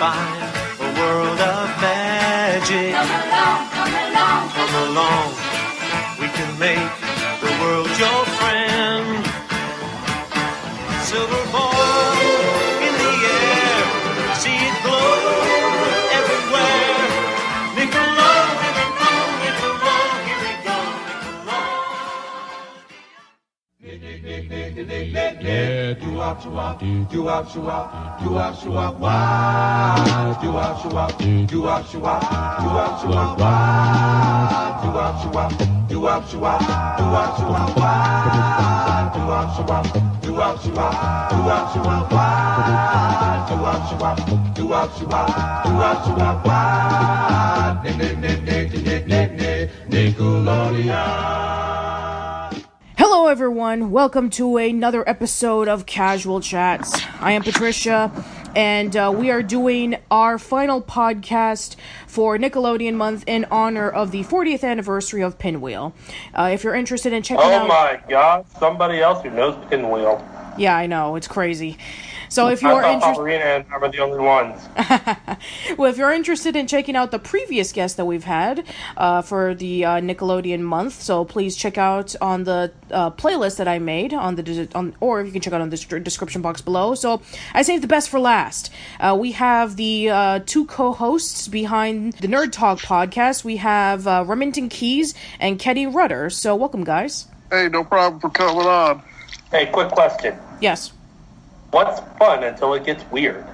find a world of magic. Come along, we can make the world your friend. Silver ball in the air, see it glow everywhere. Nickelodeon, Nickelodeon, here we go, Nickelodeon. Do-wop, do-wop, do-wop, do-wop, do-wop, do-wop, wow. Do-wop, do-wop, do-wop, do-wop, do-wop, do-wop, wow. Do-wop, do-wop, do-wop, do-wop, do-wop, do-wop, wow. Do-wop, do-wop, do-wop, do-wop, do-wop, do-wop, wow. Do-wop, do-wop, do-wop, do-wop, do-wop, do-wop, wow. Nickelodeon. Hello everyone, welcome to another episode of Casual Chats. I am Patricia, and we are doing our final podcast for Nickelodeon month in honor of the 40th anniversary of Pinwheel. If you're interested in checking out... Oh my god, somebody else who knows Pinwheel. Yeah, I know, it's crazy. So if you're interested, Aruna and I were the only ones. Well, if you're interested in checking out the previous guests that we've had for the Nickelodeon month, so please check out on the playlist that I made or you can check out on the description box below. So I saved the best for last. We have the two co-hosts behind the Nerd Talk podcast. We have Remington and Kenny Rutter. So welcome, guys. Hey, no problem for coming on. Hey, quick question. Yes. What's fun until it gets weird?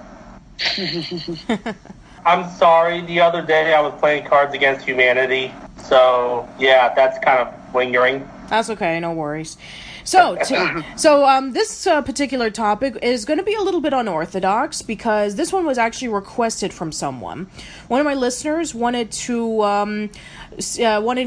I'm sorry, the other day I was playing Cards Against Humanity, so yeah, that's kind of lingering. That's okay, no worries. So this particular topic is going to be a little bit unorthodox because this one was actually requested from someone. One of my listeners wanted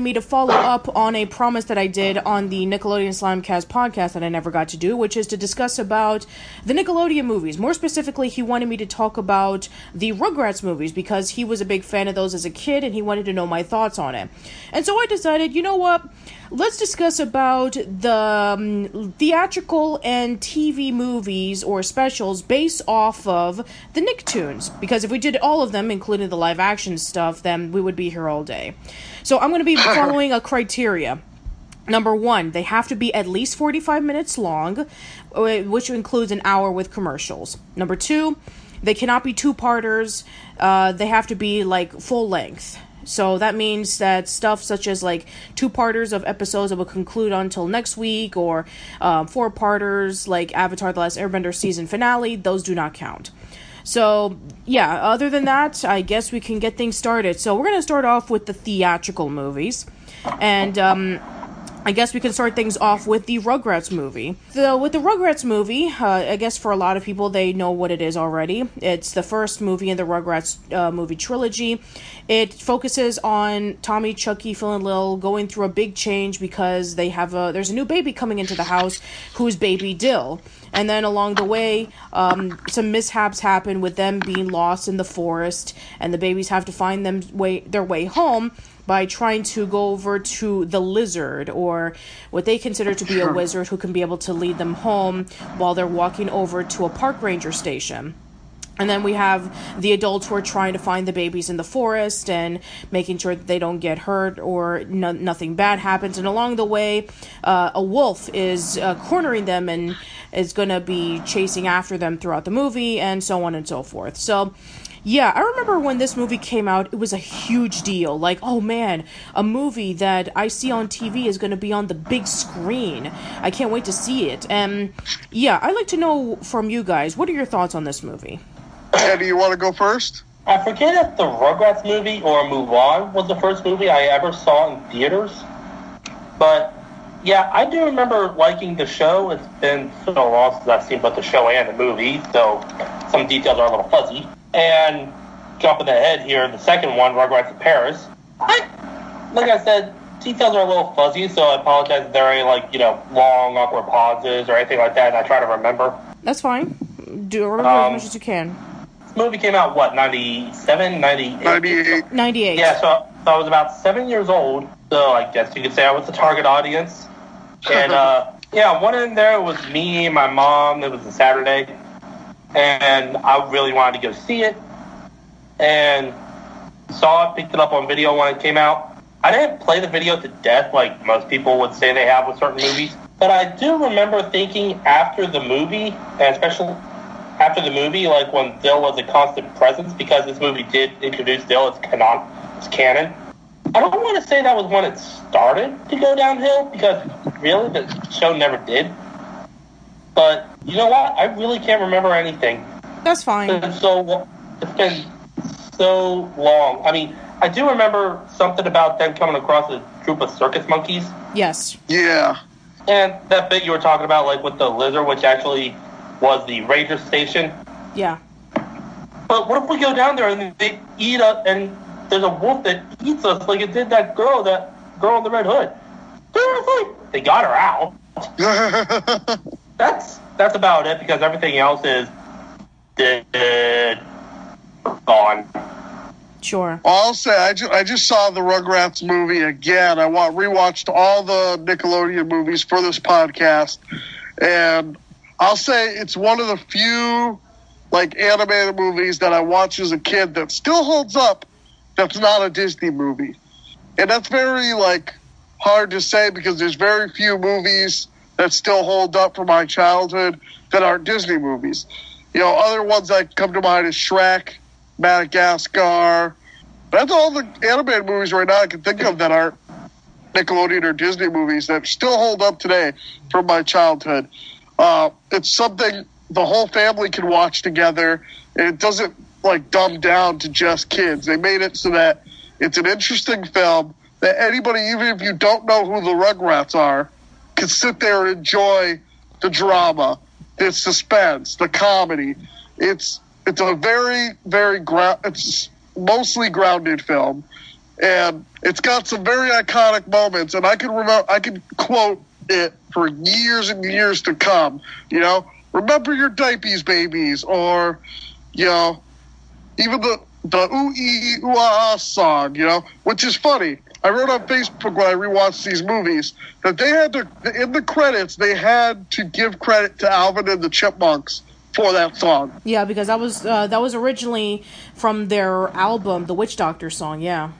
me to follow up on a promise that I did on the Nickelodeon Slimecast podcast that I never got to do, which is to discuss about the Nickelodeon movies. More specifically, he wanted me to talk about the Rugrats movies because he was a big fan of those as a kid and he wanted to know my thoughts on it. And so I decided, you know what? Let's discuss about the theatrical and TV movies or specials based off of the Nicktoons. Because if we did all of them, including the live action stuff, then we would be here all day. So I'm going to be following a criteria. Number one, they have to be at least 45 minutes long, which includes an hour with commercials. Number two, they cannot be two-parters. They have to be like full length. So that means that stuff such as like two-parters of episodes that will conclude until next week or four-parters like Avatar: The Last Airbender season finale, those do not count. So, yeah, other than that, I guess we can get things started. So we're going to start off with the theatrical movies. And I guess we can start things off with the Rugrats movie. With the Rugrats movie, I guess for a lot of people, they know what it is already. It's the first movie in the Rugrats movie trilogy. It focuses on Tommy, Chucky, Phil, and Lil going through a big change because there's a new baby coming into the house who's baby Dill. And then along the way, some mishaps happen with them being lost in the forest, and the babies have to find their way home by trying to go over to the lizard, or what they consider to be a wizard who can be able to lead them home while they're walking over to a park ranger station. And then we have the adults who are trying to find the babies in the forest and making sure that they don't get hurt or nothing bad happens. And along the way, a wolf is cornering them and is going to be chasing after them throughout the movie, and so on and so forth. So, yeah, I remember when this movie came out, it was a huge deal. Like, oh man, a movie that I see on TV is going to be on the big screen. I can't wait to see it. And, yeah, I'd like to know from you guys, what are your thoughts on this movie? Eddie, you want to go first? I forget if the Rugrats movie or Mulan was the first movie I ever saw in theaters. But, yeah, I do remember liking the show. It's been so long since I've seen both the show and the movie, so some details are a little fuzzy. And jumping ahead here, the second one, Rugrats in Paris, like I said, details are a little fuzzy, so I apologize if there are any, long, awkward pauses or anything like that, and I try to remember. That's fine. Do remember as much as you can. This movie came out, 97, 98? 98. Yeah, so I was about 7 years old, so I guess you could say I was the target audience. And, yeah, one in there was me and my mom. It was a Saturday. And I really wanted to go see it. and saw it, picked it up on video when it came out. I didn't play the video to death like most people would say they have with certain movies, but I do remember thinking after the movie, and especially after the movie, like when Dill was a constant presence, because this movie did introduce Dill as canon. I don't want to say that was when it started to go downhill, because really the show never did. But you know what? I really can't remember anything. That's fine. It's been so long. I mean, I do remember something about them coming across a group of circus monkeys. Yes. Yeah. And that bit you were talking about, like with the lizard, which actually was the ranger station. Yeah. But what if we go down there and they eat us, and there's a wolf that eats us like it did that girl in the Red Hood? Seriously? They got her out. That's about it, because everything else is dead, gone. Sure. I'll say I just saw the Rugrats movie again. I rewatched all the Nickelodeon movies for this podcast, and I'll say it's one of the few like animated movies that I watched as a kid that still holds up. That's not a Disney movie, and that's very like hard to say, because there's very few movies that still hold up from my childhood that aren't Disney movies. You know, other ones that come to mind is Shrek, Madagascar. That's all the animated movies right now I can think of that aren't Nickelodeon or Disney movies that still hold up today from my childhood. It's something the whole family can watch together, and it doesn't like dumb down to just kids. They made it so that it's an interesting film that anybody, even if you don't know who the Rugrats are, can sit there and enjoy the drama, the suspense, the comedy. It's a very, very it's mostly grounded film, and it's got some very iconic moments, and I can quote it for years and years to come. You know, remember your diapers, babies, or you know, even the ooh ee ooh ah song. You know, which is funny. I wrote on Facebook when I rewatched these movies that they had to, in the credits, they had to give credit to Alvin and the Chipmunks for that song. Yeah, because that was originally from their album, the Witch Doctor song. Yeah.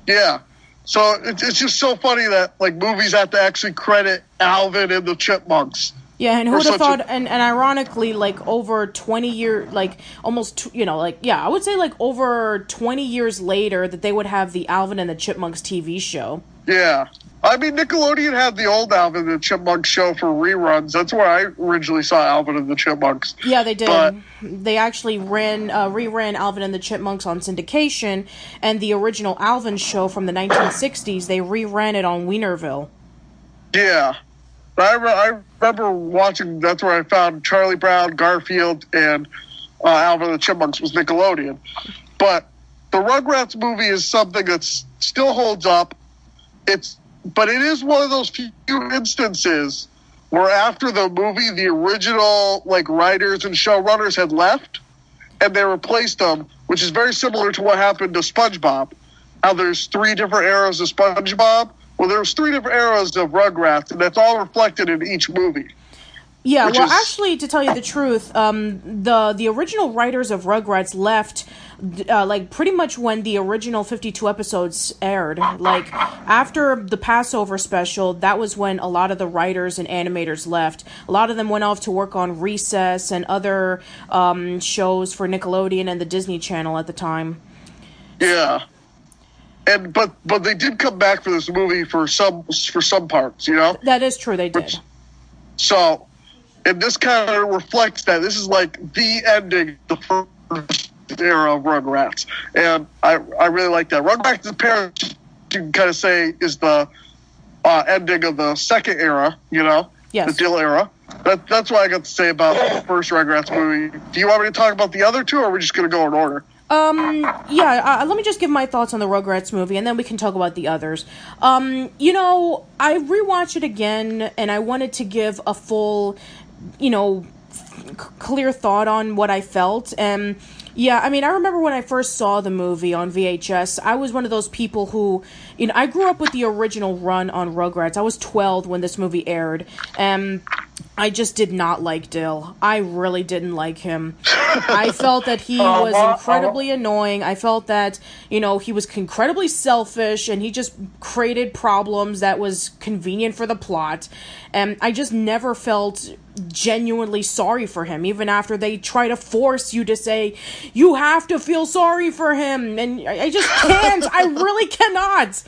Yeah. So it's just so funny that like movies have to actually credit Alvin and the Chipmunks. Yeah, and who would have thought, and ironically, like, over 20 years, like, almost, you know, like, yeah, I would say, like, over 20 years later that they would have the Alvin and the Chipmunks TV show. Yeah. I mean, Nickelodeon had the old Alvin and the Chipmunks show for reruns. That's where I originally saw Alvin and the Chipmunks. Yeah, they did. But they actually reran Alvin and the Chipmunks on syndication, and the original Alvin show from the 1960s, they reran it on Wienerville. Yeah. I remember watching, that's where I found Charlie Brown, Garfield, and Alvin and the Chipmunks was Nickelodeon. But the Rugrats movie is something that still holds up. But it is one of those few instances where after the movie, the original like writers and showrunners had left, and they replaced them, which is very similar to what happened to SpongeBob. How there's 3 different eras of SpongeBob. Well, there's 3 different eras of Rugrats, and that's all reflected in each movie. Yeah, well, actually, to tell you the truth, the original writers of Rugrats left, like, pretty much when the original 52 episodes aired. Like, after the Passover special, that was when a lot of the writers and animators left. A lot of them went off to work on Recess and other shows for Nickelodeon and the Disney Channel at the time. Yeah. And but they did come back for this movie for some parts, you know? That is true, they did. So, and this kind of reflects that. This is like the ending of the first era of Rugrats. And I really like that. Rugrats' parents, you can kind of say, is the ending of the second era, you know? Yes. The Dill era. That's what I got to say about the first Rugrats movie. Do you want me to talk about the other 2, or are we just going to go in order? Let me just give my thoughts on the Rugrats movie, and then we can talk about the others. You know, I rewatched it again, and I wanted to give a full, you know, clear thought on what I felt, and yeah, I mean, I remember when I first saw the movie on VHS, I was one of those people who, you know, I grew up with the original run on Rugrats. I was 12 when this movie aired, and I just did not like Dill. I really didn't like him. I felt that he was incredibly annoying. I felt that, he was incredibly selfish, and he just created problems that was convenient for the plot. And I just never felt genuinely sorry for him, even after they try to force you to say, you have to feel sorry for him. And I just can't. I really cannot.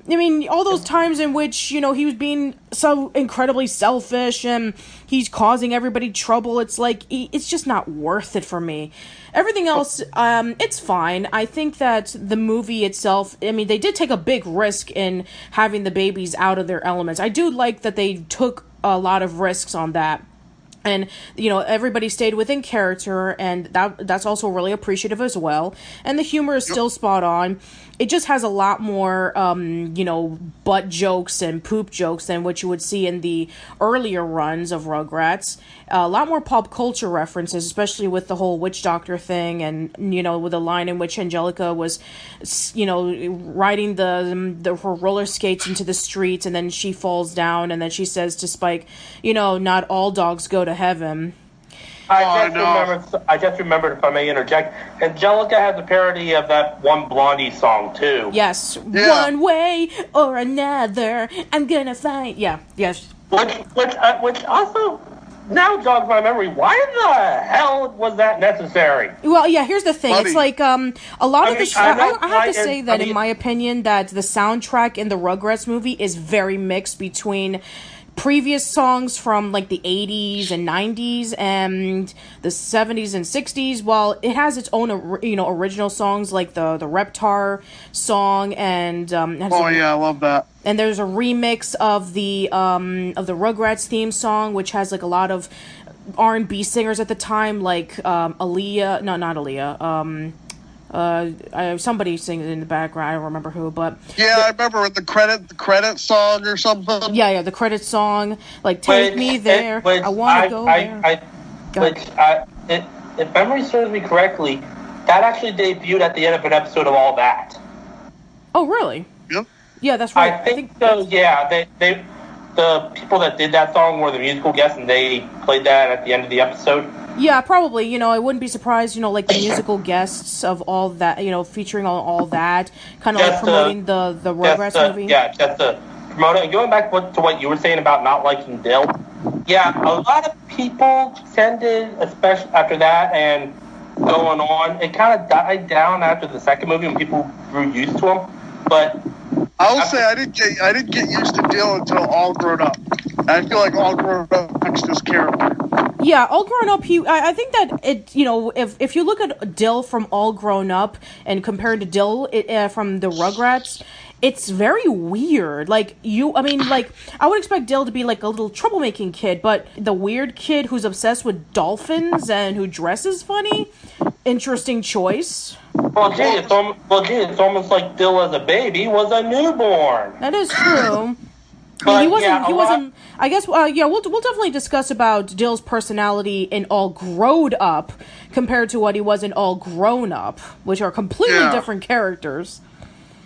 I mean, all those times in which, he was being so incredibly selfish and he's causing everybody trouble, it's like, it's just not worth it for me. Everything else, it's fine. I think that the movie itself, I mean, they did take a big risk in having the babies out of their elements. I do like that they took a lot of risks on that. And, everybody stayed within character, and that's also really appreciative as well. And the humor is still spot on. It just has a lot more, butt jokes and poop jokes than what you would see in the earlier runs of Rugrats. A lot more pop culture references, especially with the whole witch doctor thing, and, with the line in which Angelica was, riding her roller skates into the streets, and then she falls down, and then she says to Spike, not all dogs go to heaven. I just remembered, if I may interject, Angelica has a parody of that one Blondie song, too. Yes. Yeah. One way or another, I'm gonna find... Yeah, yes. Which also now jogs my memory. Why the hell was that necessary? Well, yeah, here's the thing. Funny. It's like, a lot of the... I have to say that, in my opinion, that the soundtrack in the Rugrats movie is very mixed between previous songs from like the 80s and 90s and the 70s and 60s. While it has its own original songs like the Reptar song, and I love that. And there's a remix of the Rugrats theme song, which has like a lot of R&B singers at the time, like Aaliyah. No, not Aaliyah. Somebody sings in the background. I don't remember who, but I remember the credit song or something. Yeah, the credit song, like "Take Me There." I want to go there. If memory serves me correctly, that actually debuted at the end of an episode of All That. Oh, really? Yep. Yeah, that's right. I think so. Yeah, the people that did that song were the musical guests, and they played that at the end of the episode. Yeah, probably. I wouldn't be surprised, like the musical guests of all that, featuring on all that, kind of like promoting the Rugrats movie. Yeah, just to promote it. And going back to what you were saying about not liking Dill, yeah, a lot of people tended, especially after that and going on, it kind of died down after the second movie when people grew used to him. But I will say I didn't get used to Dill until All Grown Up. I feel like All Grown Up fixed his character. Yeah, All Grown Up, I think that it, if you look at Dill from All Grown Up and compared to Dill from the Rugrats, it's very weird. Like, I would expect Dill to be like a little troublemaking kid, but the weird kid who's obsessed with dolphins and who dresses funny, interesting choice. Well, gee, it's almost like Dill as a baby was a newborn. That is true. I mean, he wasn't. I guess. We'll definitely discuss about Dill's personality in All Growed Up compared to what he was in All Grown Up, which are completely different characters.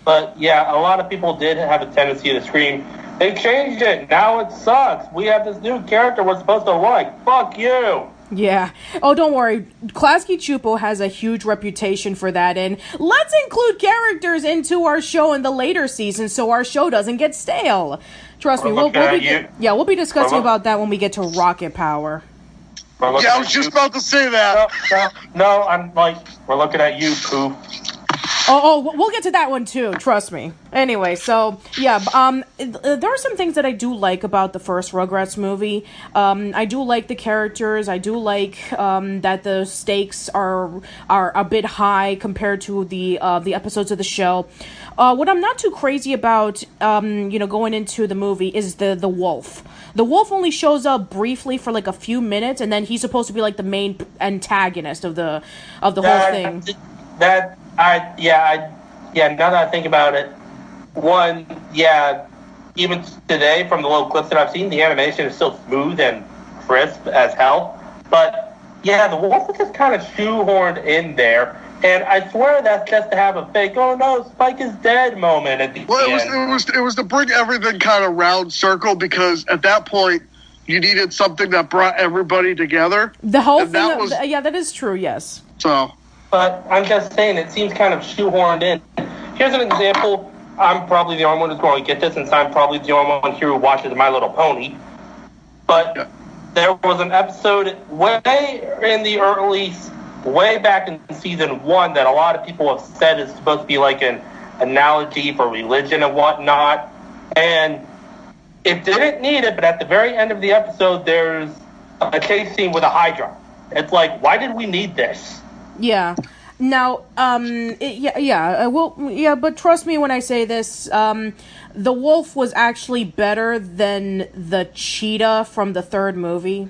But yeah, a lot of people did have a tendency to scream, "They changed it. Now it sucks. We have this new character we're supposed to like. Fuck you." Yeah. Oh, don't worry. Klasky Chupo has a huge reputation for that, and let's include characters into our show in the later seasons so our show doesn't get stale. Trust me, we'll be discussing about that when we get to Rocket Power. Yeah, I was just about to say that. No, I'm like, we're looking at you, Pooh. Oh, we'll get to that one too. Trust me. Anyway, so yeah, there are some things that I do like about the first Rugrats movie. I do like the characters. I do like that the stakes are a bit high compared to the episodes of the show. What I'm not too crazy about, going into the movie is the wolf. The wolf only shows up briefly for like a few minutes, and then he's supposed to be like the main antagonist of the whole thing. Now that I think about it, even today from the little clips that I've seen, the animation is still smooth and crisp as hell. But yeah, the wolf is just kind of shoehorned in there, and I swear that's just to have a fake, oh no, Spike is dead moment at the end. It was to bring everything kind of round circle, because at that point, you needed something that brought everybody together. The whole thing, yeah, that is true, yes. So, but I'm just saying, it seems kind of shoehorned in. Here's an example. I'm probably the only one who's going to get this, since I'm probably the only one here who watches My Little Pony. But there was an episode way back in season 1 that a lot of people have said is supposed to be like an analogy for religion and whatnot. And it didn't need it, but at the very end of the episode, there's a chase scene with a Hydra. It's like, why did we need this? Yeah. Now, but trust me when I say this, the wolf was actually better than the cheetah from the third movie.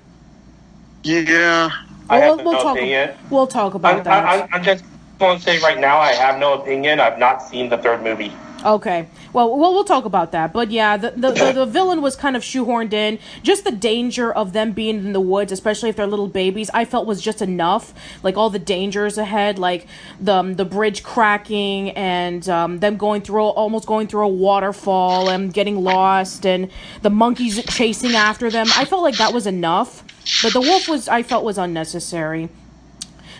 Yeah. We'll talk about that. I'm just going to say right now, I have no opinion. I've not seen the third movie. Okay. Well, we'll talk about that. But yeah, the villain was kind of shoehorned in. Just the danger of them being in the woods, especially if they're little babies, I felt was just enough. Like all the dangers ahead, like the bridge cracking and them almost going through a waterfall and getting lost, and the monkeys chasing after them. I felt like that was enough. But the wolf I felt was unnecessary.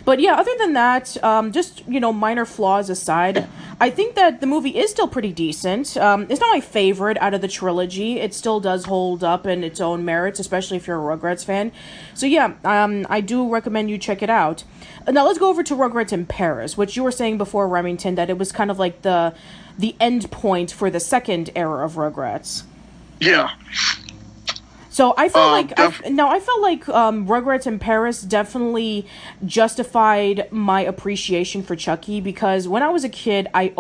But yeah, other than that, just, minor flaws aside, I think that the movie is still pretty decent. It's not my favorite out of the trilogy. It still does hold up in its own merits, especially if you're a Rugrats fan. So yeah, I do recommend you check it out. Now let's go over to Rugrats in Paris, which you were saying before, Remington, that it was kind of like the end point for the second era of Rugrats. Yeah. So I felt like Rugrats in Paris definitely justified my appreciation for Chucky, because when I was a kid, I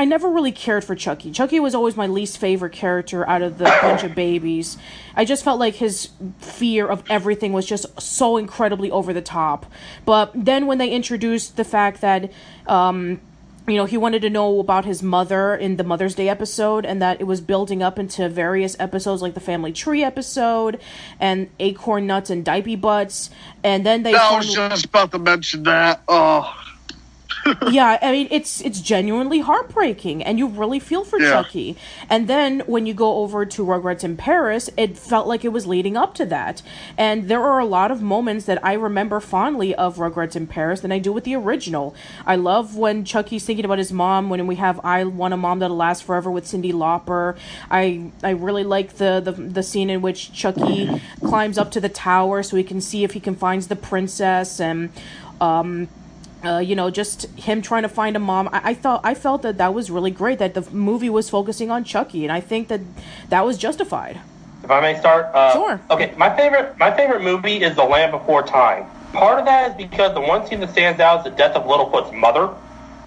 never really cared for Chucky. Chucky was always my least favorite character out of the bunch of babies. I just felt like his fear of everything was just so incredibly over the top. But then when they introduced the fact that he wanted to know about his mother in the Mother's Day episode, and that it was building up into various episodes like the Family Tree episode and Acorn Nuts and Diaper Butts. And then I was just about to mention that. Oh. Yeah, I mean, it's genuinely heartbreaking, and you really feel for Chucky. And then when you go over to Rugrats in Paris, it felt like it was leading up to that. And there are a lot of moments that I remember fondly of Rugrats in Paris than I do with the original. I love when Chucky's thinking about his mom, when we have I Want a Mom That'll Last Forever with Cyndi Lauper. I really like the scene in which Chucky climbs up to the tower so he can see if he can find the princess, and just him trying to find a mom. I felt that was really great, that the movie was focusing on Chucky, and I think that was justified. If I may start? Sure. Okay, my favorite movie is The Land Before Time. Part of that is because the one scene that stands out is the death of Littlefoot's mother,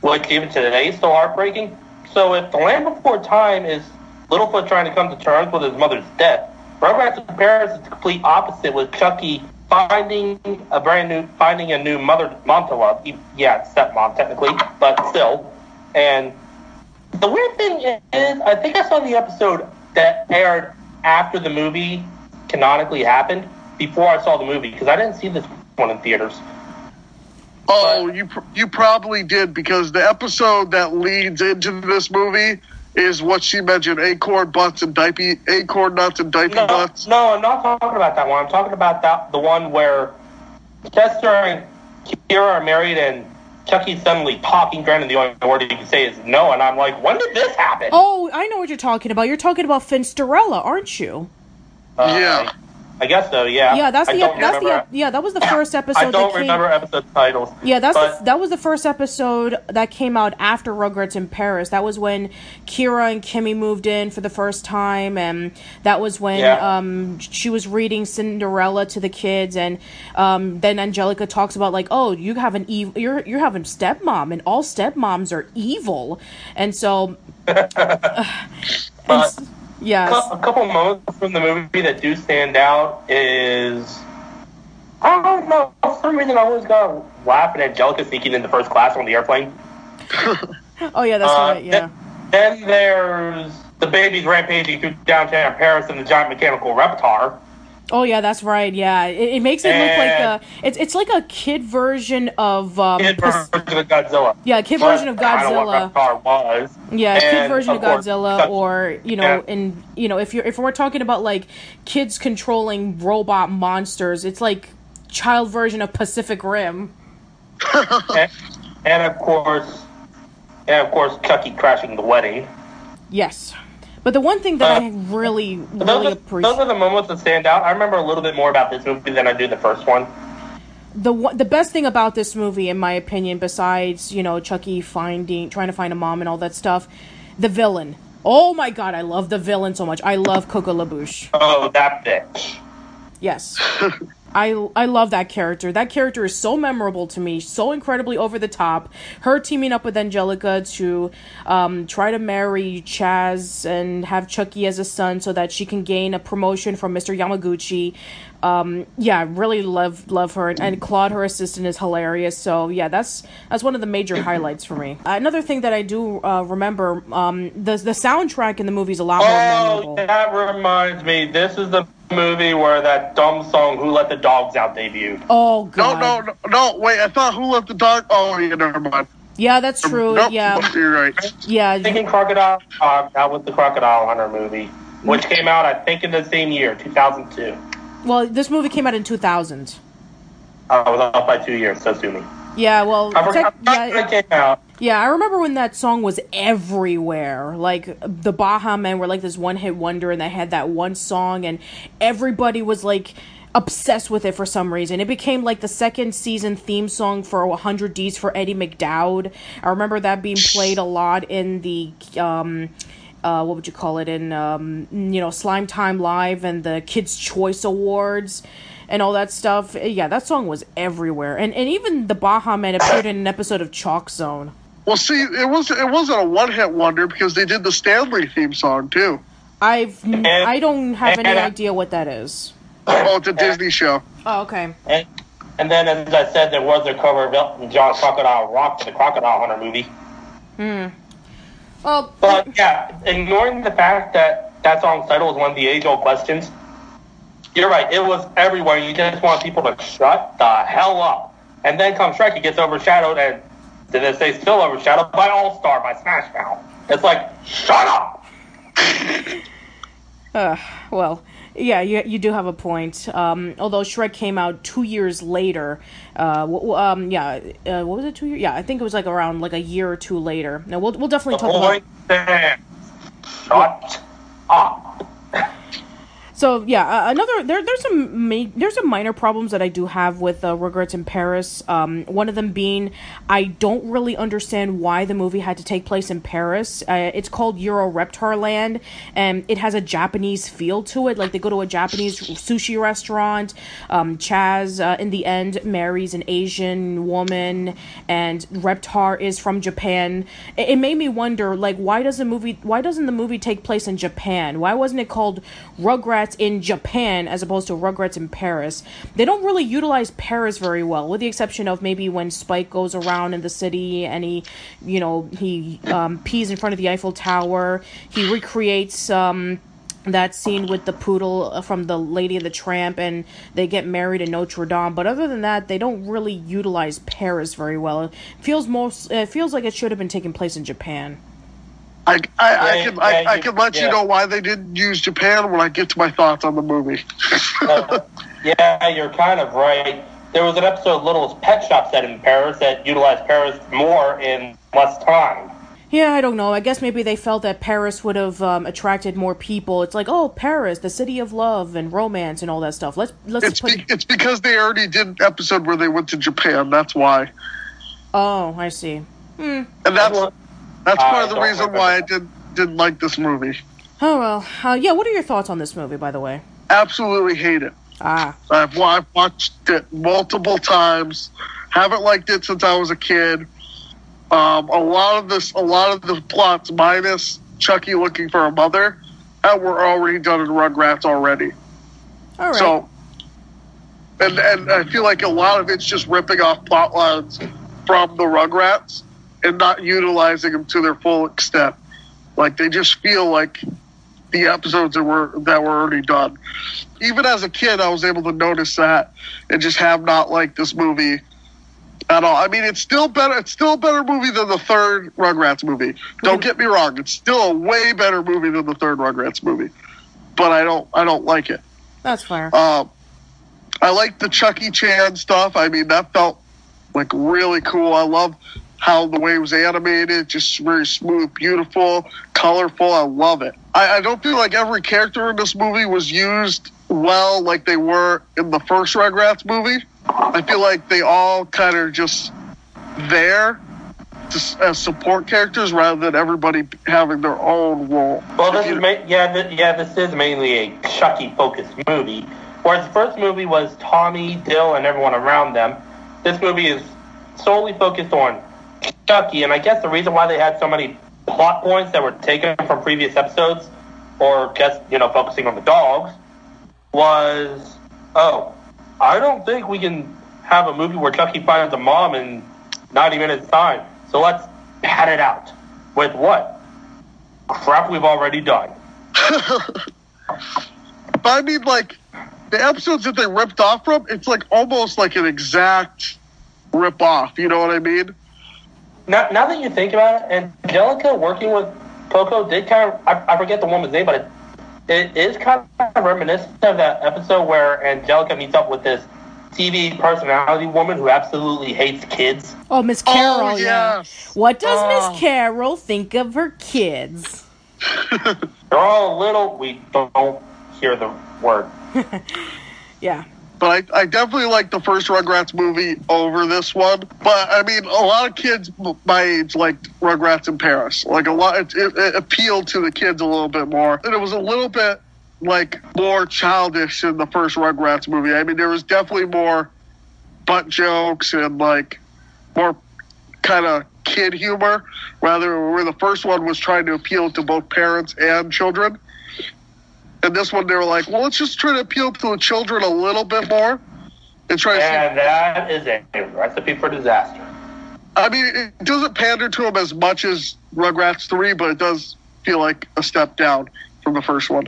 which even today is still heartbreaking. So if The Land Before Time is Littlefoot trying to come to terms with his mother's death, Rugrats in Paris is the complete opposite, with Chucky finding a new mom to love. Yeah, stepmom technically, but still. And the weird thing is, I think I saw the episode that aired after the movie canonically happened, before I saw the movie, because I didn't see this one in theaters. Oh, you probably did, because the episode that leads into this movie is what she mentioned, Acorn Nuts and Diaper Butts. No, I'm not talking about that one. I'm talking about the one where Chester and Kira are married and Chucky's suddenly talking, granted the only word he can say is no, and I'm like, when did this happen? Oh, I know what you're talking about. You're talking about Finsterella, aren't you? Yeah. I guess so, yeah. Yeah, that was the first episode. I don't remember episode titles. Yeah, that was the first episode that came out after Rugrats in Paris. That was when Kira and Kimmy moved in for the first time, and that was when she was reading Cinderella to the kids, and then Angelica talks about like, oh, you have you're having stepmom, and all stepmoms are evil, and so. Yes. A couple moments from the movie that do stand out is, I don't know, for some reason I always got laughing at Angelica sneaking into first class on the airplane. Oh yeah, that's right, yeah. Then there's the babies rampaging through downtown Paris in the giant mechanical reptar. Oh yeah, that's right. Yeah, it makes it look like it's like a kid version of kid version of Godzilla. Yeah, kid version of Godzilla. What was. Yeah, kid version of Godzilla, course, or if we're talking about like kids controlling robot monsters, it's like child version of Pacific Rim. and of course, Chucky crashing the wedding. Yes. But the one thing that I really appreciate... Those are the moments that stand out. I remember a little bit more about this movie than I do the first one. The best thing about this movie, in my opinion, besides, Chucky trying to find a mom and all that stuff, the villain. Oh my god, I love the villain so much. I love Coco LaBouche. Oh, that bitch. Yes. I love that character. That character is so memorable to me, so incredibly over the top. Her teaming up with Angelica to try to marry Chaz and have Chucky as a son so that she can gain a promotion from Mr. Yamaguchi. Really love her. And Claude, her assistant, is hilarious. So yeah, that's one of the major highlights for me. Another thing that I do remember, the soundtrack in the movie is a lot more memorable. Oh, that reminds me. This is the movie where that dumb song "Who Let the Dogs Out" debuted. Oh god. No. Wait, I thought "Who Let the Dog." Oh, yeah, never mind. Yeah, that's true. Nope, yeah, you're right. Yeah, Thinking Crocodile. That was the Crocodile Hunter movie, which came out, I think, in the same year, 2002. Well, this movie came out in 2000. I was off by 2 years, so sue me. Yeah, well, it came out. Yeah, I remember when that song was everywhere. Like, the Baha Men were like this one-hit wonder, and they had that one song, and everybody was like obsessed with it for some reason. It became like the second season theme song for 100 D's for Eddie McDowd. I remember that being played a lot in the what would you call it, in Slime Time Live and the Kids Choice Awards and all that stuff. Yeah, that song was everywhere, and even the Baha Men appeared in an episode of Chalk Zone. Well, see, it wasn't a one-hit wonder because they did the Stanley theme song too. I don't have any idea what that is. Oh, it's a Disney show. Oh, okay. And then, as I said, there was a cover of Elton John's Crocodile Rock for the Crocodile Hunter movie. Well, but yeah, ignoring the fact that song's title is one of the age-old questions, you're right, it was everywhere. You just want people to shut the hell up. And then comes Shrek, it gets overshadowed, and did they say still overshadowed by All-Star by Smash Mouth. It's like, shut up! Well, yeah, you do have a point. Although Shrek came out 2 years later. What was it, 2 years? Yeah, I think it was like around like a year or two later. Now, we'll definitely talk about... Shut up. So yeah, there's some minor problems that I do have with Rugrats in Paris. One of them being I don't really understand why the movie had to take place in Paris. It's called Euro Reptar Land, and it has a Japanese feel to it. Like they go to a Japanese sushi restaurant. Chaz in the end marries an Asian woman, and Reptar is from Japan. It made me wonder, like, why doesn't the movie take place in Japan? Why wasn't it called Rugrats in Japan as opposed to Rugrats in Paris? They don't really utilize Paris very well, with the exception of maybe when Spike goes around in the city and he pees in front of the Eiffel Tower. He recreates that scene with the poodle from the Lady and the Tramp, and they get married in Notre Dame. But other than that, they don't really utilize Paris very well. It feels like it should have been taking place in Japan. I can let you know why they didn't use Japan when I get to my thoughts on the movie. Yeah, you're kind of right. There was an episode of Littlest Pet Shop set in Paris that utilized Paris more in less time. Yeah, I don't know. I guess maybe they felt that Paris would have attracted more people. It's like, oh, Paris, the city of love and romance and all that stuff. It's because they already did an episode where they went to Japan. That's why. Oh, I see. And that's part of the reason why I didn't like this movie. Oh, well. Yeah, what are your thoughts on this movie, by the way? Absolutely hate it. I've watched it multiple times. Haven't liked it since I was a kid. A lot of the plots, minus Chucky looking for a mother, were already done in Rugrats already. All right. So, and I feel like a lot of it's just ripping off plot lines from the Rugrats and not utilizing them to their full extent. Like, they just feel like the episodes that were already done. Even as a kid, I was able to notice that and just have not liked this movie at all. I mean, it's still better. It's still a better movie than the third Rugrats movie. Don't get me wrong. It's still a way better movie than the third Rugrats movie. But I don't like it. That's fair. I like the Chucky Chan stuff. I mean, that felt like really cool. I love how the way it was animated, just very smooth, beautiful, colorful. I love it. I don't feel like every character in this movie was used well like they were in the first Rugrats movie. I feel like they all kind of just there just as support characters rather than everybody having their own role. Well, this is mainly a Chucky-focused movie. Whereas the first movie was Tommy, Dill, and everyone around them. This movie is solely focused on Chucky, and I guess the reason why they had so many plot points that were taken from previous episodes, or just, focusing on the dogs, was, I don't think we can have a movie where Chucky finds a mom in 90 minutes time. So let's pad it out. With what? Crap we've already done. But I mean, like, the episodes that they ripped off from, it's like almost like an exact rip-off. You know what I mean? Now that you think about it, Angelica working with Coco did kind of, I forget the woman's name, but it is kind of reminiscent of that episode where Angelica meets up with this TV personality woman who absolutely hates kids. Oh, Miss Carol, oh, yeah. What does Miss Carol think of her kids? They're all little. We don't hear the word. Yeah. But I definitely like the first Rugrats movie over this one. But, I mean, a lot of kids my age liked Rugrats in Paris. Like, it appealed to the kids a little bit more. And it was a little bit, like, more childish in the first Rugrats movie. I mean, there was definitely more butt jokes and, like, more kind of kid humor. Rather, where the first one was trying to appeal to both parents and children. And this one, they were like, well, let's just try to appeal to the children a little bit more. And that is a recipe for disaster. I mean, it doesn't pander to them as much as Rugrats 3, but it does feel like a step down from the first one.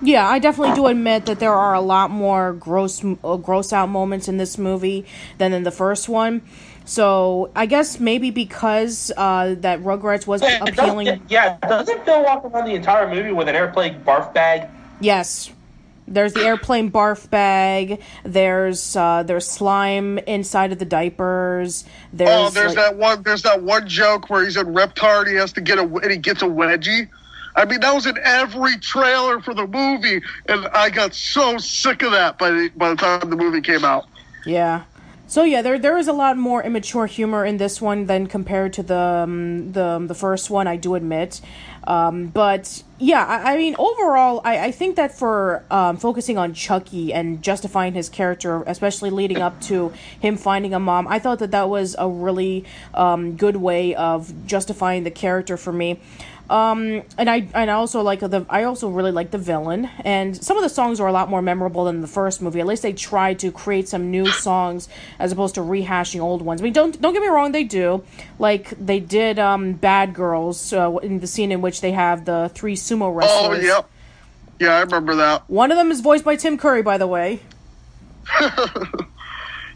Yeah, I definitely do admit that there are a lot more gross out moments in this movie than in the first one. So I guess maybe because that Rugrats was appealing. Doesn't Phil walk around the entire movie with an airplane barf bag? Yes, there's the airplane barf bag. There's slime inside of the diapers. There's that one joke where he's in Ripped Hard. He has to and he gets a wedgie. I mean, that was in every trailer for the movie, and I got so sick of that by the time the movie came out. Yeah. So yeah, there is a lot more immature humor in this one than compared to the first one, I do admit. But yeah, I mean, overall, I think that for focusing on Chucky and justifying his character, especially leading up to him finding a mom, I thought that was a really good way of justifying the character for me. And I also really like the villain, and some of the songs are a lot more memorable than the first movie. At least they tried to create some new songs as opposed to rehashing old ones. I mean, don't get me wrong, they do. Like they did Bad Girls in the scene in which they have the 3 sumo wrestlers. Oh, yep. Yeah, I remember that. One of them is voiced by Tim Curry, by the way.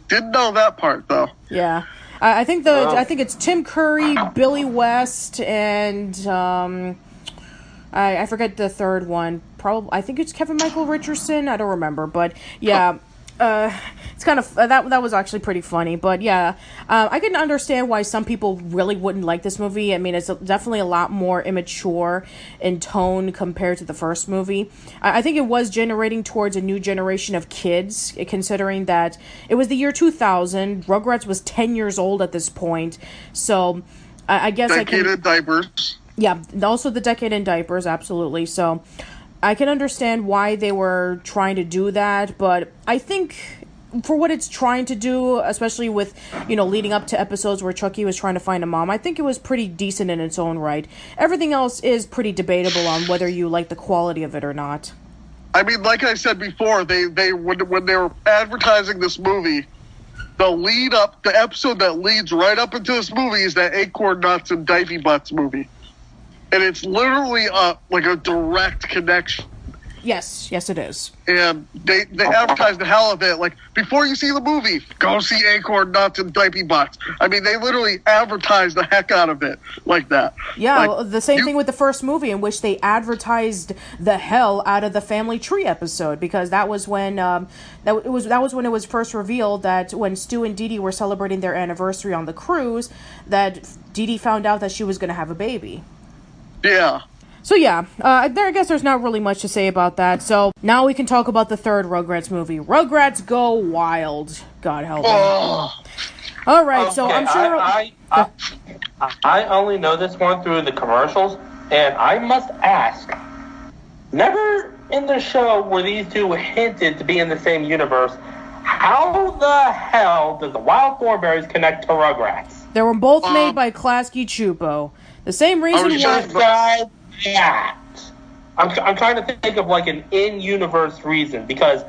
Didn't know that part though. Yeah. I think it's Tim Curry, Billy West, and I forget the third one. I think it's Kevin Michael Richardson. I don't remember, but yeah, it's kind of that was actually pretty funny. But yeah, I can understand why some people really wouldn't like this movie. I mean, it's definitely a lot more immature in tone compared to the first movie. I think it was generating towards a new generation of kids, considering that it was the year 2000. Rugrats was 10 years old at this point, so I guess decade in diapers. Yeah, also the decade in diapers, absolutely. So I can understand why they were trying to do that, but I think for what it's trying to do, especially with, leading up to episodes where Chucky was trying to find a mom, I think it was pretty decent in its own right. Everything else is pretty debatable on whether you like the quality of it or not. I mean, like I said before, they when they were advertising this movie, the episode that leads right up into this movie is that Acorn Nuts and Divey Butts movie. and it's literally like a direct connection. Yes, it is. And they advertise the hell of it. Like, before you see the movie, go see Acorn Nuts and Diaper Box. I mean, they literally advertise the heck out of it like that. Yeah, like, the same thing with the first movie, in which they advertised the hell out of the Family Tree episode, because that was when that was when it was first revealed that when Stu and Dee Dee were celebrating their anniversary on the cruise, that Dee Dee found out that she was going to have a baby. Yeah. So yeah, I guess there's not really much to say about that. So now we can talk about the third Rugrats movie. Rugrats Go Wild. God help me. All right, so I'm sure... I only know this one through the commercials, and I must ask, never in the show were these two hinted to be in the same universe. How the hell does the Wild Thornberrys connect to Rugrats? They were both made by Klasky Chupo. The same reason why... Yeah, I'm trying to think of like an in-universe reason, because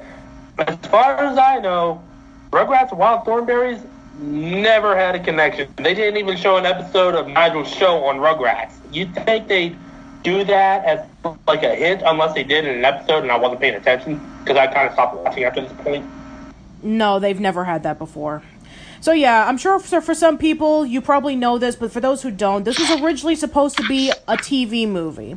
as far as I know, Rugrats and Wild Thornberrys never had a connection. They didn't even show an episode of Nigel's show on Rugrats. You'd think they'd do that as like a hint, unless they did in an episode and I wasn't paying attention, because I kind of stopped watching after this point. No, they've never had that before. So yeah, I'm sure for some people, you probably know this, but for those who don't, this was originally supposed to be a TV movie.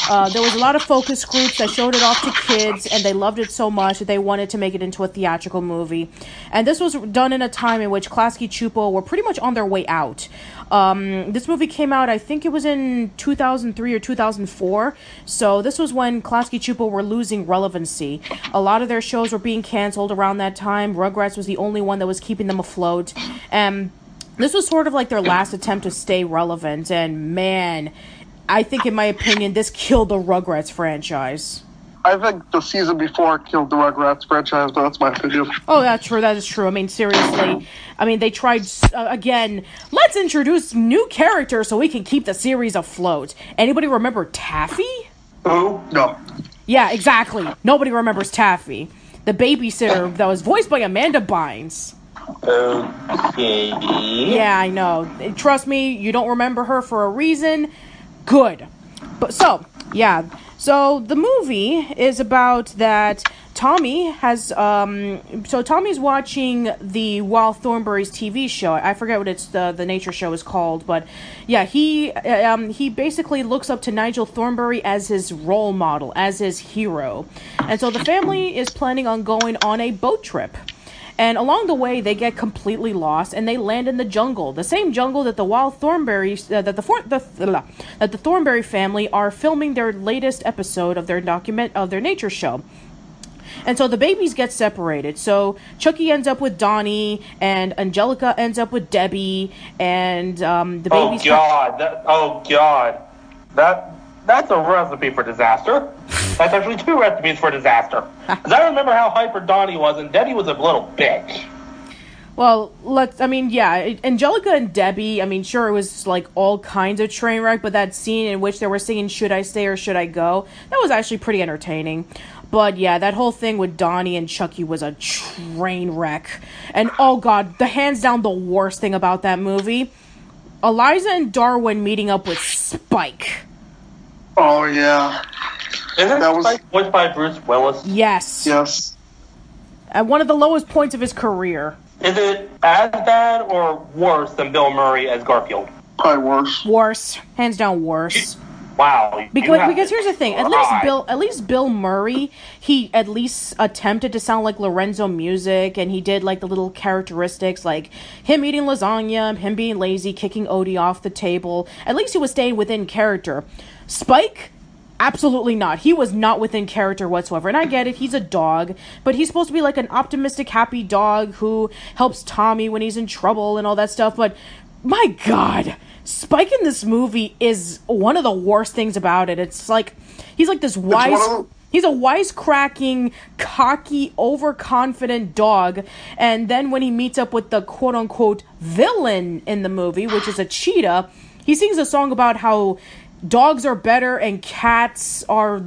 There was a lot of focus groups that showed it off to kids, and they loved it so much that they wanted to make it into a theatrical movie. And this was done in a time in which Klasky Chupo were pretty much on their way out. This movie came out, I think it was in 2003 or 2004. So this was when Klasky Chupo were losing relevancy. A lot of their shows were being canceled around that time. Rugrats was the only one that was keeping them afloat. And this was sort of like their last attempt to stay relevant. And man, I think, in my opinion, this killed the Rugrats franchise. I think the season before killed the Rugrats franchise, but that's my opinion. Oh, that's true. That is true. I mean, seriously. I mean, they tried, again, let's introduce new characters so we can keep the series afloat. Anybody remember Taffy? Who? No. Yeah, exactly. Nobody remembers Taffy. The babysitter that was voiced by Amanda Bynes. Okay. Yeah, I know. Trust me, you don't remember her for a reason. Good. But so, yeah. So the movie is about that Tommy has, so Tommy's watching the Wild Thornberrys TV show. I forget what the nature show is called, but yeah, he basically looks up to Nigel Thornberry as his role model, as his hero. And so the family is planning on going on a boat trip. And along the way, they get completely lost, and they land in the jungle, the same jungle that the Wild Thornberrys, that the Thornberry family are filming their latest episode of their nature show. And so the babies get separated. So Chucky ends up with Donnie, and Angelica ends up with Debbie, and the babies. Oh God! That's a recipe for disaster. That's actually two recipes for disaster. Because I remember how hyper Donnie was, and Debbie was a little bitch. Well, Angelica and Debbie, I mean, sure, it was like all kinds of train wreck, but that scene in which they were singing Should I Stay or Should I Go, that was actually pretty entertaining. But yeah, that whole thing with Donnie and Chucky was a train wreck. And oh God, the hands down the worst thing about that movie, Eliza and Darwin meeting up with Spike. Oh, yeah. Isn't that Spike voiced by Bruce Willis? Yes. Yes. At one of the lowest points of his career. Is it as bad or worse than Bill Murray as Garfield? Probably worse. Worse. Hands down worse. Wow. Because here's the thing. At least Bill Murray, he at least attempted to sound like Lorenzo Music, and he did like the little characteristics, like him eating lasagna, him being lazy, kicking Odie off the table. At least he was staying within character. Spike, absolutely not. He was not within character whatsoever. And I get it, he's a dog, but he's supposed to be like an optimistic, happy dog who helps Tommy when he's in trouble and all that stuff. But my God, Spike in this movie is one of the worst things about it. It's like, he's like this he's a wisecracking, cocky, overconfident dog. And then when he meets up with the quote-unquote villain in the movie, which is a cheetah, he sings a song about how dogs are better and cats are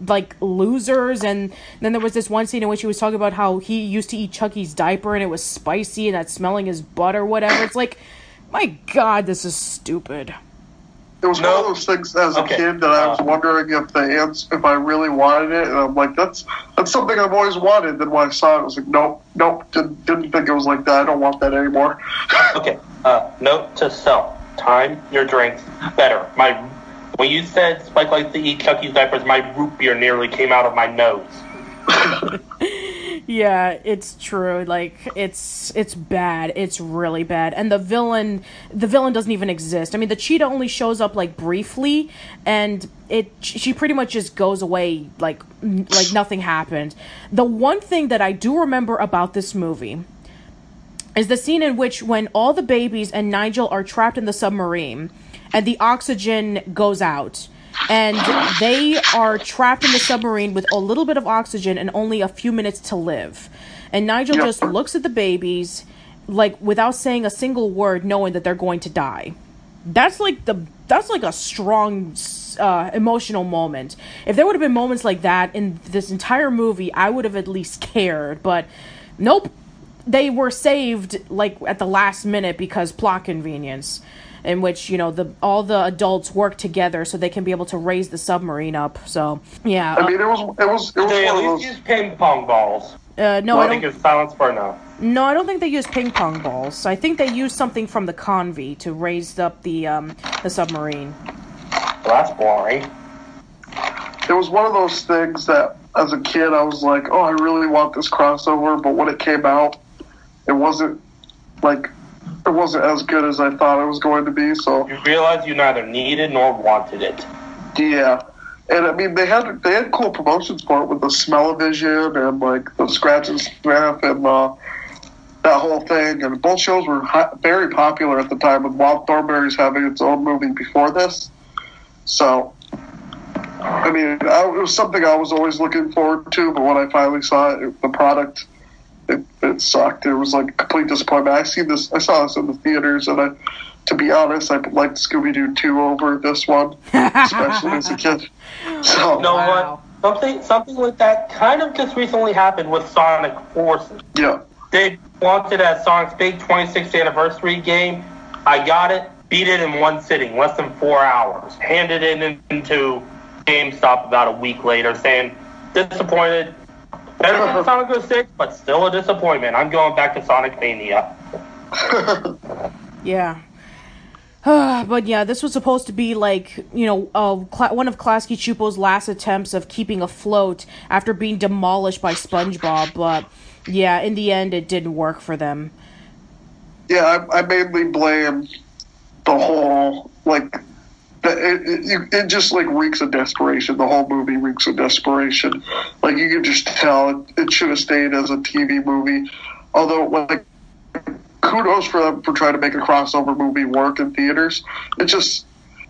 like losers. And then there was this one scene in which he was talking about how he used to eat Chucky's diaper and it was spicy and that's smelling his butt or whatever. It's like, my God, this is stupid. one of those things as a kid that I was wondering if I really wanted it, and I'm like, that's something I've always wanted. Then when I saw it, I was like, nope, didn't think it was like that. I don't want that anymore. Okay, note to self: time your drinks better. When you said Spike likes to eat Chucky's diapers, my root beer nearly came out of my nose. Yeah, it's true. Like, it's bad. It's really bad. And the villain doesn't even exist. I mean, the cheetah only shows up, like, briefly, and she pretty much just goes away like nothing happened. The one thing that I do remember about this movie is the scene in which when all the babies and Nigel are trapped in the submarine and the oxygen goes out. And they are trapped in the submarine with a little bit of oxygen and only a few minutes to live. And Nigel just looks at the babies, like, without saying a single word, knowing that they're going to die. That's like a strong emotional moment. If there would have been moments like that in this entire movie, I would have at least cared. But nope, they were saved like at the last minute because plot convenience. In which, you know, all the adults work together so they can be able to raise the submarine up. So, yeah. I mean, it was They at least use ping pong balls. No, I think it's silence for no. No, I don't think they use ping pong balls. I think they use something from the convy to raise up the submarine. Well, that's boring. It was one of those things that, as a kid, I was like, oh, I really want this crossover. But when it came out, it wasn't as good as I thought it was going to be. So you realize you neither needed nor wanted it. Yeah, and I mean they had cool promotions for it with the smell-o-vision and like the scratch and sniff and that whole thing. And both shows were very popular at the time, with Wild Thornberrys having its own movie before this. So, I mean, it was something I was always looking forward to. But when I finally saw it, the product. It sucked. It was like a complete disappointment. I saw this in the theaters, and to be honest, I liked Scooby-Doo 2 over this one, especially as a kid. So, you know what? Something like that kind of just recently happened with Sonic Forces. Yeah. They launched it as Sonic's big 26th anniversary game. I got it, beat it in one sitting, less than 4 hours. Handed it into GameStop about a week later, saying, disappointed. Better than Sonic 06, but still a disappointment. I'm going back to Sonic Mania. Yeah. But yeah, this was supposed to be like, you know, one of Klasky Csupo's last attempts of keeping afloat after being demolished by SpongeBob. But yeah, in the end, it didn't work for them. Yeah, I mainly blame the whole, like, it just, like, reeks of desperation. The whole movie reeks of desperation. Like, you can just tell it should have stayed as a TV movie. Although, like, kudos for them for trying to make a crossover movie work in theaters. It just,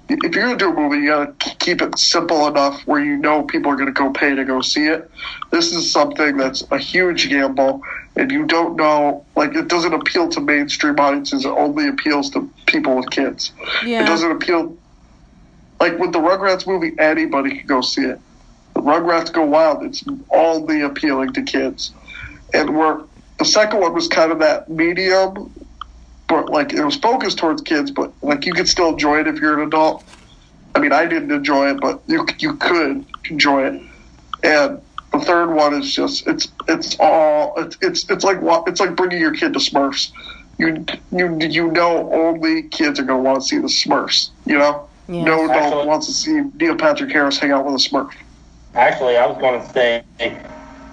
if you're going to do a movie, you got to keep it simple enough where you know people are going to go pay to go see it. This is something that's a huge gamble, and you don't know, like, it doesn't appeal to mainstream audiences. It only appeals to people with kids. Yeah. It doesn't appeal... Like, with the Rugrats movie, anybody can go see it. The Rugrats Go Wild, it's only appealing to kids. And the second one was kind of that medium, but, like, it was focused towards kids, but, like, you could still enjoy it if you're an adult. I mean, I didn't enjoy it, but you could enjoy it. And the third one is just, it's like bringing your kid to Smurfs. You know only kids are going to want to see the Smurfs, you know? Yeah. No adult wants to see Neil Patrick Harris hang out with a Smurf. Actually, I was going to say,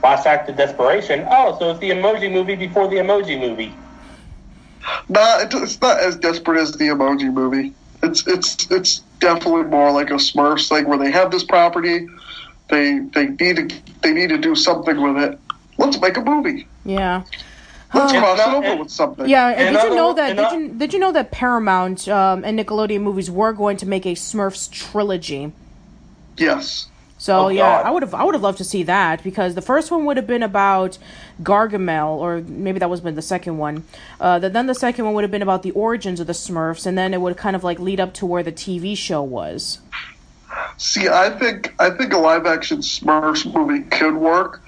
last act of desperation. Oh, so it's the Emoji Movie before the Emoji Movie. Nah, it's not as desperate as the Emoji Movie. It's definitely more like a Smurfs thing where they have this property, they need to do something with it. Let's make a movie. Yeah. Let's cross it over with something. Yeah, and did you know that Paramount and Nickelodeon movies were going to make a Smurfs trilogy? Yes. So I would have loved to see that, because the first one would have been about Gargamel, or maybe that was been the second one. Then the second one would have been about the origins of the Smurfs, and then it would kind of like lead up to where the TV show was. See, I think a live action Smurfs movie could work.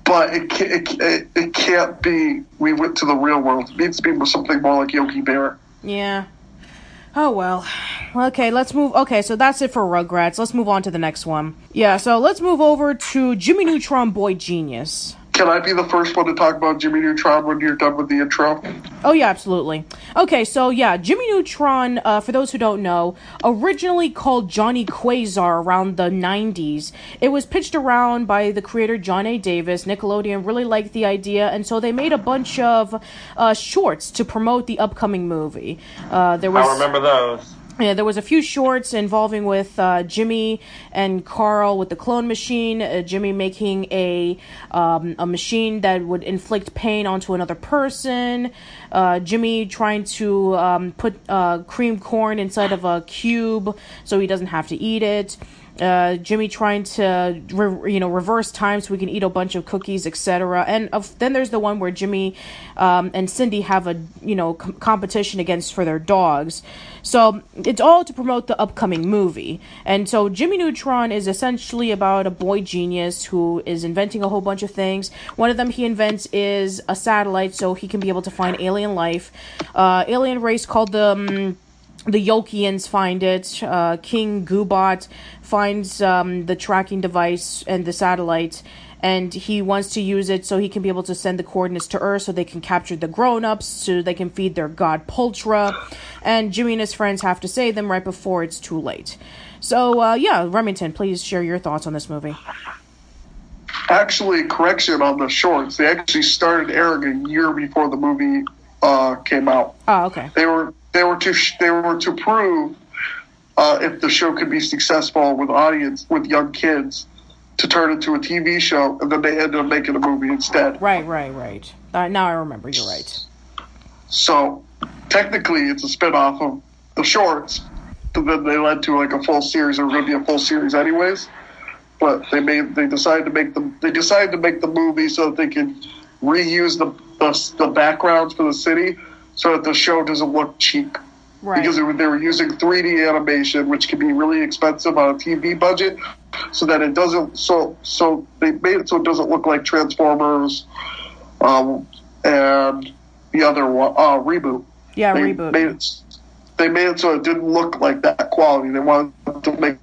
But it can't be, we went to the real world. It needs to be something more like Yogi Bear. Yeah. Oh, well. Okay, let's move. Okay, so that's it for Rugrats. Let's move on to the next one. Yeah, so let's move over to Jimmy Neutron Boy Genius. Can I be the first one to talk about Jimmy Neutron when you're done with the intro? Oh, yeah, absolutely. Okay, so yeah, Jimmy Neutron, for those who don't know, originally called Johnny Quasar around the 90s. It was pitched around by the creator John A. Davis. Nickelodeon really liked the idea, and so they made a bunch of shorts to promote the upcoming movie. I remember those. Yeah, there was a few shorts involving with Jimmy and Carl with the clone machine. Jimmy making a machine that would inflict pain onto another person. Jimmy trying to put cream corn inside of a cube so he doesn't have to eat it. Jimmy trying to reverse time so we can eat a bunch of cookies, etc. And then there's the one where Jimmy and Cindy have a competition for their dogs. So it's all to promote the upcoming movie. And so Jimmy Neutron is essentially about a boy genius who is inventing a whole bunch of things. One of them he invents is a satellite so he can be able to find alien life. Alien race called the Yokians find it. King Goobot finds the tracking device and the satellite, and he wants to use it so he can be able to send the coordinates to Earth so they can capture the grown-ups, so they can feed their god Pultra, and Jimmy and his friends have to save them right before it's too late. So, Remington, please share your thoughts on this movie. Actually, correction on the shorts. They actually started airing a year before the movie came out. Oh, okay. They were to prove if the show could be successful with young kids, to turn into a TV show, and then they ended up making a movie instead. Right. Now I remember. You're right. So technically, it's a spin-off of the shorts, but then they led to like a full series. Or going to be a full series anyways. But they decided to make the movie so that they can reuse the backgrounds for the city, so that the show doesn't look cheap. Right. Because they were using 3D animation, which can be really expensive on a TV budget, so that it doesn't. So they made it so it doesn't look like Transformers, and the other one, Reboot. Yeah, Reboot. They made it so it didn't look like that quality. They wanted to make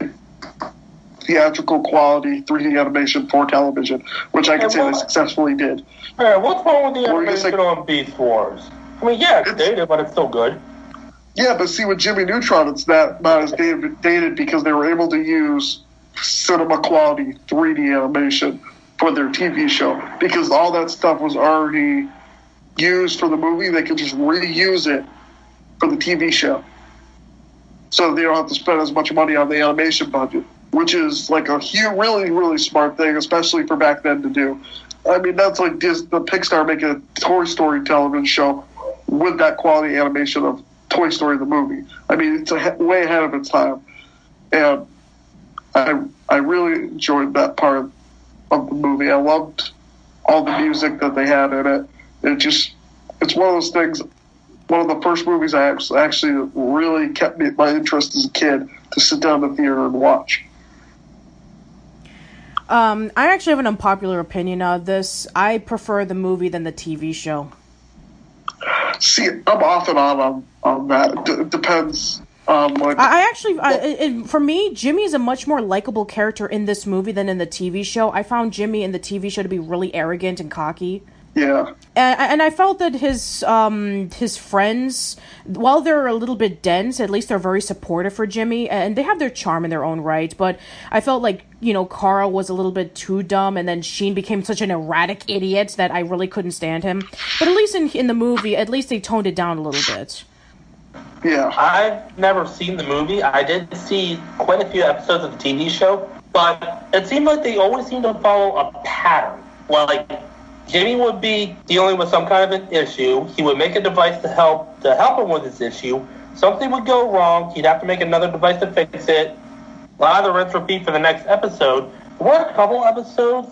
theatrical quality 3D animation for television, which I can say they successfly did. Hey, what's wrong with the animation on Beast Wars? I mean, yeah, it's dated, but it's still good. Yeah, but see, with Jimmy Neutron, it's not as dated because they were able to use cinema quality 3D animation for their TV show. Because all that stuff was already used for the movie, they could just reuse it for the TV show. So they don't have to spend as much money on the animation budget, which is like a really, really smart thing, especially for back then to do. I mean, that's like the Pixar making a Toy Story television show with that quality animation of Toy Story the movie. I mean, it's way ahead of its time, and I really enjoyed that part of the movie. I loved all the music that they had in it. It's one of those things. One of the first movies I actually really kept my interest as a kid to sit down in the theater and watch. I actually have an unpopular opinion of this. I prefer the movie than the TV show. See, I'm off and on that. It depends. For me, Jimmy is a much more likable character in this movie than in the TV show. I found Jimmy in the TV show to be really arrogant and cocky. Yeah. And I felt that his friends, while they're a little bit dense, at least they're very supportive for Jimmy, and they have their charm in their own right, but I felt like, Carl was a little bit too dumb, and then Sheen became such an erratic idiot that I really couldn't stand him. But at least in the movie, at least they toned it down a little bit. Yeah. I've never seen the movie. I did see quite a few episodes of the TV show, but it seemed like they always seemed to follow a pattern. Like, Jimmy would be dealing with some kind of an issue. He would make a device to help him with his issue. Something would go wrong. He'd have to make another device to fix it. Lather, rinse, repeat for the next episode. There were a couple episodes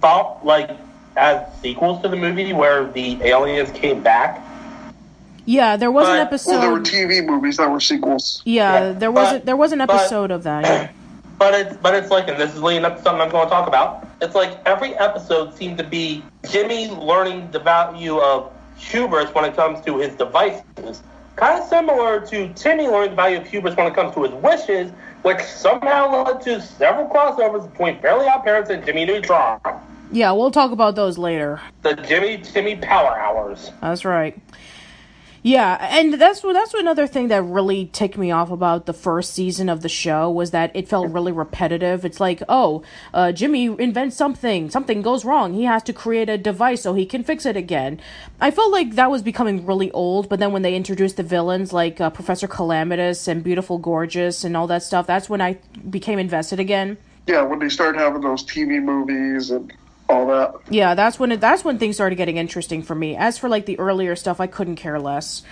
felt like as sequels to the movie where the aliens came back. Yeah, there was an episode. Well, there were TV movies that were sequels. Yeah, there was an episode of that. Yeah. But it's like, and this is leading up to something I'm going to talk about. It's like every episode seemed to be Jimmy learning the value of hubris when it comes to his devices. kind of similar to Timmy learning the value of hubris when it comes to his wishes, which somehow led to several crossovers between Fairly OddParents and Jimmy Neutron. Yeah, we'll talk about those later. The Timmy Power Hours. That's right. Yeah, and that's another thing that really ticked me off about the first season of the show was that it felt really repetitive. It's like, Jimmy invents something goes wrong, he has to create a device so he can fix it again. I felt like that was becoming really old, but then when they introduced the villains like Professor Calamitous and Beautiful Gorgeous and all that stuff, that's when I became invested again. Yeah, when they started having those TV movies and all that. Yeah, that's when things started getting interesting for me. As for like the earlier stuff, I couldn't care less.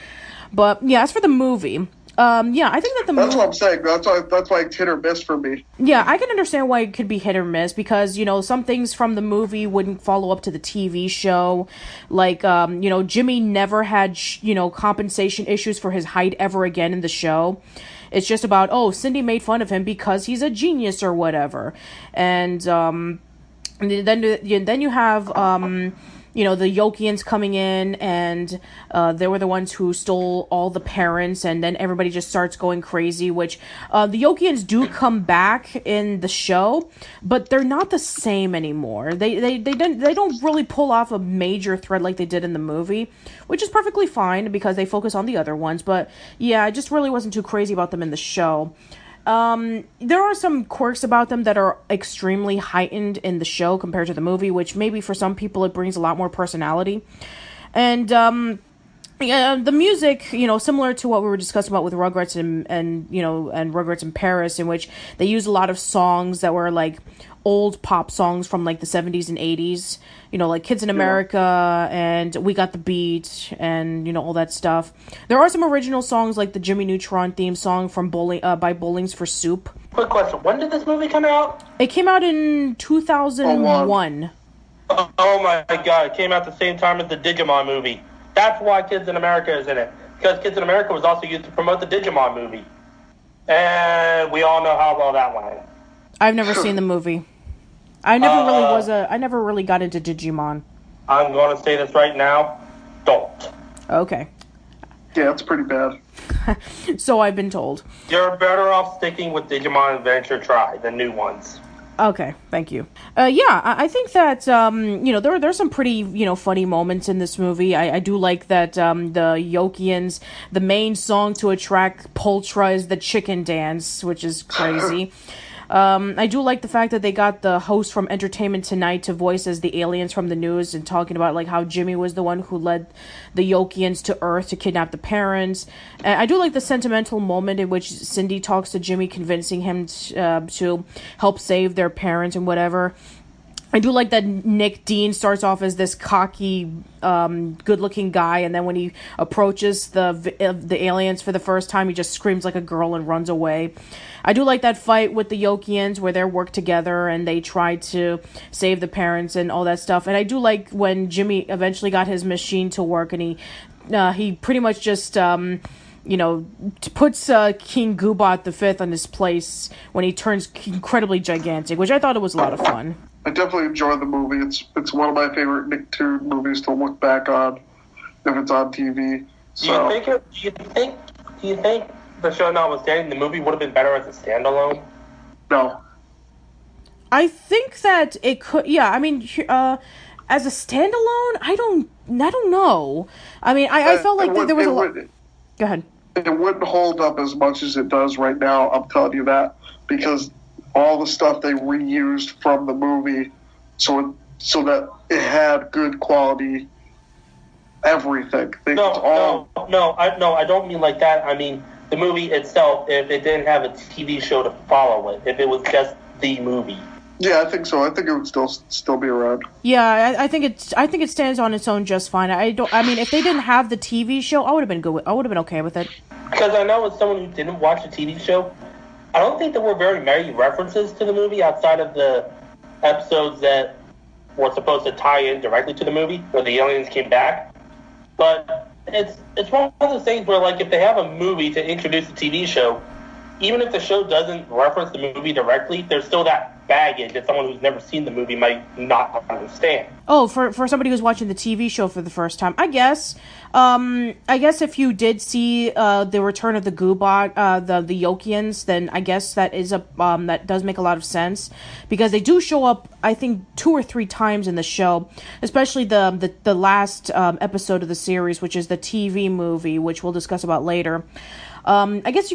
But yeah, as for the movie, I think that the movie... That's what I'm saying. That's why it's hit or miss for me. Yeah, I can understand why it could be hit or miss because, some things from the movie wouldn't follow up to the TV show. Like, Jimmy never had, compensation issues for his height ever again in the show. It's just about, Cindy made fun of him because he's a genius or whatever. And then you have, the Yokians coming in, and they were the ones who stole all the parents, and then everybody just starts going crazy, which the Yokians do come back in the show, but they're not the same anymore. They don't really pull off a major threat like they did in the movie, which is perfectly fine because they focus on the other ones, but yeah, I just really wasn't too crazy about them in the show. There are some quirks about them that are extremely heightened in the show compared to the movie, which maybe for some people it brings a lot more personality. And, the music, similar to what we were discussing about with Rugrats and Rugrats in Paris, in which they use a lot of songs that were like old pop songs from like the 70s and 80s, like Kids in America and We Got the Beat and, all that stuff. There are some original songs like the Jimmy Neutron theme song from by Bowlings for Soup. Quick question, when did this movie come out? It came out in 2001. Oh my god, it came out the same time as the Digimon movie. That's why Kids in America is in it. Because Kids in America was also used to promote the Digimon movie. And we all know how well that went. I've never seen the movie. I never really got into Digimon. I'm going to say this right now. Don't. Okay. Yeah, it's pretty bad. So I've been told. You're better off sticking with Digimon Adventure Try, the new ones. Okay, thank you. I think that, there's some pretty, funny moments in this movie. I do like that the Yokians, the main song to attract Poltra is the chicken dance, which is crazy. I do like the fact that they got the host from Entertainment Tonight to voice as the aliens from the news and talking about like how Jimmy was the one who led the Yokians to Earth to kidnap the parents. And I do like the sentimental moment in which Cindy talks to Jimmy, convincing him to help save their parents and whatever. I do like that Nick Dean starts off as this cocky, good-looking guy, and then when he approaches the aliens for the first time, he just screams like a girl and runs away. I do like that fight with the Yokians where they work together and they try to save the parents and all that stuff. And I do like when Jimmy eventually got his machine to work and he pretty much just puts King Goobot V on his place when he turns incredibly gigantic, which I thought it was a lot of fun. I definitely enjoyed the movie. It's one of my favorite Nicktoon movies to look back on if it's on TV. So. Do you think the show notwithstanding, the movie would have been better as a standalone? No. I think that it could. Yeah, I mean, as a standalone, I don't know. I mean, I felt like there was a lot. Go ahead. It wouldn't hold up as much as it does right now. I'm telling you that because all the stuff they reused from the movie, so that it had good quality. Everything. No, I don't mean like that. I mean the movie itself. If it didn't have a TV show to follow it, if it was just the movie. Yeah, I think so. I think it would still be around. Yeah, I think it stands on its own just fine. I mean, if they didn't have the TV show, I would have been good. I would have been okay with it. Because I know as someone who didn't watch the TV show, I don't think there were very many references to the movie outside of the episodes that were supposed to tie in directly to the movie, where the aliens came back. But it's one of those things where, like, if they have a movie to introduce a TV show, even if the show doesn't reference the movie directly, there's still that baggage that someone who's never seen the movie might not understand. Oh, for somebody who's watching the TV show for the first time, I guess. I guess if you did see the Return of the Goobot, the Yokians, then I guess that is that does make a lot of sense, because they do show up, I think, 2 or 3 times in the show, especially the last episode of the series, which is the TV movie, which we'll discuss about later. I guess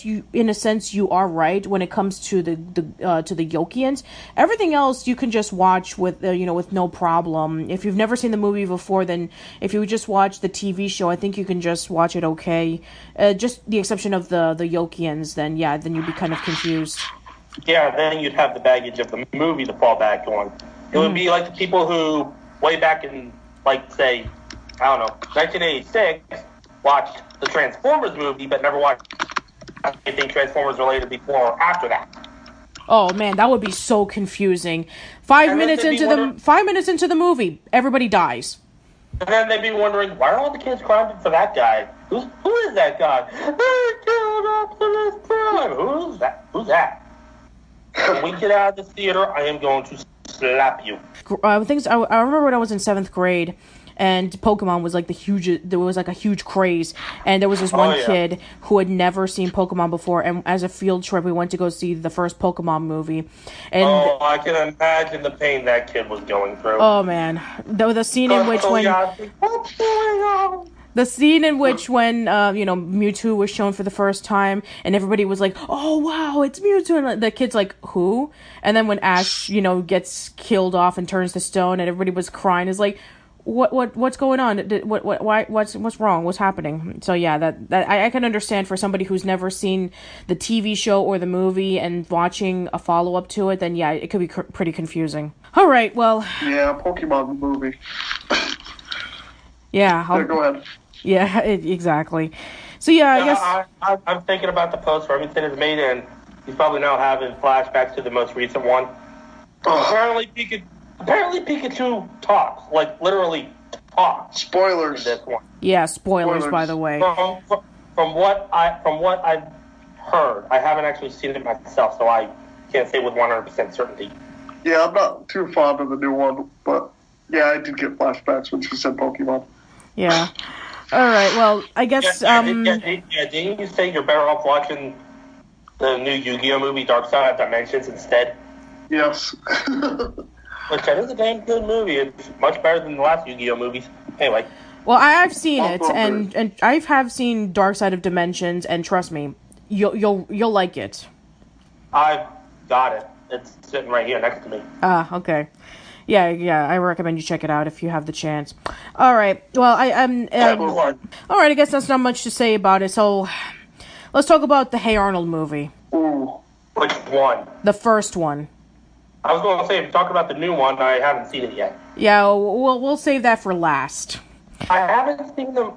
you, in a sense, you are right when it comes to the Yokians. Everything else you can just watch with with no problem. If you've never seen the movie before, then if you just watch the TV show, I think you can just watch it okay. Just the exception of the Yokians, then you'd be kind of confused. Yeah, then you'd have the baggage of the movie to fall back on. It would be like the people who, way back in, like, say, I don't know, 1986, watched the Transformers movie, but never watched anything Transformers related before or after that. Oh man, that would be so confusing. 5 minutes into the movie, everybody dies. And then they'd be wondering, why are all the kids crying for that guy? Who is that guy? Who's that? Who's that? When we get out of the theater, I am going to slap you. I remember when I was in 7th grade, and Pokemon was like there was like a huge craze, and there was this one kid who had never seen Pokemon before, and as a field trip we went to go see the first Pokemon movie, and I can imagine the pain that kid was going through. Oh man, the scene in which when Mewtwo was shown for the first time, and everybody was like, "Oh wow, it's Mewtwo!" And the kid's like, "Who?" And then when Ash, gets killed off and turns to stone, and everybody was crying, is like, What's going on? What's wrong? What's happening? So yeah, that I can understand for somebody who's never seen the TV show or the movie and watching a follow up to it. Then yeah, it could be pretty confusing. All right, well. Yeah, Pokemon movie. Yeah. Go ahead. Yeah, exactly. So yeah, I guess I'm thinking about the post Remington has made, and he's probably now having flashbacks to the most recent one. Apparently Pikachu talks, like literally talks. Spoilers. In this one. Yeah, spoilers. By the way. From what I've heard, I haven't actually seen it myself, so I can't say with 100% certainty. Yeah, I'm not too fond of the new one, but yeah, I did get flashbacks when she said Pokemon. Yeah. All right. Well, I guess. Didn't you say you're better off watching the new Yu-Gi-Oh movie, Dark Side of Dimensions, instead? Yes. Which that is a damn good movie. It's much better than the last Yu-Gi-Oh movies. Anyway. Well, I've seen it, and I have seen Dark Side of Dimensions, and trust me, you'll like it. I've got it. It's sitting right here next to me. Ah, okay. Yeah, I recommend you check it out if you have the chance. All right. Well, all right, I guess that's not much to say about it. So, let's talk about the Hey Arnold movie. Ooh. Which one? The first one. I was going to say, if you talk about the new one, I haven't seen it yet. Yeah, we'll save that for last. I haven't seen them.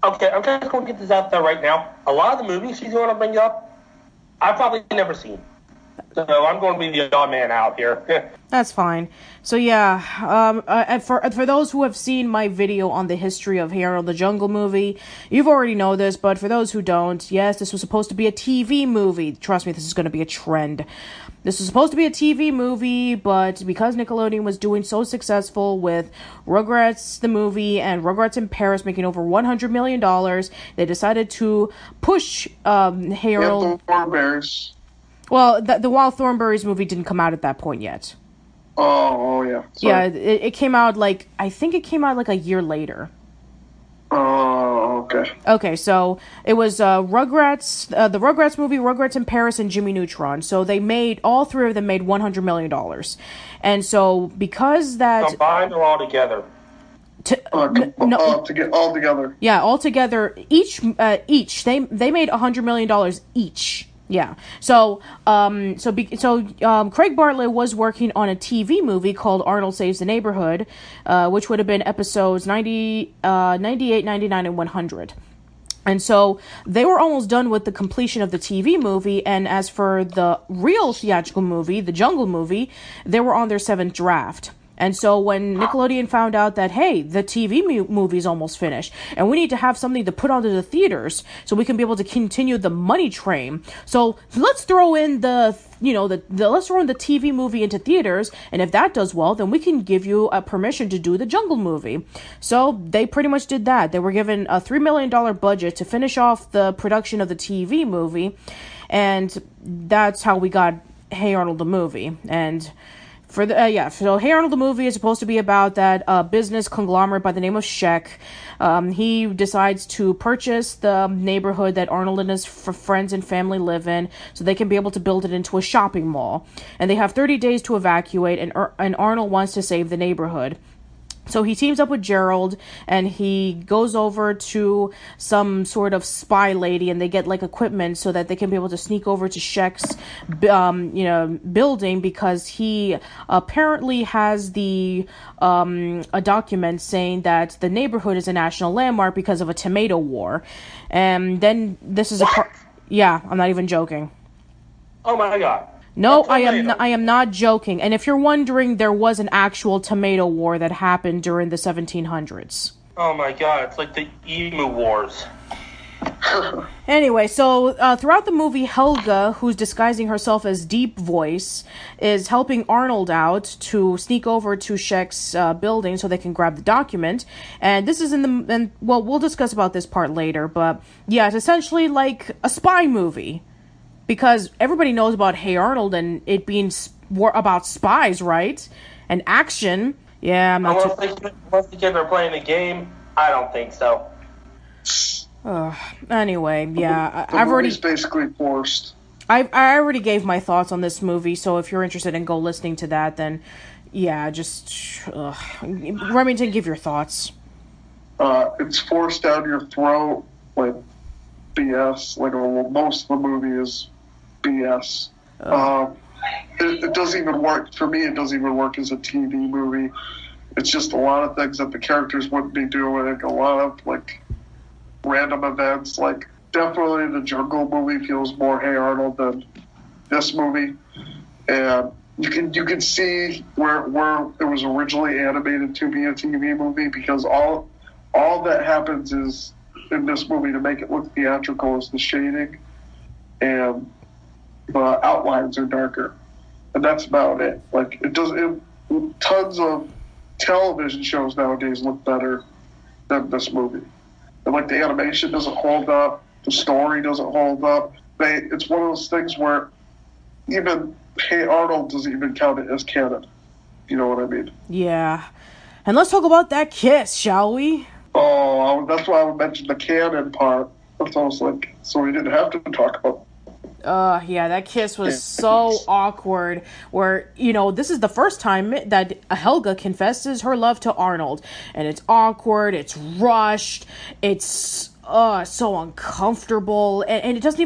Okay, I'm just going to get this out there right now. A lot of the movies she's going to bring up, I've probably never seen. So I'm going to be the odd man out here. That's fine. So yeah, for those who have seen my video on the history of Hey Arnold the Jungle movie, you've already know this, but for those who don't, yes, this was supposed to be a TV movie. Trust me, this is going to be a trend. This was supposed to be a TV movie, but because Nickelodeon was doing so successful with Rugrats the movie and Rugrats in Paris making over $100 million, they decided to push Hey Arnold. Thornberrys. Well, the Wild Thornberrys movie didn't come out at that point yet. Oh yeah. Sorry. Yeah, it came out I think it came out like a year later. Oh, okay. Okay, so it was Rugrats, the Rugrats movie, Rugrats in Paris, and Jimmy Neutron. So all three of them made $100 million. And so because that... Combined or all together? All together. Yeah, all together, each, they made $100 million each. Yeah. So, Craig Bartlett was working on a TV movie called Arnold Saves the Neighborhood, which would have been episodes 98, 99, and 100. And so they were almost done with the completion of the TV movie. And as for the real theatrical movie, the Jungle movie, they were on their 7th draft. And so when Nickelodeon found out that, hey, the TV movie's almost finished, and we need to have something to put onto the theaters so we can be able to continue the money train. So let's throw in let's throw in the TV movie into theaters, and if that does well, then we can give you a permission to do the Jungle movie. So they pretty much did that. They were given a $3 million budget to finish off the production of the TV movie, and that's how we got Hey Arnold the movie. And so Hey Arnold the movie is supposed to be about that business conglomerate by the name of Sheck. He decides to purchase the neighborhood that Arnold and his friends and family live in so they can be able to build it into a shopping mall. And they have 30 days to evacuate, and Arnold wants to save the neighborhood. So he teams up with Gerald, and he goes over to some sort of spy lady, and they get like equipment so that they can be able to sneak over to Sheck's, building, because he apparently has a document saying that the neighborhood is a national landmark because of a tomato war. And then this is yeah, I'm not even joking. Oh my god. No, I am not joking. And if you're wondering, there was an actual tomato war that happened during the 1700s. Oh my god, it's like the Emu Wars. Anyway, so throughout the movie, Helga, who's disguising herself as Deep Voice, is helping Arnold out to sneak over to Sheck's building so they can grab the document. And this is we'll discuss about this part later, but yeah, it's essentially like a spy movie. Because everybody knows about Hey Arnold and it being about spies, right? And action. Yeah, I'm not Unless the kids are playing a game, I don't think so. Anyway, yeah. I've already basically forced. I already gave my thoughts on this movie, so if you're interested in go listening to that, then yeah, just... Remington, give your thoughts. It's forced down your throat, like BS. Like most of the movie is BS. It doesn't even work for me. It doesn't even work as a TV movie. It's just a lot of things that the characters wouldn't be doing. A lot of like random events. Like definitely the Jungle movie feels more Hey Arnold than this movie, and you can see where it was originally animated to be a TV movie, because all that happens is in this movie to make it look theatrical is the shading and the outlines are darker, and that's about it. Like tons of television shows nowadays look better than this movie, and like the animation doesn't hold up, the story doesn't hold up. It's one of those things where even Hey Arnold doesn't even count it as canon. You know what I mean? Yeah. And let's talk about that kiss, shall we? Oh, that's why I would mention the canon part. That's almost like, so we didn't have to talk about. Yeah, that kiss was so awkward, where, this is the first time that Helga confesses her love to Arnold, and it's awkward, it's rushed, it's so uncomfortable, and it doesn't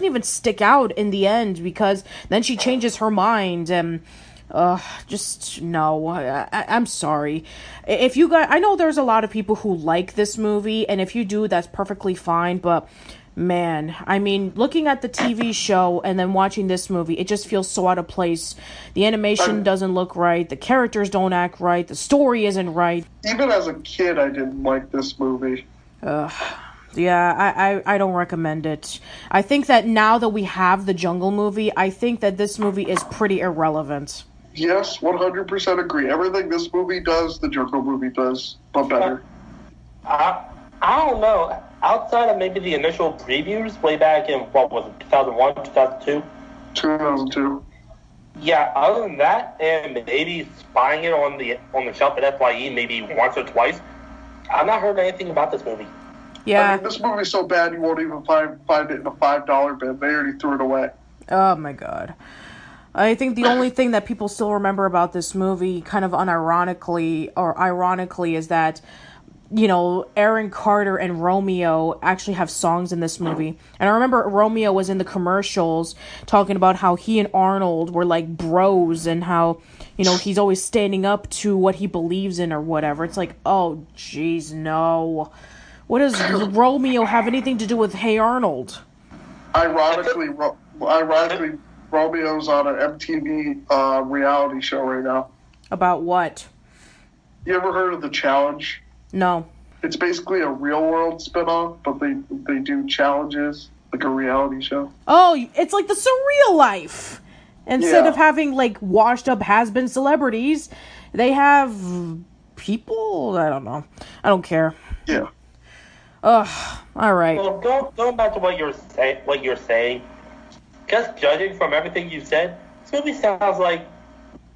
even stick out in the end, because then she changes her mind, and just no. I'm sorry. If you guys, I know there's a lot of people who like this movie, and if you do, that's perfectly fine, but man, I mean, looking at the TV show and then watching this movie, it just feels so out of place. The animation doesn't look right, the characters don't act right, the story isn't right. Even as a kid, I didn't like this movie. Yeah, I don't recommend it. I think that now that we have the Jungle movie, I think that this movie is pretty irrelevant. Yes, 100% agree. Everything this movie does, the Jungle movie does, but better. I don't know. Outside of maybe the initial previews way back in, what was it, 2001, 2002? 2002. Yeah, other than that, and maybe spying it on the shelf at FYE maybe once or twice, I've not heard anything about this movie. Yeah. I mean, this movie's so bad you won't even find it in a $5 bin. They already threw it away. Oh my god. I think the only thing that people still remember about this movie, kind of ironically, is that, Aaron Carter and Romeo actually have songs in this movie. And I remember Romeo was in the commercials talking about how he and Arnold were like bros, and how, he's always standing up to what he believes in or whatever. It's like, oh, jeez, no. What does Romeo have anything to do with Hey Arnold? Ironically, Romeo's on an MTV reality show right now. About what? You ever heard of The Challenge? No. It's basically a real-world spinoff, but they do challenges, like a reality show. Oh, it's like the surreal life. Instead of having, like, washed-up has-been celebrities, they have people? I don't know. I don't care. Yeah. Ugh. All right. Well, going back to what you're saying, just judging from everything you said, this movie sounds like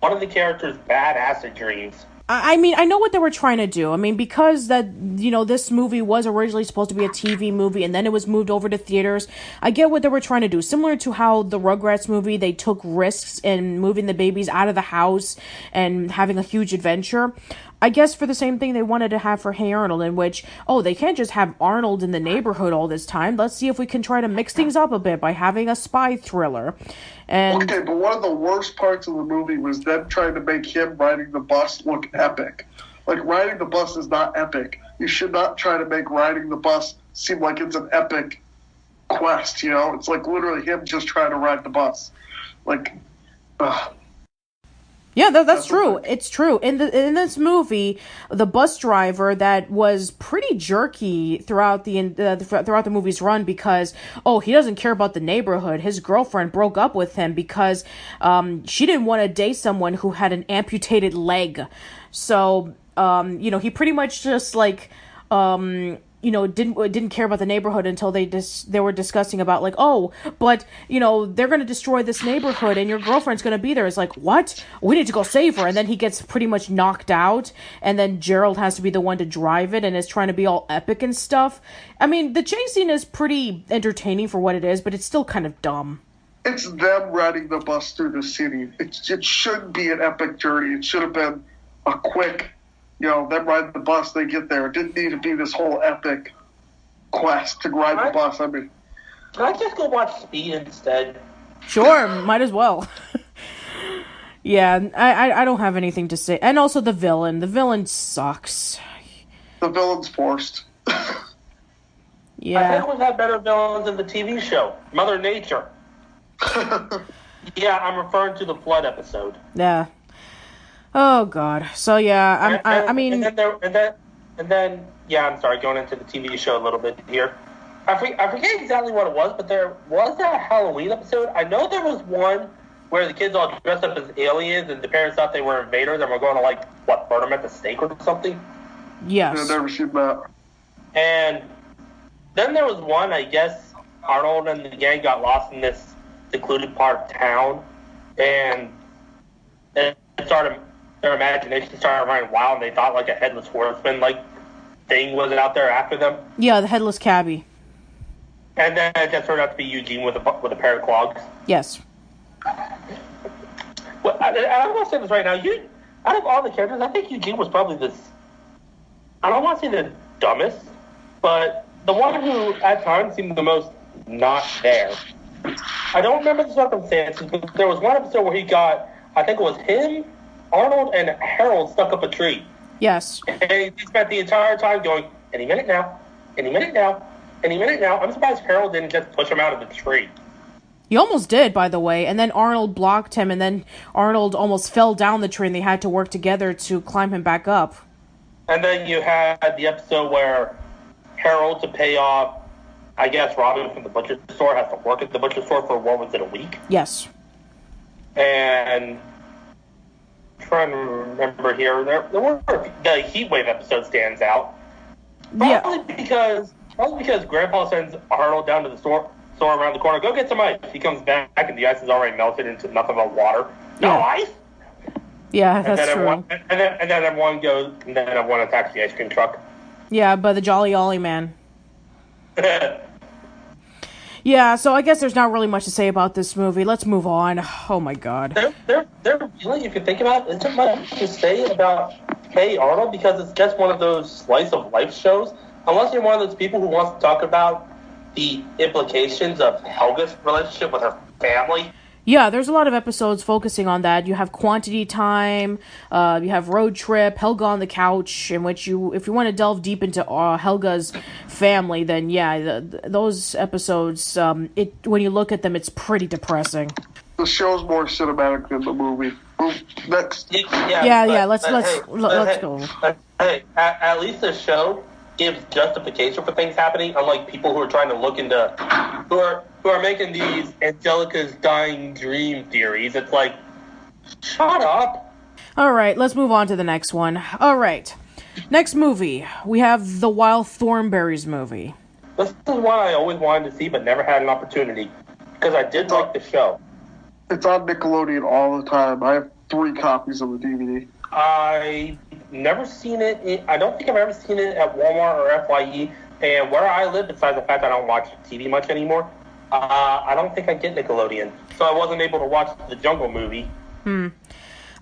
one of the characters' bad acid dreams. I mean, I know what they were trying to do. I mean, because that, this movie was originally supposed to be a TV movie and then it was moved over to theaters. I get what they were trying to do. Similar to how the Rugrats movie, they took risks in moving the babies out of the house and having a huge adventure. I guess for the same thing they wanted to have for Hey Arnold, in which, they can't just have Arnold in the neighborhood all this time. Let's see if we can try to mix things up a bit by having a spy thriller. And okay, but one of the worst parts of the movie was them trying to make him riding the bus look epic. Like, riding the bus is not epic. You should not try to make riding the bus seem like it's an epic quest, It's like literally him just trying to ride the bus. Like, yeah, that's true. It's true. In this movie, the bus driver that was pretty jerky throughout the movie's run because he doesn't care about the neighborhood. His girlfriend broke up with him because she didn't want to date someone who had an amputated leg. So he pretty much just like didn't care about the neighborhood until they were discussing about like, but they're going to destroy this neighborhood and your girlfriend's going to be there. It's like, what? We need to go save her. And then he gets pretty much knocked out and then Gerald has to be the one to drive it and is trying to be all epic and stuff. I mean, the chase scene is pretty entertaining for what it is, but it's still kind of dumb. It's them riding the bus through the city. It shouldn't be an epic journey. It should have been a quick, them ride the bus, they get there. It didn't need to be this whole epic quest to ride the bus. I mean, can I just go watch Speed instead? Sure, might as well. Yeah, I don't have anything to say. And also the villain. The villain sucks. The villain's forced. Yeah. I think we've had better villains in the TV show. Mother Nature. Yeah, I'm referring to the flood episode. Yeah. Oh God. So yeah, I mean. And then I'm sorry, going into the TV show a little bit here. I forget exactly what it was, but there was a Halloween episode. I know there was one where the kids all dressed up as aliens, and the parents thought they were invaders, and were going to burn them at the stake or something. Yes. I've never seen that. And then there was one, I guess, Arnold and the gang got lost in this secluded part of town, and their imagination started running wild, and they thought a headless horseman thing was out there after them. Yeah, the headless cabbie. And then it just turned out to be Eugene with a pair of clogs. Yes. Well, I'm going to say this right now. Out of all the characters, I think Eugene was probably I don't want to say the dumbest, but the one who at times seemed the most not there. I don't remember the circumstances, but there was one episode where he got, I think it was him, Arnold, and Harold stuck up a tree. Yes. And he spent the entire time going, any minute now, any minute now, any minute now. I'm surprised Harold didn't just push him out of the tree. He almost did, by the way, and then Arnold blocked him, and then Arnold almost fell down the tree, and they had to work together to climb him back up. And then you had the episode where Harold, to pay off, I guess, Robin from the butcher store, has to work at the butcher store for, what was it, a week? Yes. And I'm trying to remember here, there were the Heat Wave episode stands out. Probably because Grandpa sends Arnold down to the store around the corner. Go get some ice. He comes back and the ice is already melted into nothing but water. No ice. Yeah, that's true. And then everyone goes, and then everyone attacks the ice cream truck. Yeah, by the Jolly Ollie man. Yeah, so I guess there's not really much to say about this movie. Let's move on. Oh my God. There really, if you think about it, isn't much to say about Hey Arnold, because it's just one of those slice of life shows. Unless you're one of those people who wants to talk about the implications of Helga's relationship with her family. Yeah, there's a lot of episodes focusing on that. You have Quantity Time, you have Road Trip, Helga on the Couch, in which if you want to delve deep into Helga's family, then yeah, those episodes, when you look at them, it's pretty depressing. The show's more cinematic than the movie. Next. Yeah. Let's go. Hey, at least the show gives justification for things happening, unlike people who are trying to look into who are making these Angelica's dying dream theories. It's like, shut up. All right, let's move on to the next one. All right, next movie we have the Wild Thornberrys movie. This is one I always wanted to see, but never had an opportunity because I did like the show. It's on Nickelodeon all the time. I have 3 copies of the DVD. I never seen it. I don't think I've ever seen it at Walmart or FYE. And where I live, besides the fact that I don't watch TV much anymore, I don't think I get Nickelodeon. So I wasn't able to watch the Jungle movie.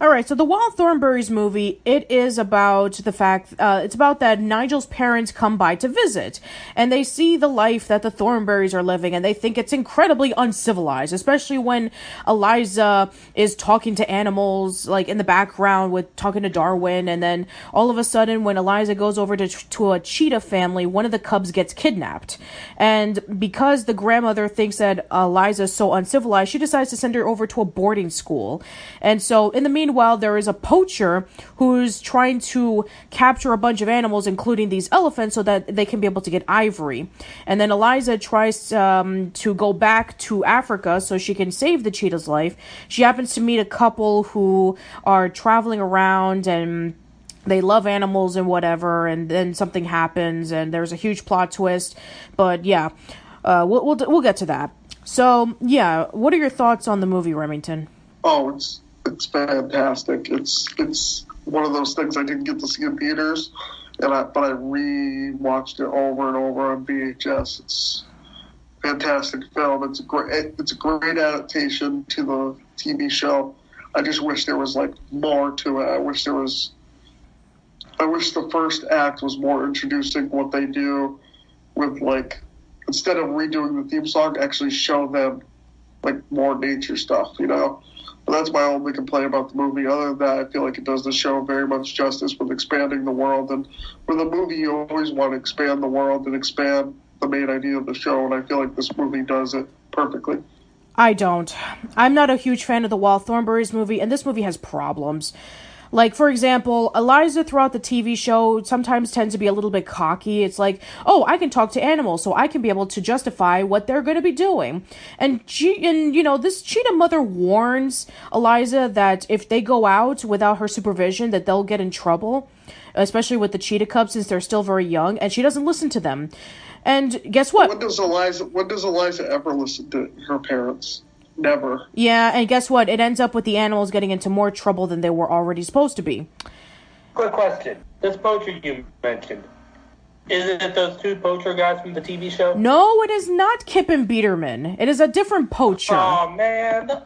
All right, so the Wild Thornberrys movie, it is about the fact, it's about that Nigel's parents come by to visit, and they see the life that the Thornberrys are living, and they think it's incredibly uncivilized, especially when Eliza is talking to animals, like in the background with talking to Darwin, and then all of a sudden when Eliza goes over to a cheetah family, one of the cubs gets kidnapped, and because the grandmother thinks that Eliza's so uncivilized, she decides to send her over to a boarding school, and so in the meanwhile, there is a poacher who's trying to capture a bunch of animals, including these elephants, so that they can be able to get ivory. And then Eliza tries to go back to Africa so she can save the cheetah's life. She happens to meet a couple who are traveling around and they love animals and whatever, and then something happens and there's a huge plot twist. But yeah, we'll get to that. So yeah, what are your thoughts on the movie, Remington? Oh, it's fantastic. It's one of those things I didn't get to see in theaters, but I re-watched it over and over on VHS. It's a fantastic film. It's a great adaptation to the TV show. I just wish there was more to it. I wish the first act was more introducing what they do with instead of redoing the theme song, actually show them more nature stuff, But that's my only complaint about the movie. Other than that, I feel like it does the show very much justice with expanding the world. And for the movie, you always want to expand the world and expand the main idea of the show. And I feel like this movie does it perfectly. I don't. I'm not a huge fan of the Wild Thornberrys movie, and this movie has problems. Like, for example, Eliza throughout the TV show sometimes tends to be a little bit cocky. It's like, oh, I can talk to animals, so I can be able to justify what they're going to be doing. And this cheetah mother warns Eliza that if they go out without her supervision, that they'll get in trouble, especially with the cheetah cubs since they're still very young, and she doesn't listen to them. And guess what? When does Eliza ever listen to her parents? Never. Yeah, and guess what? It ends up with the animals getting into more trouble than they were already supposed to be. Quick question. This poacher you mentioned, is it those 2 poacher guys from the TV show? No, it is not Kip and Biederman. It is a different poacher. Oh, man.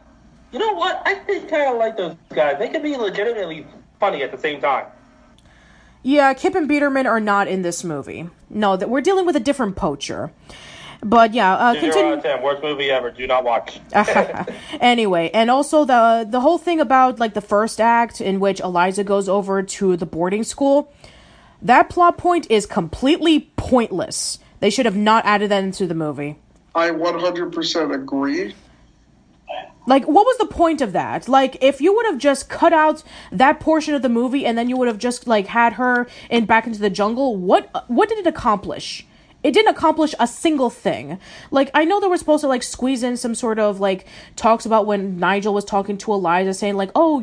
You know what? I think kind of like those guys. They can be legitimately funny at the same time. Yeah, Kip and Biederman are not in this movie. No, we're dealing with a different poacher. But yeah, 0 out of 10, worst movie ever. Do not watch. Anyway, and also the whole thing about the first act in which Eliza goes over to the boarding school, that plot point is completely pointless. They should have not added that into the movie. I 100% agree. What was the point of that? If you would have just cut out that portion of the movie and then you would have just had her back into the jungle, what did it accomplish? It didn't accomplish a single thing. I know they were supposed to, squeeze in some sort of, talks about when Nigel was talking to Eliza, saying, oh,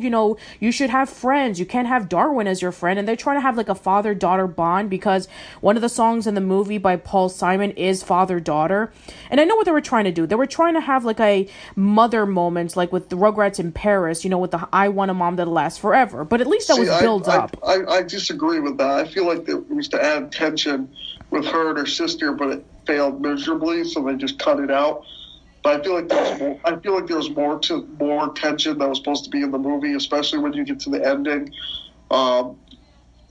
you should have friends. You can't have Darwin as your friend. And they're trying to have, a father-daughter bond because one of the songs in the movie by Paul Simon is father-daughter. And I know what they were trying to do. They were trying to have, a mother moment, with the Rugrats in Paris, with the I want a mom that'll last forever. But at least that was built up. I disagree with that. I feel like it was to add tension with her and her sister, but it failed miserably, so they just cut it out. But I feel like there was more tension that was supposed to be in the movie, especially when you get to the ending. And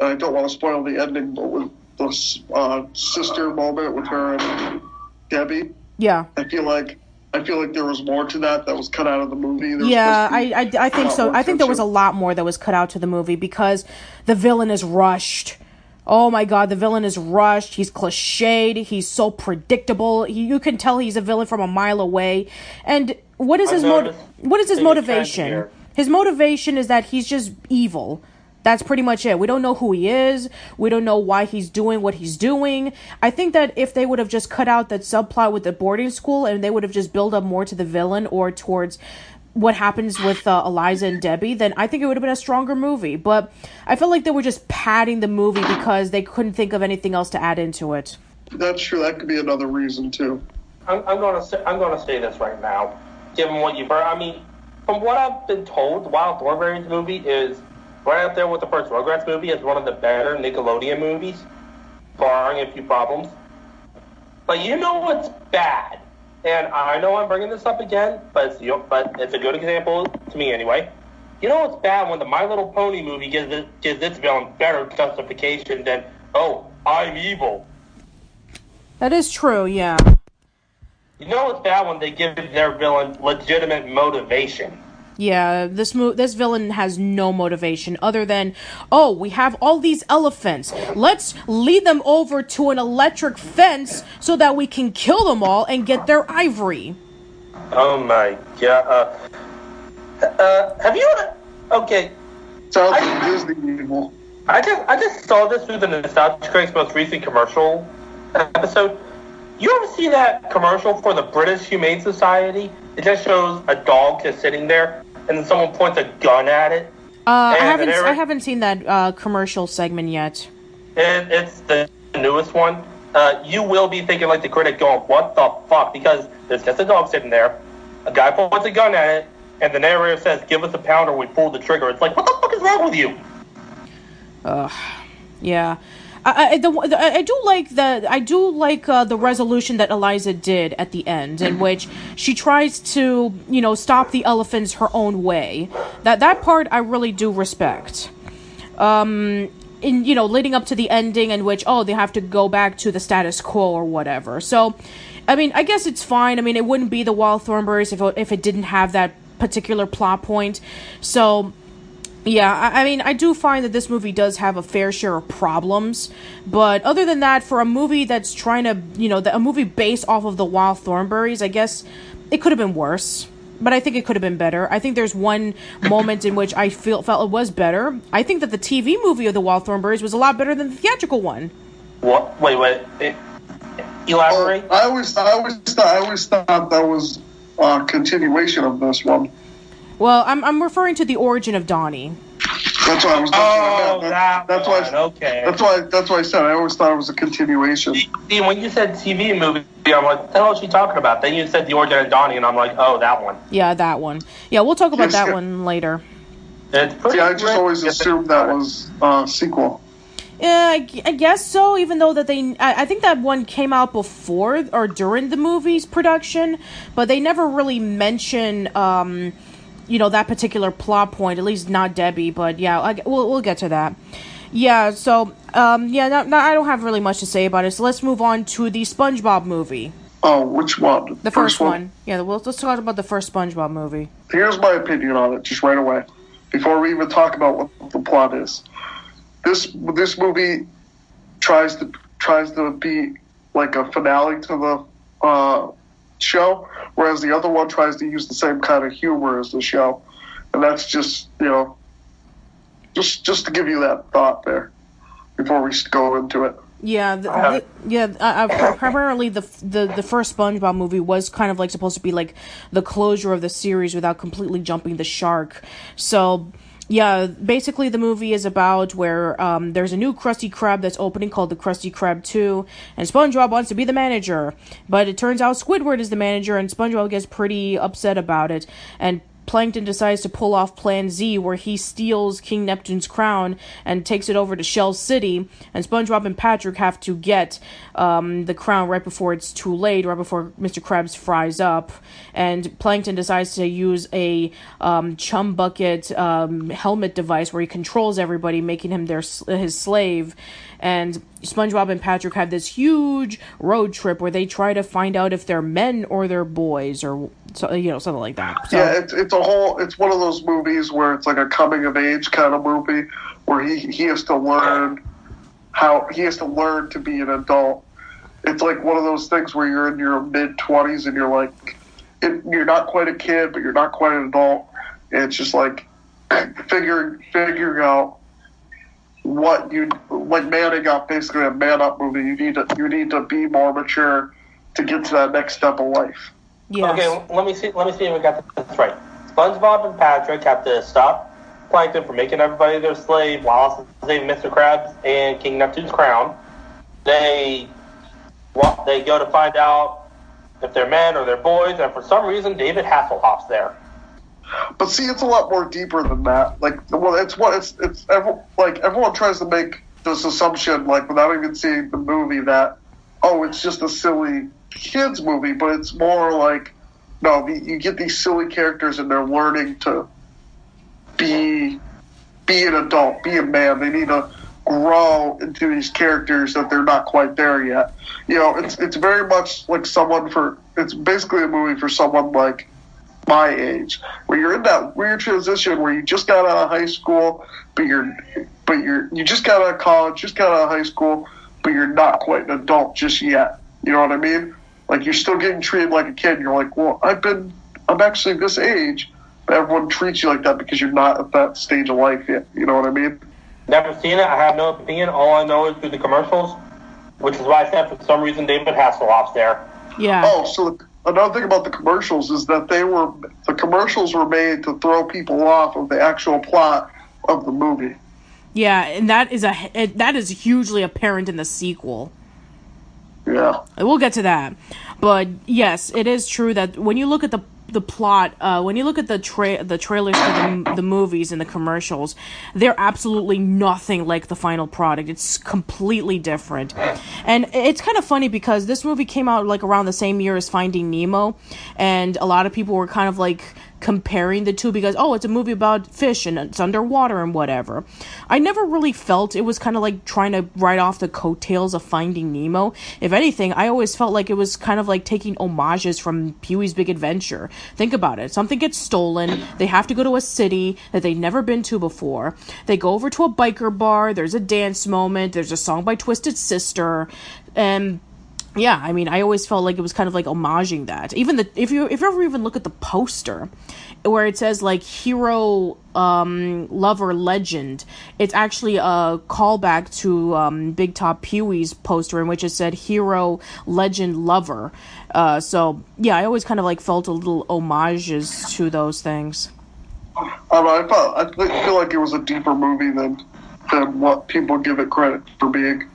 I don't want to spoil the ending, but with the sister moment with her and Debbie. Yeah. I feel like there was more to that was cut out of the movie. I think so. I think there was a lot more that was cut out to the movie because the villain is rushed. Oh my god, the villain is rushed. He's cliched. He's so predictable. You can tell he's a villain from a mile away. And what is his motivation? His motivation is that he's just evil. That's pretty much it. We don't know who he is. We don't know why he's doing what he's doing. I think that if they would have just cut out that subplot with the boarding school and they would have just built up more to the villain or towards what happens with Eliza and Debbie, then I think it would have been a stronger movie. But I felt like they were just padding the movie because they couldn't think of anything else to add into it. That's true. That could be another reason, too. I'm gonna say this right now, given what you've heard. I mean, from what I've been told, the Wild Thornberrys movie is right up there with the first Rugrats movie as one of the better Nickelodeon movies, barring a few problems. But you know what's bad? And I know I'm bringing this up again, but it's a good example to me anyway. You know what's bad when the My Little Pony movie gives its villain better justification than, oh, I'm evil. That is true, yeah. You know what's bad when they give their villain legitimate motivation. Yeah, this villain has no motivation other than, oh, we have all these elephants. Let's lead them over to an electric fence so that we can kill them all and get their ivory. Oh my god. Have you... Okay. Sounds like Disney evil. I just saw this through the Nostalgia Craig's most recent commercial episode. You ever see that commercial for the British Humane Society? It just shows a dog just sitting there, and then someone points a gun at it. I haven't seen that commercial segment yet. It's the newest one. You will be thinking like the critic going, what the fuck? Because there's just a dog sitting there, a guy points a gun at it, and the narrator says, give us a pound or we pull the trigger. It's like, what the fuck is wrong with you? Yeah. I do like the resolution that Eliza did at the end, in which she tries to, stop the elephants her own way. That part I really do respect. Leading up to the ending in which, they have to go back to the status quo or whatever. So, I mean, I guess it's fine. I mean, it wouldn't be the Wild Thornberrys if it didn't have that particular plot point. So, yeah, I mean, I do find that this movie does have a fair share of problems, but other than that, for a movie that's trying to, a movie based off of the Wild Thornberrys, I guess it could have been worse, but I think it could have been better. I think there's one moment in which I felt it was better. I think that the TV movie of the Wild Thornberrys was a lot better than the theatrical one. What? Wait. Elaborate? I always thought that was a continuation of this one. Well, I'm referring to the origin of Donnie. That's what I was thinking. That's why I said I always thought it was a continuation. See, when you said TV movie, I'm like, what the hell is she talking about? Then you said the origin of Donnie, and I'm like, oh, that one. Yeah, that one. Yeah, we'll talk about that one later. I just always assumed that was a sequel. Yeah, I guess so, even though that I think that one came out before or during the movie's production, but they never really mention, that particular plot point, at least not Debbie, but yeah, we'll get to that. Yeah, so, I don't have really much to say about it, so let's move on to the SpongeBob movie. Oh, which one? The first one. Yeah, let's talk about the first SpongeBob movie. Here's my opinion on it, just right away, before we even talk about what the plot is. This movie tries to be like a finale to the show, whereas the other one tries to use the same kind of humor as the show, and that's just just to give you that thought there before we go into it. Yeah, primarily the first SpongeBob movie was kind of like supposed to be like the closure of the series without completely jumping the shark. So. Yeah, basically the movie is about where there's a new Krusty Krab that's opening called the Krusty Krab 2, and SpongeBob wants to be the manager, but it turns out Squidward is the manager, and SpongeBob gets pretty upset about it, and Plankton decides to pull off Plan Z, where he steals King Neptune's crown and takes it over to Shell City, and SpongeBob and Patrick have to get the crown right before it's too late, right before Mr. Krabs fries up, and Plankton decides to use a chum bucket helmet device where he controls everybody, making him his slave, and SpongeBob and Patrick have this huge road trip where they try to find out if they're men or they're boys, or something like that. So, yeah, it's one of those movies where it's like a coming of age kind of movie where he has to learn to be an adult. It's like one of those things where you're in your mid-20s and you're like, you're not quite a kid, but you're not quite an adult. And it's just like figuring out what you like, manning up, basically a man up movie. You need to be more mature to get to that next step of life. Yes. Okay, let me see if we got this right. SpongeBob and Patrick have to stop Plankton from making everybody their slave while saving Mr. Krabs and King Neptune's crown. They go to find out if they're men or they're boys, and for some reason David Hasselhoff's there. But see, it's a lot more deeper than that. Like, well, everyone tries to make this assumption, like, without even seeing the movie, that it's just a silly kids movie. But it's more like, no, you get these silly characters and they're learning to be an adult, be a man. They need to grow into these characters that they're not quite there yet. It's very much like it's basically a movie for someone like my age, where you're in that weird transition where you just got out of high school, but you just got out of college, just got out of high school, but you're not quite an adult just yet. You know what I mean? Like, you're still getting treated like a kid. You're like, well, I'm actually this age, but everyone treats you like that because you're not at that stage of life yet. You know what I mean? Never seen it. I have no opinion. All I know is through the commercials, which is why I said for some reason David Hasselhoff's there. Yeah. Oh, so another thing about the commercials is that the commercials were made to throw people off of the actual plot of the movie. Yeah, and that is hugely apparent in the sequel. Yeah. We'll get to that. But yes, it is true that when you look at the plot, when you look at the trailers for the movies and the commercials, they're absolutely nothing like the final product. It's completely different. And it's kind of funny because this movie came out like around the same year as Finding Nemo, and a lot of people were kind of like comparing the two because, it's a movie about fish and it's underwater and whatever. I never really felt it was kind of like trying to write off the coattails of Finding Nemo. If anything, I always felt like it was kind of like taking homages from Pee-wee's Big Adventure. Think about it. Something gets stolen. They have to go to a city that they've never been to before. They go over to a biker bar. There's a dance moment. There's a song by Twisted Sister. And yeah, I mean, I always felt like it was kind of like homaging that. Even if you ever even look at the poster, where it says like hero, lover, legend, it's actually a callback to Big Top Pee-wee's poster, in which it said hero, legend, lover. So yeah, I always kind of like felt a little homages to those things. I feel like it was a deeper movie than what people give it credit for being.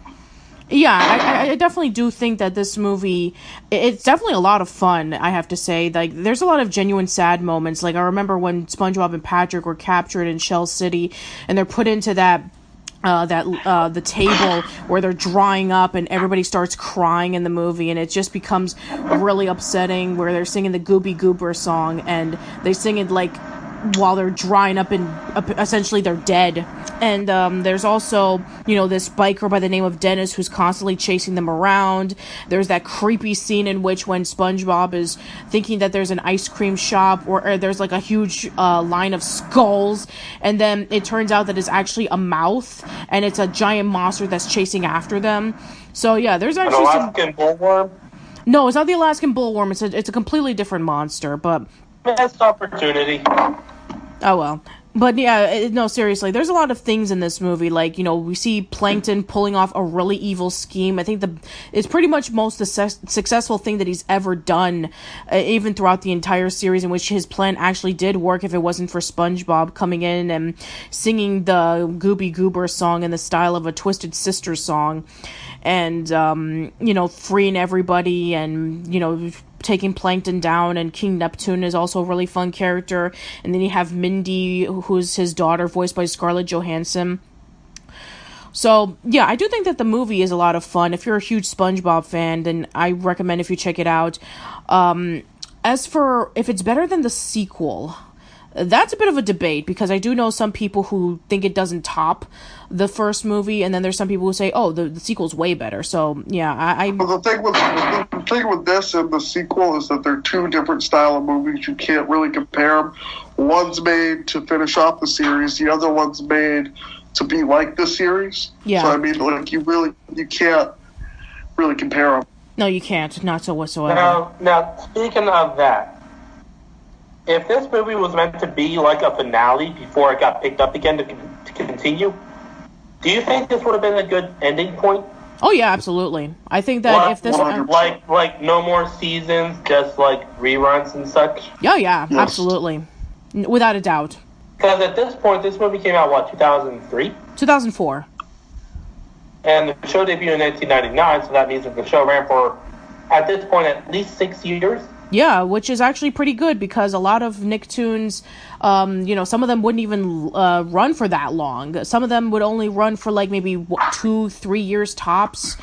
Yeah, I definitely do think that this movie, it's definitely a lot of fun, I have to say. Like, there's a lot of genuine sad moments. Like, I remember when SpongeBob and Patrick were captured in Shell City, and they're put into the table where they're drying up, and everybody starts crying in the movie, and it just becomes really upsetting, where they're singing the Gooby Goober song, and they sing it, like, while they're drying up and essentially they're dead. And there's also, this biker by the name of Dennis who's constantly chasing them around. There's that creepy scene in which when SpongeBob is thinking that there's an ice cream shop or there's like a huge line of skulls, and then it turns out that it's actually a mouth and it's a giant monster that's chasing after them. So yeah, there's actually an Alaskan bullworm? No, it's not the Alaskan bullworm. It's a completely different monster, but missed opportunity. Oh well. But yeah, no, seriously, there's a lot of things in this movie, like, we see Plankton pulling off a really evil scheme. I think it's pretty much most successful thing that he's ever done, even throughout the entire series, in which his plan actually did work if it wasn't for SpongeBob coming in and singing the Gooby Goober song in the style of a Twisted Sister song, and, freeing everybody and, taking Plankton down. And King Neptune is also a really fun character. And then you have Mindy, who's his daughter, voiced by Scarlett Johansson. So, yeah, I do think that the movie is a lot of fun. If you're a huge SpongeBob fan, then I recommend if you check it out. As for if it's better than the sequel, that's a bit of a debate, because I do know some people who think it doesn't top the first movie, and then there's some people who say, the sequel's way better. So, yeah, But the thing with this and the sequel is that they're two different style of movies. You can't really compare them. One's made to finish off the series. The other one's made to be like the series. Yeah. So, I mean, like, you can't really compare them. No, you can't. Not so whatsoever. Now, speaking of that, if this movie was meant to be like a finale before it got picked up again to continue, do you think this would have been a good ending point? Oh yeah, absolutely. I think that if this like no more seasons, just like reruns and such. Yeah, yes. Absolutely, without a doubt. Because at this point, this movie came out 2003, 2004, and the show debuted in 1999. So that means that the show ran for, at this point, at least 6 years. Yeah, which is actually pretty good because a lot of Nicktoons, some of them wouldn't even run for that long. Some of them would only run for like maybe 2-3 years tops.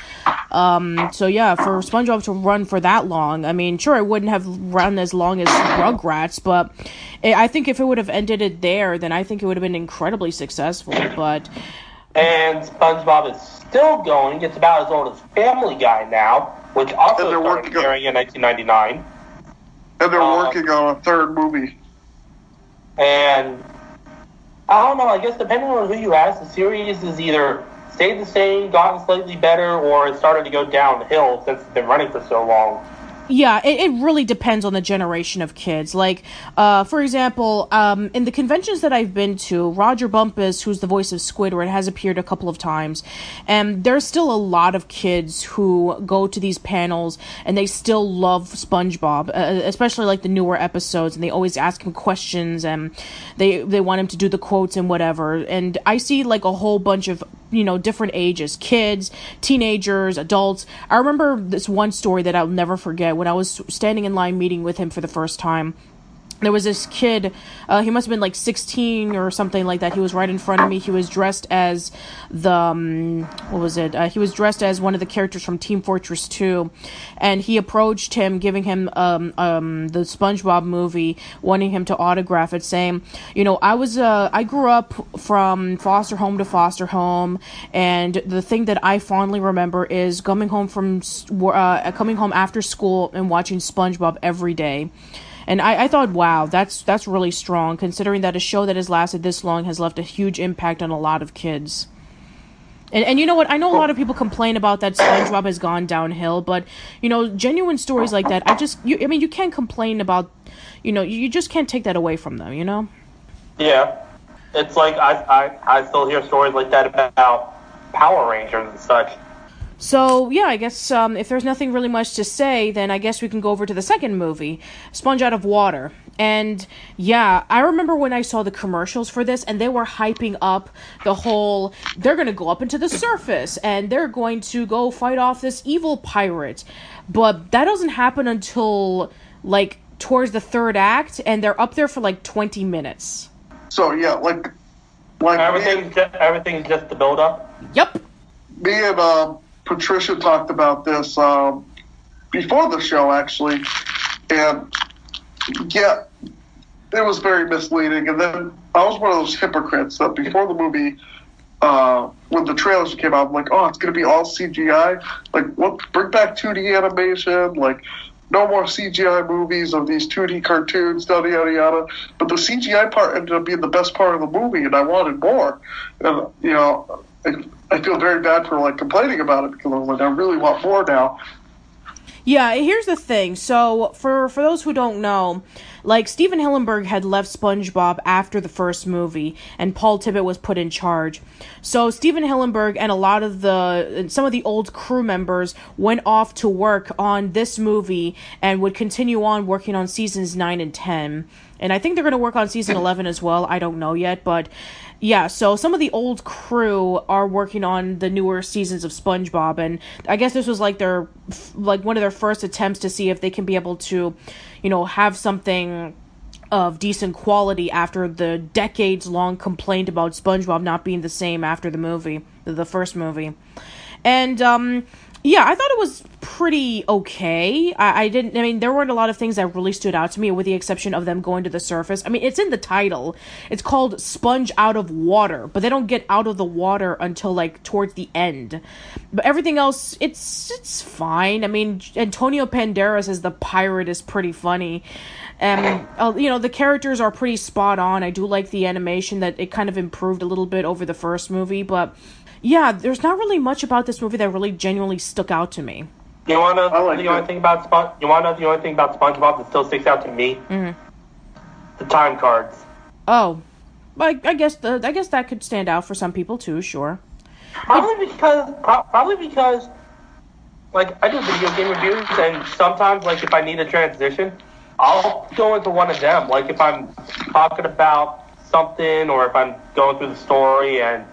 So yeah, for SpongeBob to run for that long, I mean, sure, it wouldn't have run as long as Rugrats, but I think if it would have ended it there, then I think it would have been incredibly successful. But and SpongeBob is still going. It's about as old as Family Guy now, which also started airing in 1999. And they're working on a third movie. And I don't know, I guess depending on who you ask, the series is either stayed the same, gotten slightly better, or it's started to go downhill since it's been running for so long. Yeah, it really depends on the generation of kids. Like, for example, in the conventions that I've been to, Roger Bumpus, who's the voice of Squidward, has appeared a couple of times. And there's still a lot of kids who go to these panels and they still love SpongeBob, especially like the newer episodes. And they always ask him questions and they want him to do the quotes and whatever. And I see like a whole bunch of, different ages, kids, teenagers, adults. I remember this one story that I'll never forget. When I was standing in line meeting with him for the first time, there was this kid, he must have been like 16 or something like that. He was right in front of me. He was dressed as he was dressed as one of the characters from Team Fortress 2. And he approached him, giving him the SpongeBob movie, wanting him to autograph it, saying, I grew up from foster home to foster home. And the thing that I fondly remember is coming home after school and watching SpongeBob every day. And I thought, wow, that's really strong, considering that a show that has lasted this long has left a huge impact on a lot of kids. And you know what? I know a lot of people complain about that SpongeBob has gone downhill, but, genuine stories like that, you can't complain about, you just can't take that away from them, Yeah. It's like I still hear stories like that about Power Rangers and such. So, yeah, I guess if there's nothing really much to say, then I guess we can go over to the second movie, Sponge Out of Water. And, yeah, I remember when I saw the commercials for this, and they were hyping up the whole, they're going to go up into the surface, and they're going to go fight off this evil pirate. But that doesn't happen until, like, towards the third act, and they're up there for, like, 20 minutes. So, yeah, like everything's just the build-up? Yep. Me and, Patricia talked about this before the show, actually, and yeah, it was very misleading. And then I was one of those hypocrites that before the movie, when the trailers came out, I'm like, oh, it's going to be all CGI. Like, what? Bring back 2D animation. Like, no more CGI movies of these 2D cartoons, yada, yada, yada. But the CGI part ended up being the best part of the movie, and I wanted more. And, I feel very bad for, like, complaining about it because I'm like, I really want more now. Yeah, here's the thing. So, for those who don't know, like, Steven Hillenburg had left SpongeBob after the first movie, and Paul Tibbitt was put in charge. So, Steven Hillenburg and some of the old crew members went off to work on this movie and would continue on working on seasons 9 and 10. And I think they're going to work on season 11 as well. I don't know yet, but yeah, so some of the old crew are working on the newer seasons of SpongeBob, and I guess this was like one of their first attempts to see if they can be able to, have something of decent quality after the decades-long complaint about SpongeBob not being the same after the first movie. And, yeah, I thought it was pretty okay. There weren't a lot of things that really stood out to me, with the exception of them going to the surface. I mean, it's in the title. It's called Sponge Out of Water, but they don't get out of the water until, like, towards the end. But everything else, it's fine. I mean, Antonio Banderas as the pirate is pretty funny. And, the characters are pretty spot on. I do like the animation, that it kind of improved a little bit over the first movie, but yeah, there's not really much about this movie that really genuinely stuck out to me. You want to know the only thing about SpongeBob that still sticks out to me? Mm-hmm. The time cards. Oh, I guess that could stand out for some people too. Sure. Probably because, like, I do video game reviews, and sometimes, like, if I need a transition, I'll go into one of them. Like, if I'm talking about something, or if I'm going through the story, and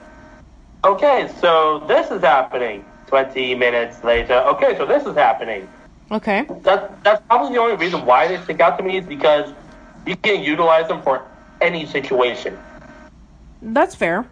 okay, so this is happening. 20 minutes later, okay, so this is happening. Okay. That's probably the only reason why they stick out to me, is because you can utilize them for any situation. That's fair.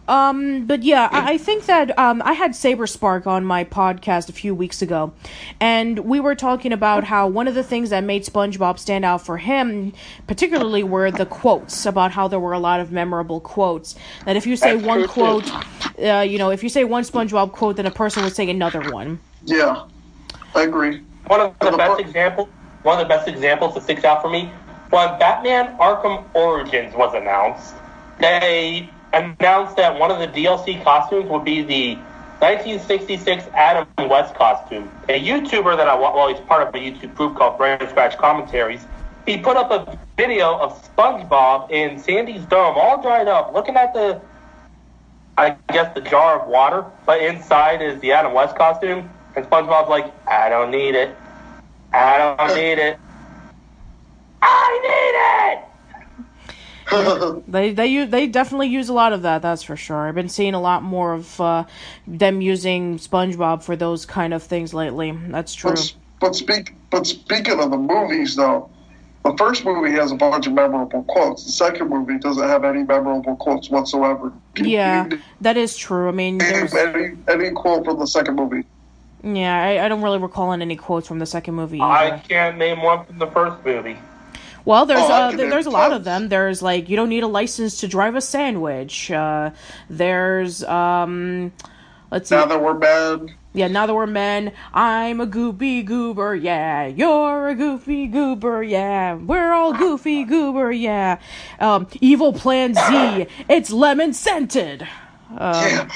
But yeah, I think that I had Saber Spark on my podcast a few weeks ago, and we were talking about how one of the things that made SpongeBob stand out for him, particularly, were the quotes, about how there were a lot of memorable quotes. That if you say one quote, if you say one SpongeBob quote, then a person would say another one. Yeah, I agree. One of the best examples that sticks out for me, when Batman Arkham Origins was announced, they announced that one of the DLC costumes would be the 1966 Adam West costume. A YouTuber that he's part of a YouTube group called Brain Scratch Commentaries, he put up a video of SpongeBob in Sandy's Dome, all dried up, looking at the jar of water, but inside is the Adam West costume, and SpongeBob's like, I don't need it. I don't need it. I need it! They definitely use a lot of that, that's for sure. I've been seeing a lot more of them using SpongeBob for those kind of things lately. That's true. But speaking of the movies, though, the first movie has a bunch of memorable quotes. The second movie doesn't have any memorable quotes whatsoever. Yeah, that is true. I mean, any quote from the second movie? Yeah, I don't really recall any quotes from the second movie either. I can't name one from the first movie. Well, there's a lot of them. There's, like, you don't need a license to drive a sandwich. There's, let's see. Now that we're men. Yeah, now that we're men. I'm a goofy goober, yeah. You're a goofy goober, yeah. We're all goofy goober, yeah. Evil Plan Z. It's lemon scented. Yeah.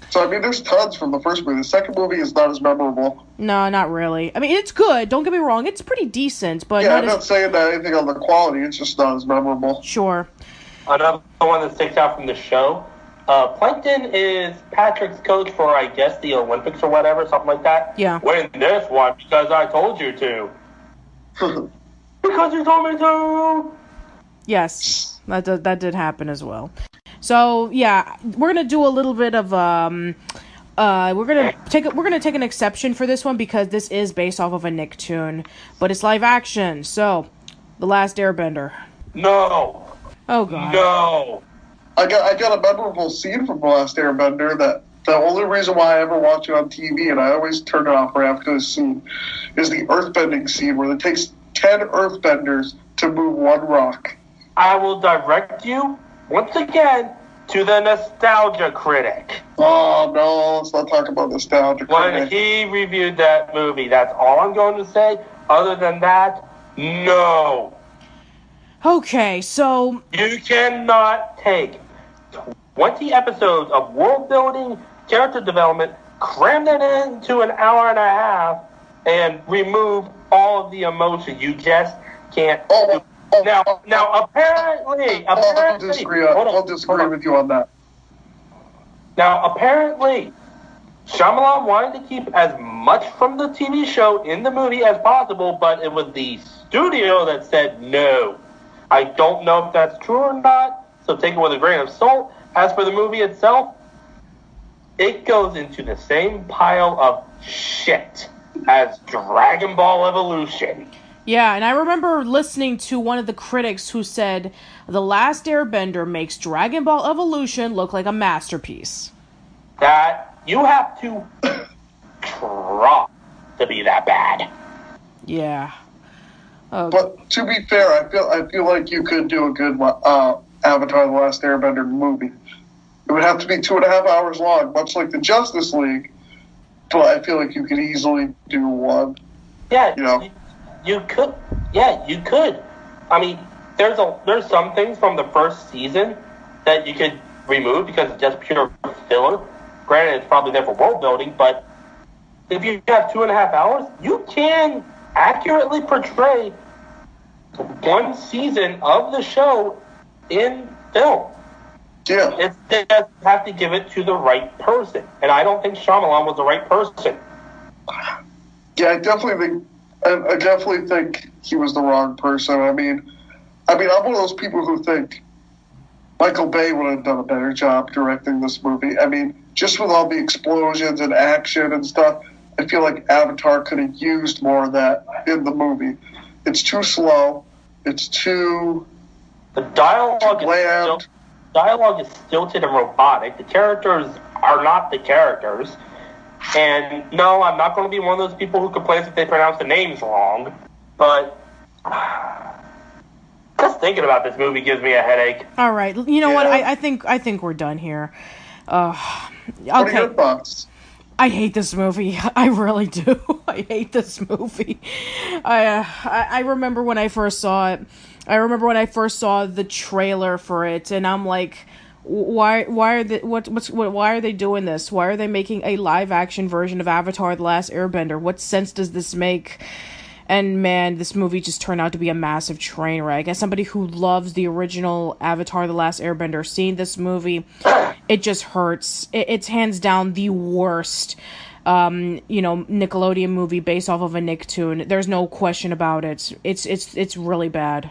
So, I mean, there's tons from the first movie. The second movie is not as memorable. No, not really. I mean, it's good. Don't get me wrong. It's pretty decent, but yeah, I'm not saying that anything on the quality. It's just not as memorable. Sure. Another one that sticks out from the show, Plankton is Patrick's coach for, I guess, the Olympics or whatever, something like that. Yeah. Win this one because I told you to. Because you told me to. Yes, that did happen as well. So yeah, we're gonna do a little bit of we're gonna take an exception for this one because this is based off of a Nicktoon, but it's live action. So, The Last Airbender. No. Oh god. No. I got a memorable scene from The Last Airbender that the only reason why I ever watch it on TV, and I always turn it off right after this scene, is the earthbending scene where it takes 10 earthbenders to move one rock. I will direct you once again to the Nostalgia Critic. Oh, no, let's not talk about Nostalgia Critic. When he reviewed that movie, that's all I'm going to say. Other than that, no. Okay, so... You cannot take 20 episodes of world building, character development, cram that into an hour and a half, and remove all of the emotion. You just can't do. Now, apparently, I'll disagree with you on that. Now, apparently, Shyamalan wanted to keep as much from the TV show in the movie as possible, but it was the studio that said no. I don't know if that's true or not, so take it with a grain of salt. As for the movie itself, it goes into the same pile of shit as Dragon Ball Evolution. Yeah, and I remember listening to one of the critics who said, The Last Airbender makes Dragon Ball Evolution look like a masterpiece. That you have to try to be that bad. Yeah. But to be fair, I feel like you could do a good Avatar: The Last Airbender movie. It would have to be 2.5 hours long, much like the Justice League. But I feel like you could easily do one. Yeah, you know. You could. Yeah, you could. I mean, there's some things from the first season that you could remove because it's just pure filler. Granted, it's probably there for world building, but if you have 2.5 hours, you can accurately portray one season of the show in film. Yeah. It's just have to give it to the right person. And I don't think Shyamalan was the right person. Yeah, I definitely think he was the wrong person. I mean, I'm one of those people who think Michael Bay would have done a better job directing this movie. I mean, just with all the explosions and action and stuff, I feel like Avatar could have used more of that in the movie. It's too slow. It's too... The dialogue is stilted and robotic. The characters are not the characters. And no, I'm not going to be one of those people who complains if they pronounce the names wrong. But just thinking about this movie gives me a headache. All right, you know what? I think we're done here. Okay. What are your thoughts? I hate this movie. I really do. I hate this movie. I remember when I first saw it. I remember when I first saw the trailer for it, and I'm like, why are they doing this? Why are they making a live action version of Avatar: The Last Airbender? What sense does this make? And man, this movie just turned out to be a massive train wreck. As somebody who loves the original Avatar: The Last Airbender, seeing this movie, it just hurts. It's hands down the worst, Nickelodeon movie based off of a Nicktoon. There's no question about it. It's really bad.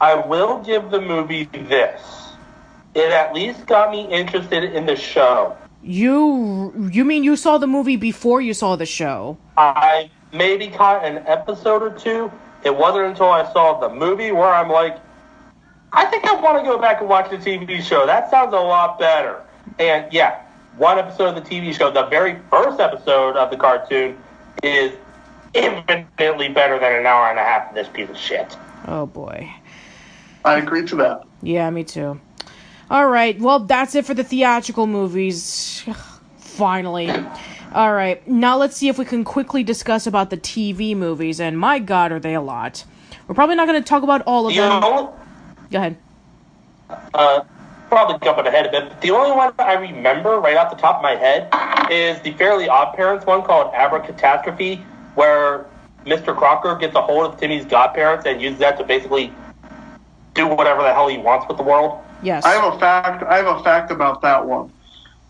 I will give the movie this. It at least got me interested in the show. You mean you saw the movie before you saw the show? I maybe caught an episode or two. It wasn't until I saw the movie where I'm like, I think I want to go back and watch the TV show. That sounds a lot better. And yeah, one episode of the TV show, the very first episode of the cartoon, is infinitely better than an hour and a half of this piece of shit. Oh boy. I agree to that. Yeah, me too. All right, well, that's it for the theatrical movies. Finally. All right, now let's see if we can quickly discuss about the TV movies, and my God, are they a lot. We're probably not going to talk about all of them. Go ahead. Probably jumping ahead a bit, but the only one I remember right off the top of my head is the Fairly OddParents one called Abracatastrophe, where Mr. Crocker gets a hold of Timmy's godparents and uses that to basically do whatever the hell he wants with the world. Yes. I have a fact about that one.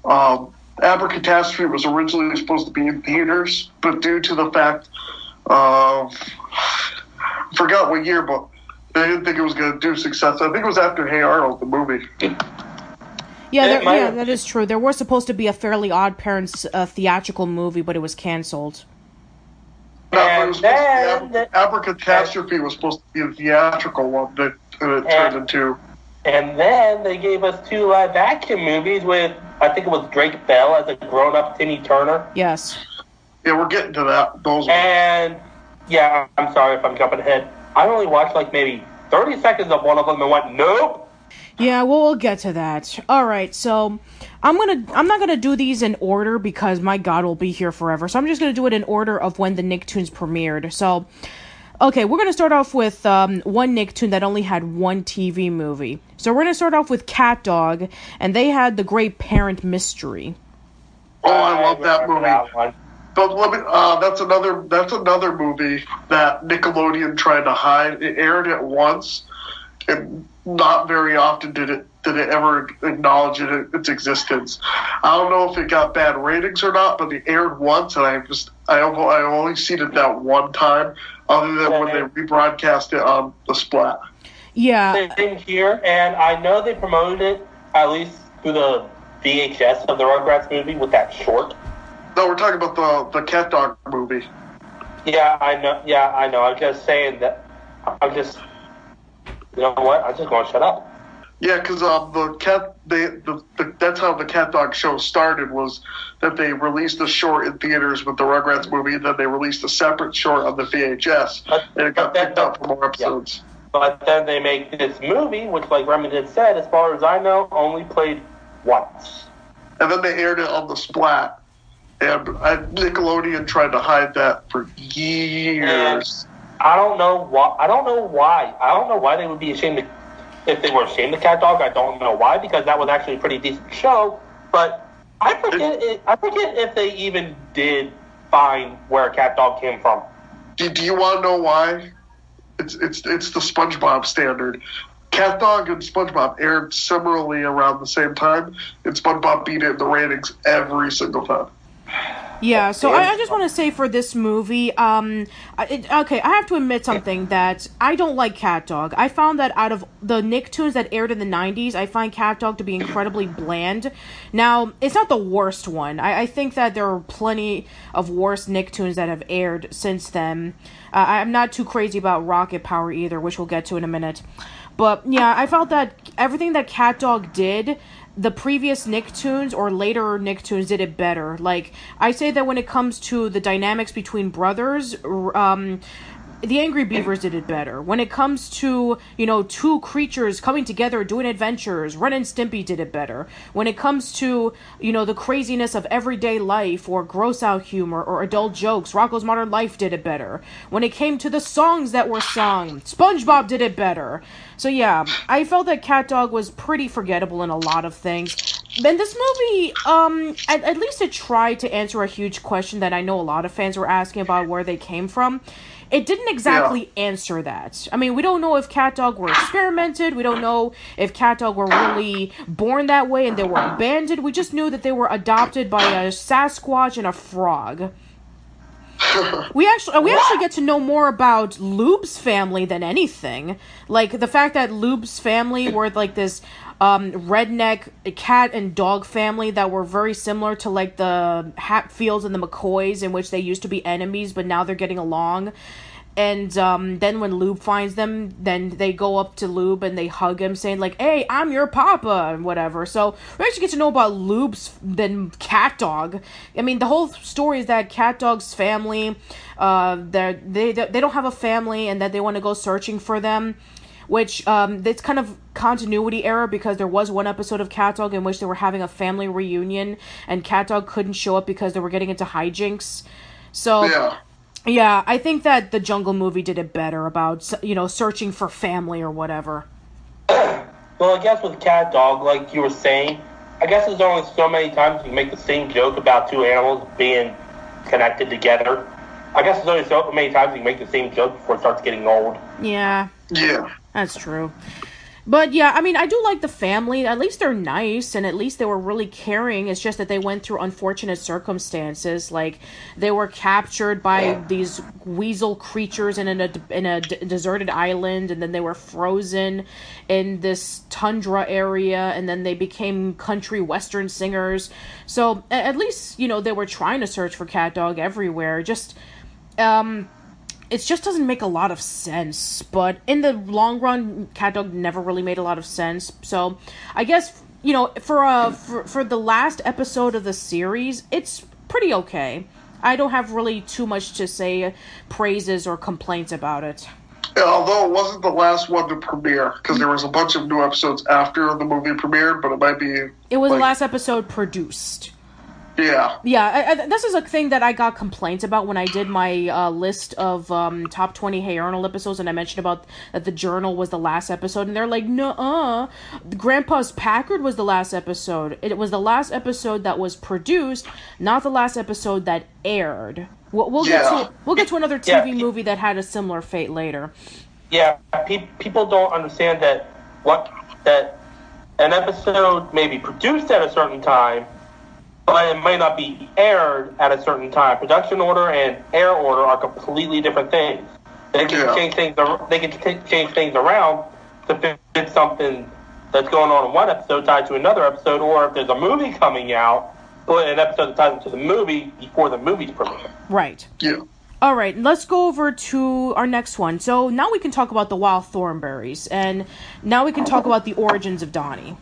Abracatastrophe was originally supposed to be in theaters, but due to the fact of I forgot what year, but they didn't think it was going to do success. I think it was after Hey Arnold, the movie. Yeah, that is true. There was supposed to be a Fairly OddParents theatrical movie, but it was canceled. Abracatastrophe was supposed to be a theatrical one that it turned into. And then they gave us 2 live action movies with, I think it was Drake Bell as a grown-up Timmy Turner. Yes. Yeah, we're getting to that. Those and, yeah, I'm sorry if I'm jumping ahead. I only watched like maybe 30 seconds of one of them and went, nope. Yeah, well, we'll get to that. All right, so I'm not gonna do these in order because my God, we'll be here forever. So I'm just gonna do it in order of when the Nicktoons premiered. So, okay, we're gonna start off with one Nicktoon that only had one TV movie. So we're gonna start off with Cat Dog, and they had The Great Parent Mystery. Oh, I love that movie. But let me, that's another movie that Nickelodeon tried to hide. It aired it once, and not very often did it ever acknowledge its existence. I don't know if it got bad ratings or not, but it aired once, and I only seen it that one time, other than when they rebroadcast it on the Splat. Yeah. Same here, and I know they promoted it at least through the VHS of the Rugrats movie with that short. No, we're talking about the Cat Dog movie. Yeah, I know. I'm just saying that. You know what? I'm just going to shut up. Yeah, because that's how the Cat Dog show started, was that they released a short in theaters with the Rugrats movie, and then they released a separate short on the VHS, and it got picked up for more episodes. Yeah. But then they make this movie, which, like Remington said, as far as I know, only played once. And then they aired it on the Splat, and Nickelodeon tried to hide that for years. And I don't know why. I don't know why they would be ashamed if they were ashamed of Cat Dog. I don't know why, because that was actually a pretty decent show. But I forget if they even did find where Cat Dog came from. Do you want to know why? it's the SpongeBob standard. Cat Dog and SpongeBob aired similarly around the same time, and SpongeBob beat it in the ratings every single time. Yeah, so I just want to say for this movie, I have to admit something, that I don't like Cat Dog. I found that out of the Nicktoons that aired in the 90s, I find Cat Dog to be incredibly bland. Now, it's not the worst one. I think that there are plenty of worse Nicktoons that have aired since then. I'm not too crazy about Rocket Power either, which we'll get to in a minute. But, yeah, I felt that everything that Cat Dog did, the previous Nicktoons or later Nicktoons did it better. Like, I say that when it comes to the dynamics between brothers, the Angry Beavers did it better. When it comes to, two creatures coming together, doing adventures, Ren and Stimpy did it better. When it comes to, the craziness of everyday life or gross out humor or adult jokes, Rocko's Modern Life did it better. When it came to the songs that were sung, SpongeBob did it better. So yeah, I felt that Cat Dog was pretty forgettable in a lot of things. And this movie, at least it tried to answer a huge question that I know a lot of fans were asking about where they came from. It didn't exactly answer that. I mean, we don't know if Cat Dog were experimented. We don't know if Cat Dog were really born that way and they were abandoned. We just knew that they were adopted by a Sasquatch and a frog. We actually get to know more about Lube's family than anything. Like, the fact that Lube's family were like this redneck cat and dog family that were very similar to like the Hatfields and the McCoys, in which they used to be enemies, but now they're getting along. And then when Lube finds them, then they go up to Lube and they hug him, saying like, "Hey, I'm your papa," and whatever. So we actually get to know about Lube's than Cat Dog. I mean, the whole story is that Cat Dog's family, they don't have a family, and that they want to go searching for them. Which, it's kind of continuity error, because there was one episode of Cat Dog in which they were having a family reunion, and Cat Dog couldn't show up because they were getting into hijinks. So, yeah, I think that the Jungle movie did it better about, searching for family or whatever. Well, I guess with Cat Dog, like you were saying, I guess there's only so many times you can make the same joke about two animals being connected together. I guess there's only so many times you can make the same joke before it starts getting old. Yeah. Yeah. That's true. But yeah, I mean, I do like the family. At least they're nice, and at least they were really caring. It's just that they went through unfortunate circumstances. Like, they were captured by these weasel creatures in a deserted island, and then they were frozen in this tundra area, and then they became country western singers. So at least, they were trying to search for Cat Dog everywhere. It just doesn't make a lot of sense, but in the long run, Cat Dog never really made a lot of sense. So, I guess, for the last episode of the series, it's pretty okay. I don't have really too much to say praises or complaints about it. Yeah, although it wasn't the last one to premiere, because there was a bunch of new episodes after the movie premiered, but it might be... It was the last episode produced. Yeah. Yeah, this is a thing that I got complaints about when I did my list of top 20 Hey Arnold episodes, and I mentioned about that the Journal was the last episode, and they're like, "Nuh-uh, Grandpa's Packard was the last episode. It was the last episode that was produced, not the last episode that aired." We'll get to another TV movie that had a similar fate later. Yeah, people don't understand that an episode may be produced at a certain time, but it might not be aired at a certain time. Production order and air order are completely different things. They can change things. They can change things around to fit something that's going on in one episode tied to another episode, or if there's a movie coming out, put an episode that ties into the movie before the movie's premiere. Right. Yeah. All right, let's go over to our next one. So now we can talk about the Wild Thornberrys, and now we can talk about the origins of Donnie.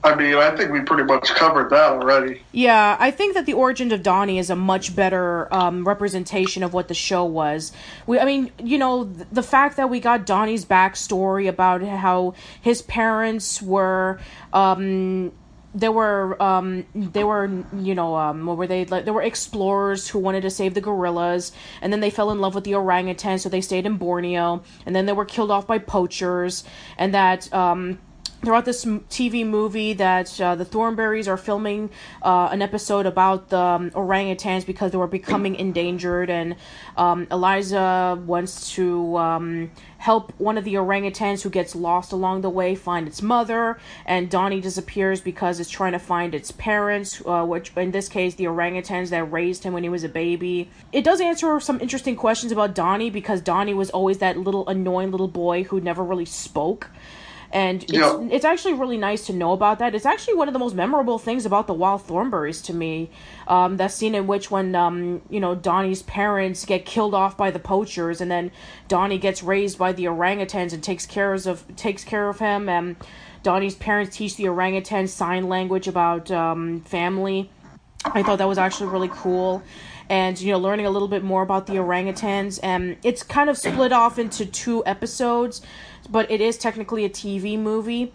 I mean, I think we pretty much covered that already. Yeah, I think that the origins of Donnie is a much better representation of what the show was. The fact that we got Donnie's backstory about how his parents were... They were explorers who wanted to save the gorillas, and then they fell in love with the orangutan, so they stayed in Borneo, and then they were killed off by poachers, and that throughout this TV movie that the Thornberrys are filming an episode about the orangutans because they were becoming endangered, and Eliza wants to help one of the orangutans who gets lost along the way find its mother, and Donnie disappears because it's trying to find its parents, which in this case the orangutans that raised him when he was a baby. It does answer some interesting questions about Donnie, because Donnie was always that little annoying little boy who never really spoke. And it's actually really nice to know about that. It's actually one of the most memorable things about the Wild Thornberrys to me. That scene in which when, Donnie's parents get killed off by the poachers, and then Donnie gets raised by the orangutans and takes care of him, and Donnie's parents teach the orangutans sign language about family. I thought that was actually really cool. And, learning a little bit more about the orangutans. And it's kind of split off into 2 episodes, but it is technically a TV movie.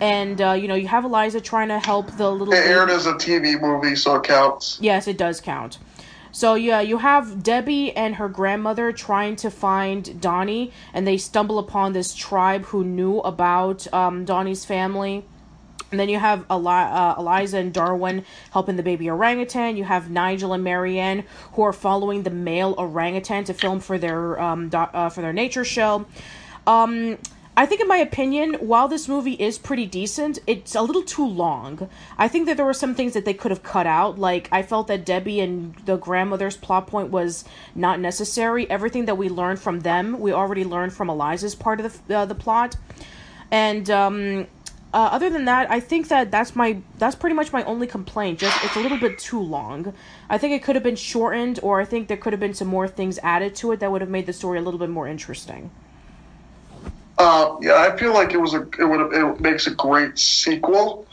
And, you have Eliza trying to help the little... It aired as a TV movie, so it counts. Yes, it does count. So, yeah, you have Debbie and her grandmother trying to find Donnie, and they stumble upon this tribe who knew about Donnie's family. And then you have Eliza and Darwin helping the baby orangutan. You have Nigel and Marianne who are following the male orangutan to film for their nature show. I think, in my opinion, while this movie is pretty decent, it's a little too long. I think that there were some things that they could have cut out. Like, I felt that Debbie and the grandmother's plot point was not necessary. Everything that we learned from them, we already learned from Eliza's part of the plot. And other than that, I think that's pretty much my only complaint. Just, it's a little bit too long. I think it could have been shortened, or I think there could have been some more things added to it that would have made the story a little bit more interesting. I feel like it makes a great sequel.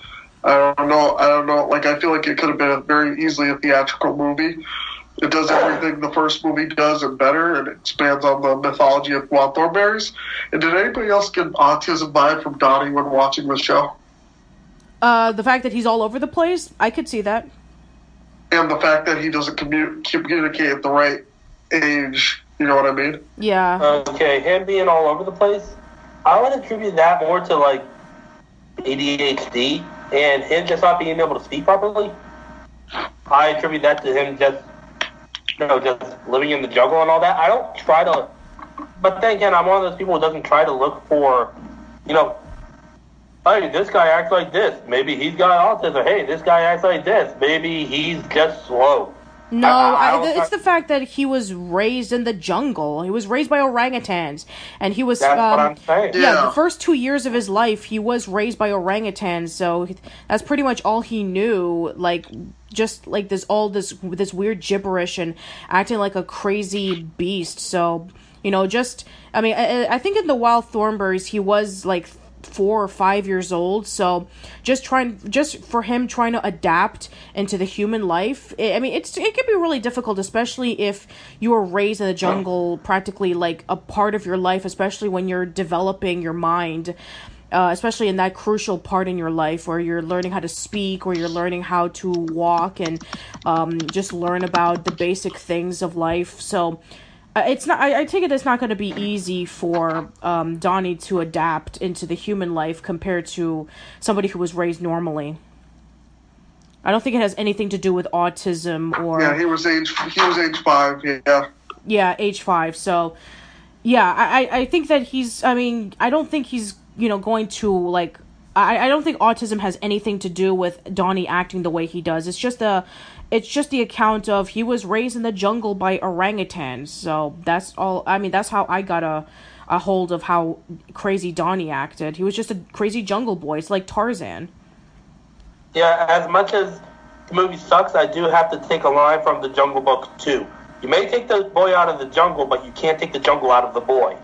I don't know. Like, I feel like it could have been very easily a theatrical movie. It does everything the first movie does and better, and it expands on the mythology of Wild Thornberrys. And did anybody else get an autism vibe from Donnie when watching the show? The fact that he's all over the place, I could see that. And the fact that he doesn't communicate at the right age, you know what I mean? Yeah. Okay, him being all over the place, I would attribute that more to, like, ADHD and him just not being able to speak properly. I attribute that to him just living in the jungle and all that. I don't try to, but then again, I'm one of those people who doesn't try to look for, hey, this guy acts like this. Maybe he's got autism. Hey, this guy acts like this. Maybe he's just slow. No, it's the fact that he was raised in the jungle. He was raised by orangutans, and he was. That's what I'm saying. Yeah, the first 2 years of his life, he was raised by orangutans. So that's pretty much all he knew. Like, just like this weird gibberish and acting like a crazy beast. So I think in the Wild Thornberrys, he was like 4 or 5 years old, so just for him trying to adapt into the human life, it can be really difficult, especially if you were raised in the jungle practically like a part of your life, especially when you're developing your mind, especially in that crucial part in your life where you're learning how to speak, or you're learning how to walk, and just learn about the basic things of life. So it's not. I take it it's not going to be easy for Donnie to adapt into the human life compared to somebody who was raised normally. I don't think it has anything to do with autism or. Yeah, he was age 5. Yeah. Yeah, age 5. So, yeah, I think that he's. I mean, I don't think he's going to like. I don't think autism has anything to do with Donnie acting the way he does. It's just the account of he was raised in the jungle by orangutans. So that's all. I mean, that's how I got a hold of how crazy Donnie acted. He was just a crazy jungle boy. It's like Tarzan. Yeah, as much as the movie sucks, I do have to take a line from the Jungle Book too. You may take the boy out of the jungle, but you can't take the jungle out of the boy.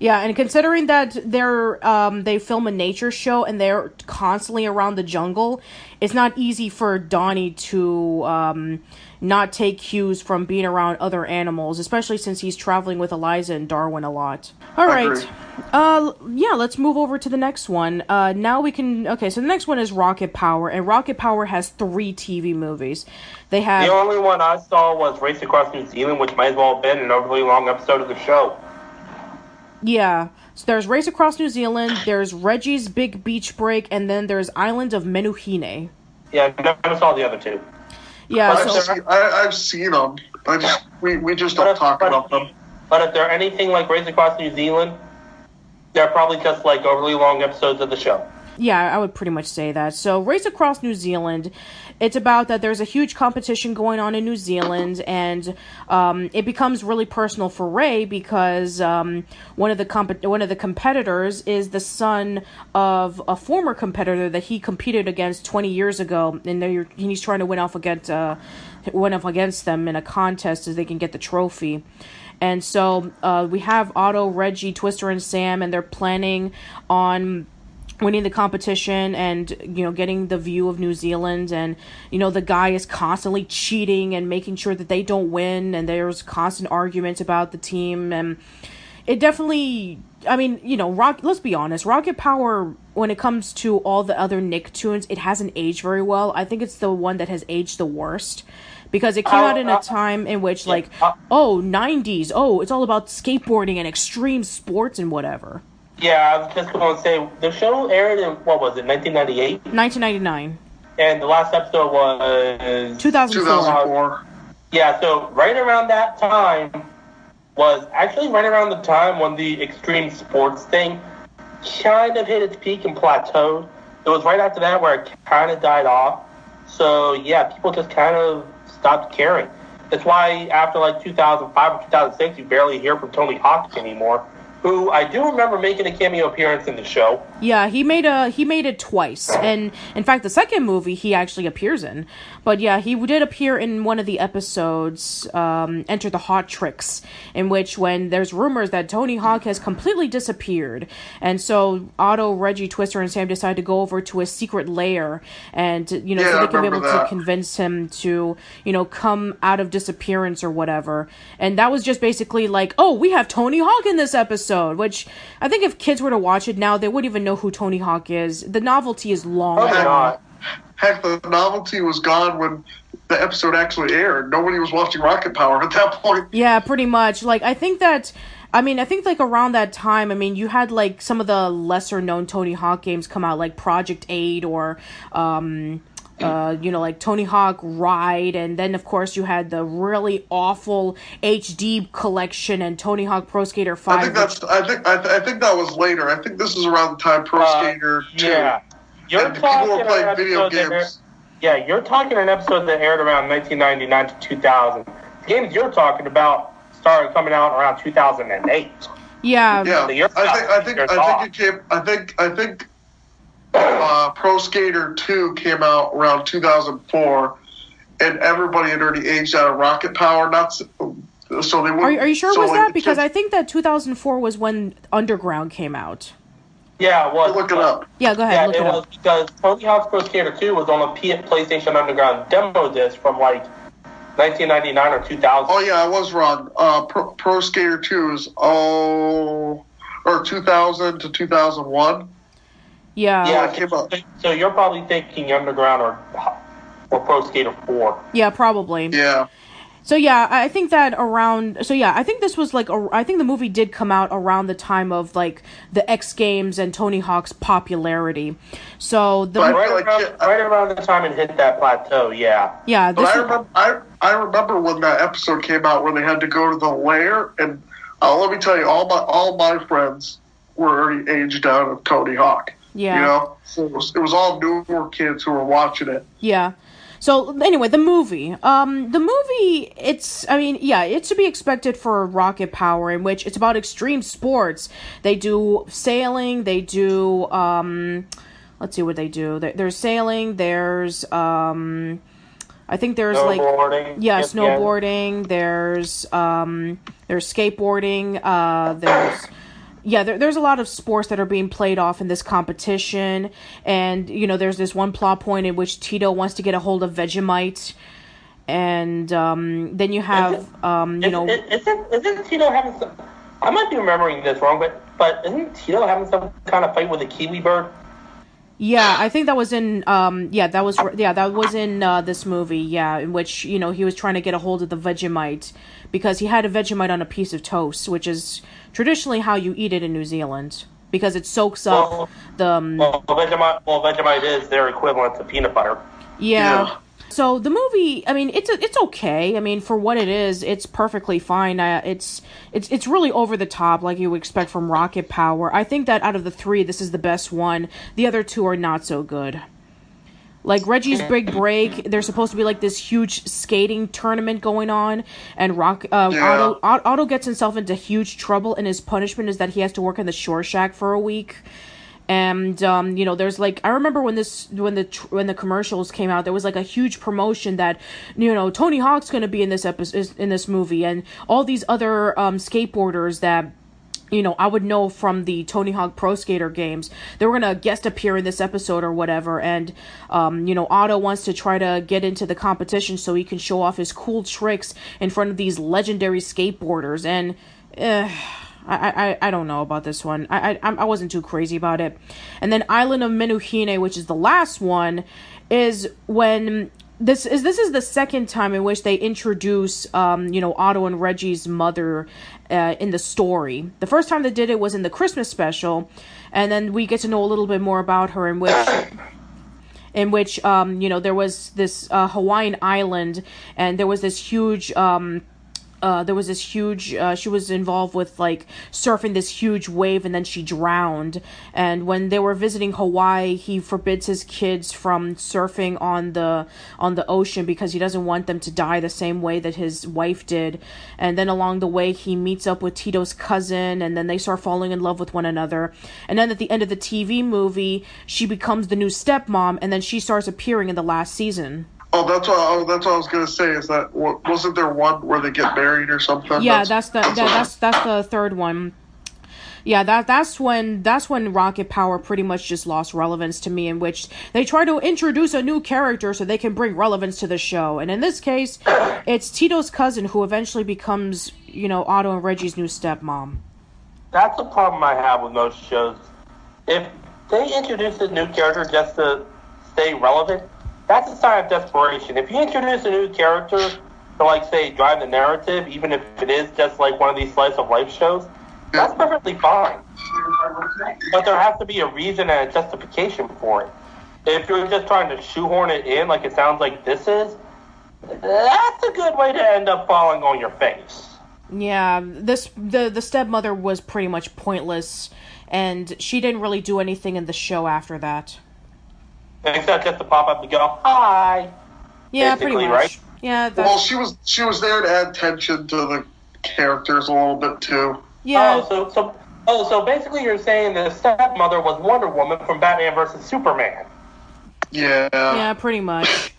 Yeah, and considering that they film a nature show and they're constantly around the jungle, it's not easy for Donnie to not take cues from being around other animals, especially since he's traveling with Eliza and Darwin a lot. All right. Let's move over to the next one. So the next one is Rocket Power, and Rocket Power has 3 TV movies. They have... The only one I saw was Race Across New Zealand, which might as well have been an overly long episode of the show. Yeah. So there's Race Across New Zealand, there's Reggie's Big Beach Break, and then there's Island of Menuhine. Yeah, I never saw the other two. Yeah, I've seen them. We just don't talk about them. But if they're anything like Race Across New Zealand, they're probably just like overly long episodes of the show. Yeah, I would pretty much say that. So, Race Across New Zealand, it's about that there's a huge competition going on in New Zealand, and it becomes really personal for Ray because one of the competitors is the son of a former competitor that he competed against 20 years ago, and he's trying to win off against them in a contest so they can get the trophy. And so we have Otto, Reggie, Twister, and Sam, and they're planning on winning the competition and, getting the view of New Zealand. And, the guy is constantly cheating and making sure that they don't win. And there's constant arguments about the team. And it definitely, let's be honest, Rocket Power, when it comes to all the other Nicktoons, it hasn't aged very well. I think it's the one that has aged the worst. Because it came out in a time in which, 90s, it's all about skateboarding and extreme sports and whatever. Yeah, I was just going to say, the show aired in, 1998? 1999. And the last episode was... 2004. Yeah, so right around that time was actually right around the time when the extreme sports thing kind of hit its peak and plateaued. It was right after that where it kind of died off. So, yeah, people just kind of stopped caring. That's why after 2005 or 2006, you barely hear from Tony Hawk anymore, who I do remember making a cameo appearance in the show. Yeah, he made it twice, and in fact, the second movie he actually appears in. But yeah, he did appear in one of the episodes, Enter the Hot Tricks, in which when there's rumors that Tony Hawk has completely disappeared, and so Otto, Reggie, Twister, and Sam decide to go over to his secret lair, and so they can be able to convince him to come out of disappearance or whatever. And that was just basically we have Tony Hawk in this episode. Which I think if kids were to watch it now, they wouldn't even know who Tony Hawk is. The novelty is long gone. Heck, the novelty was gone when the episode actually aired. Nobody was watching Rocket Power at that point. Yeah, pretty much. I think around that time, you had some of the lesser known Tony Hawk games come out, like Project 8 or Tony Hawk Ride, and then of course you had the really awful HD collection and Tony Hawk Pro Skater 5. I think that was later. I think this is around the time Pro Skater 2. Yeah, and people were playing video games. You're talking an episode that aired around 1999 to 2000. The games you're talking about started coming out around 2008. Yeah. I think Pro Skater 2 came out around 2004, and everybody had already aged out of Rocket Power. So they wouldn't. Are you sure it was that? Because I think that 2004 was when Underground came out. Yeah, it was. Look it up. Yeah, go ahead. Yeah, it was because Tony Hawk's Pro Skater 2 was on a PlayStation Underground demo disc from 1999 or 2000. Oh yeah, I was wrong. Pro Skater 2 is 2000 to 2001. Yeah. It came up. So you're probably thinking Underground or Pro Skater 4. Yeah, probably. Yeah. So yeah, I think that around. So yeah, I think this was I think the movie did come out around the time of the X Games and Tony Hawk's popularity. So right around the time it hit that plateau. Yeah. Yeah. But I remember when that episode came out where they had to go to the lair, and let me tell you, all my friends were already aged out of Tony Hawk. Yeah. So it was all newer kids who were watching it. Yeah. So anyway, the movie, it's to be expected for Rocket Power, in which it's about extreme sports. They do sailing, they do, let's see what they do. There's sailing, there's, I think there's snowboarding. Snowboarding, there's skateboarding, there's a lot of sports that are being played off in this competition, and there's this one plot point in which Tito wants to get a hold of Vegemite, and then you have Isn't Tito having some? I might be remembering this wrong, but isn't Tito having some kind of fight with a kiwi bird? Yeah, I think that was in that was in this movie, yeah, in which, you know, he was trying to get a hold of the Vegemite because he had a Vegemite on a piece of toast, which is traditionally how you eat it in New Zealand because it soaks up Vegemite is their equivalent to peanut butter. Yeah. So the movie, I mean, it's okay. I mean, for what it is, it's perfectly fine. It's really over the top, like you would expect from Rocket Power. I think that out of the three, this is the best one. The other two are not so good. Like Reggie's Big Break, there's supposed to be like this huge skating tournament going on, and Otto gets himself into huge trouble, and his punishment is that he has to work in the shore shack for a week. And you know, there's like, I remember when the commercials came out, there was like a huge promotion that, you know, Tony Hawk's going to be in this movie, and all these other skateboarders that, you know, I would know from the Tony Hawk Pro Skater games, they were going to guest appear in this episode or whatever. And you know, Otto wants to try to get into the competition so he can show off his cool tricks in front of these legendary skateboarders. And I don't know about this one. I wasn't too crazy about it. And then Island of Menuhine, which is the last one, is when this is the second time in which they introduce you know, Otto and Reggie's mother in the story. The first time they did it was in the Christmas special, and then we get to know a little bit more about her, in which you know, there was this Hawaiian island, and there was this huge she was involved with like surfing this huge wave, and then she drowned. And when they were visiting Hawaii, he forbids his kids from surfing on the ocean because he doesn't want them to die the same way that his wife did. And then along the way, he meets up with Tito's cousin, and then they start falling in love with one another. And then at the end of the TV movie, she becomes the new stepmom, and then she starts appearing in the last season. Oh, that's what I was gonna say. Is that, wasn't there one where they get married or something? Yeah, that's the third one. Yeah, that's when Rocket Power pretty much just lost relevance to me, in which they try to introduce a new character so they can bring relevance to the show. And in this case, it's Tito's cousin who eventually becomes, you know, Otto and Reggie's new stepmom. That's the problem I have with most shows. If they introduce a new character just to stay relevant, that's a sign of desperation. If you introduce a new character to, like, say, drive the narrative, even if it is just like one of these slice of life shows, that's perfectly fine. But there has to be a reason and a justification for it. If you're just trying to shoehorn it in, like it sounds like this is, that's a good way to end up falling on your face. Yeah, the stepmother was pretty much pointless, and she didn't really do anything in the show after that. Except just to pop up and go, hi. Yeah, pretty much. Right? Yeah. Well, she was there to add tension to the characters a little bit too. Yeah. So basically, you're saying the stepmother was Wonder Woman from Batman vs Superman. Yeah. Yeah, pretty much.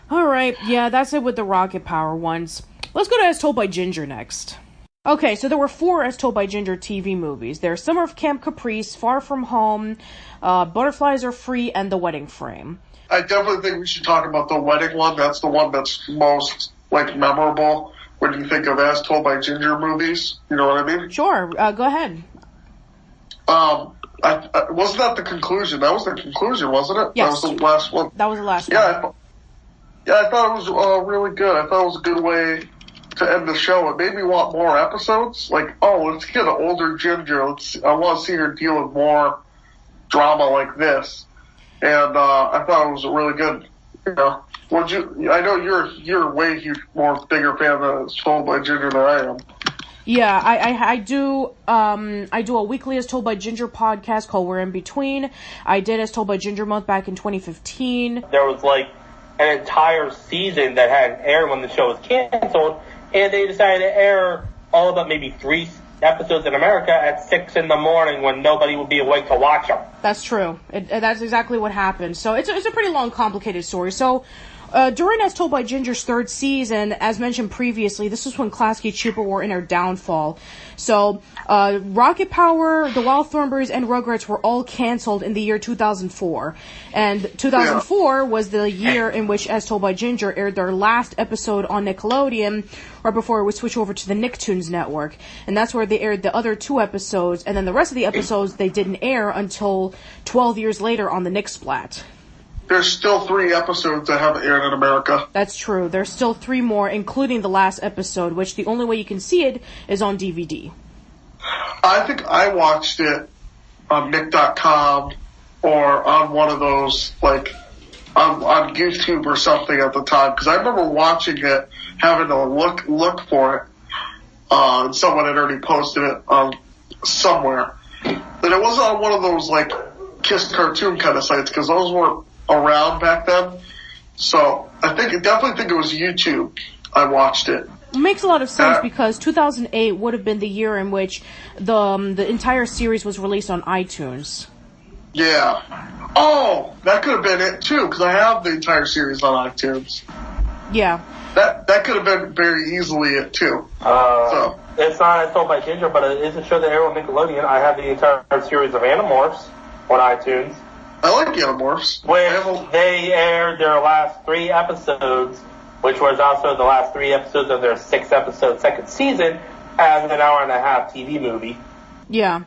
All right. Yeah, that's it with the Rocket Power ones. Let's go to As Told by Ginger next. Okay, so there were 4 As Told by Ginger TV movies. There's Summer of Camp Caprice, Far From Home, Butterflies Are Free, and The Wedding Frame. I definitely think we should talk about the wedding one. That's the one that's most, like, memorable when you think of As Told by Ginger movies. You know what I mean? Sure. Go ahead. Wasn't that the conclusion? That was the conclusion, wasn't it? Yes. That was the last one. That was the last one. I thought it was really good. I thought it was a good way to end the show. It made me want more episodes. Like, let's get an older Ginger. I want to see her deal with more drama like this. And I thought it was really good. You know, I know you're way more bigger fan of As Told by Ginger than I am. Yeah, I do a weekly As Told by Ginger podcast called We're In Between. I did As Told by Ginger Month back in 2015. There was like an entire season that hadn't aired when the show was canceled, and they decided to air all but maybe 3 episodes in America at 6 in the morning when nobody would be awake to watch them. That's true. That's exactly what happened. So it's a pretty long, complicated story. So During As Told by Ginger's third season, as mentioned previously, this was when Klasky and Chupa were in their downfall. So, Rocket Power, the Wild Thornberrys, and Rugrats were all canceled in the year 2004. And 2004 was the year in which As Told by Ginger aired their last episode on Nickelodeon, right before it would switch over to the Nicktoons network. And that's where they aired the other 2 episodes, and then the rest of the episodes they didn't air until 12 years later on the Nick Splat. There's still 3 episodes that haven't aired in America. That's true. There's still 3 more, including the last episode, which the only way you can see it is on DVD. I think I watched it on Nick.com or on one of those, like, on YouTube or something at the time, because I remember watching it, having to look for it, and someone had already posted it somewhere. But it wasn't on one of those, like, Kiss Cartoon kind of sites, because those weren't around back then. So I definitely think it was YouTube. I watched it. It makes a lot of sense because 2008 would have been the year in which the entire series was released on iTunes. Yeah. Oh, that could have been it too, because I have the entire series on iTunes. Yeah. That could have been very easily it too. So it's not As Told by Ginger, but it is a show that aired on Nickelodeon. I have the entire series of Animorphs on iTunes. I like Animorphs. Which they aired their last 3 episodes, which was also the last 3 episodes of their 6-episode second season, as an hour-and-a-half TV movie. Yeah.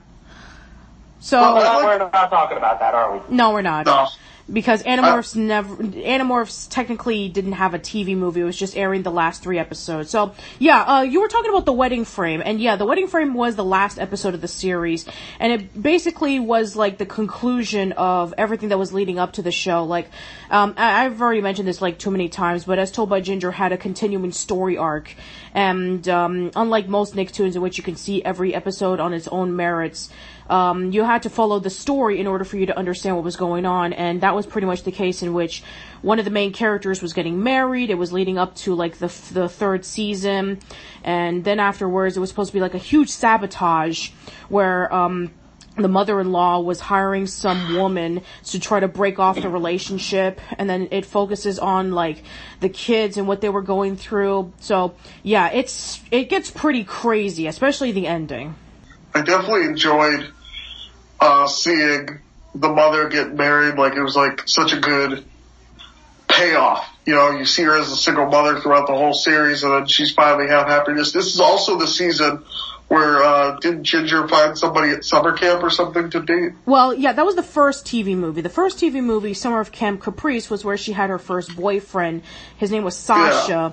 So we're not talking about that, are we? No, we're not. No. Because Animorphs technically didn't have a TV movie. It was just airing the last 3 episodes. So, yeah, you were talking about The Wedding Frame. And yeah, The Wedding Frame was the last episode of the series. And it basically was like the conclusion of everything that was leading up to the show. Like, I've already mentioned this like too many times, but As Told by Ginger had a continuing story arc. And unlike most Nicktoons in which you can see every episode on its own merits, you had to follow the story in order for you to understand what was going on, and that was pretty much the case in which one of the main characters was getting married. It was leading up to like the 3rd season, and then afterwards it was supposed to be like a huge sabotage where the mother-in-law was hiring some woman to try to break off the relationship, and then it focuses on like the kids and what they were going through. So yeah, it gets pretty crazy, especially the ending. I definitely enjoyed seeing the mother get married. Like, it was like such a good payoff. You know, you see her as a single mother throughout the whole series, and then she's finally have happiness. This is also the season where didn't Ginger find somebody at summer camp or something to date? Well, yeah, that was the first TV movie. The first TV movie, Summer of Camp Caprice, was where she had her first boyfriend. His name was Sasha. Yeah.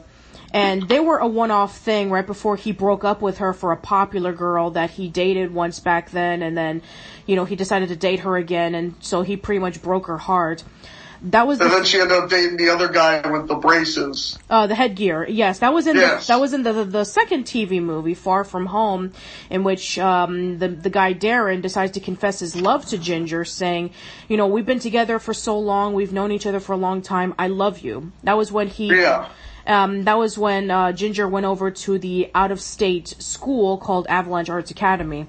And they were a one-off thing right before he broke up with her for a popular girl that he dated once back then, and then, you know, he decided to date her again, and so he pretty much broke her heart. That was. And then she ended up dating the other guy with the braces. The headgear. Yes, that was in the second TV movie, Far From Home, in which the guy Darren decides to confess his love to Ginger, saying, you know, we've been together for so long, we've known each other for a long time, I love you. That was when he. Yeah. That was when Ginger went over to the out-of-state school called Avalanche Arts Academy.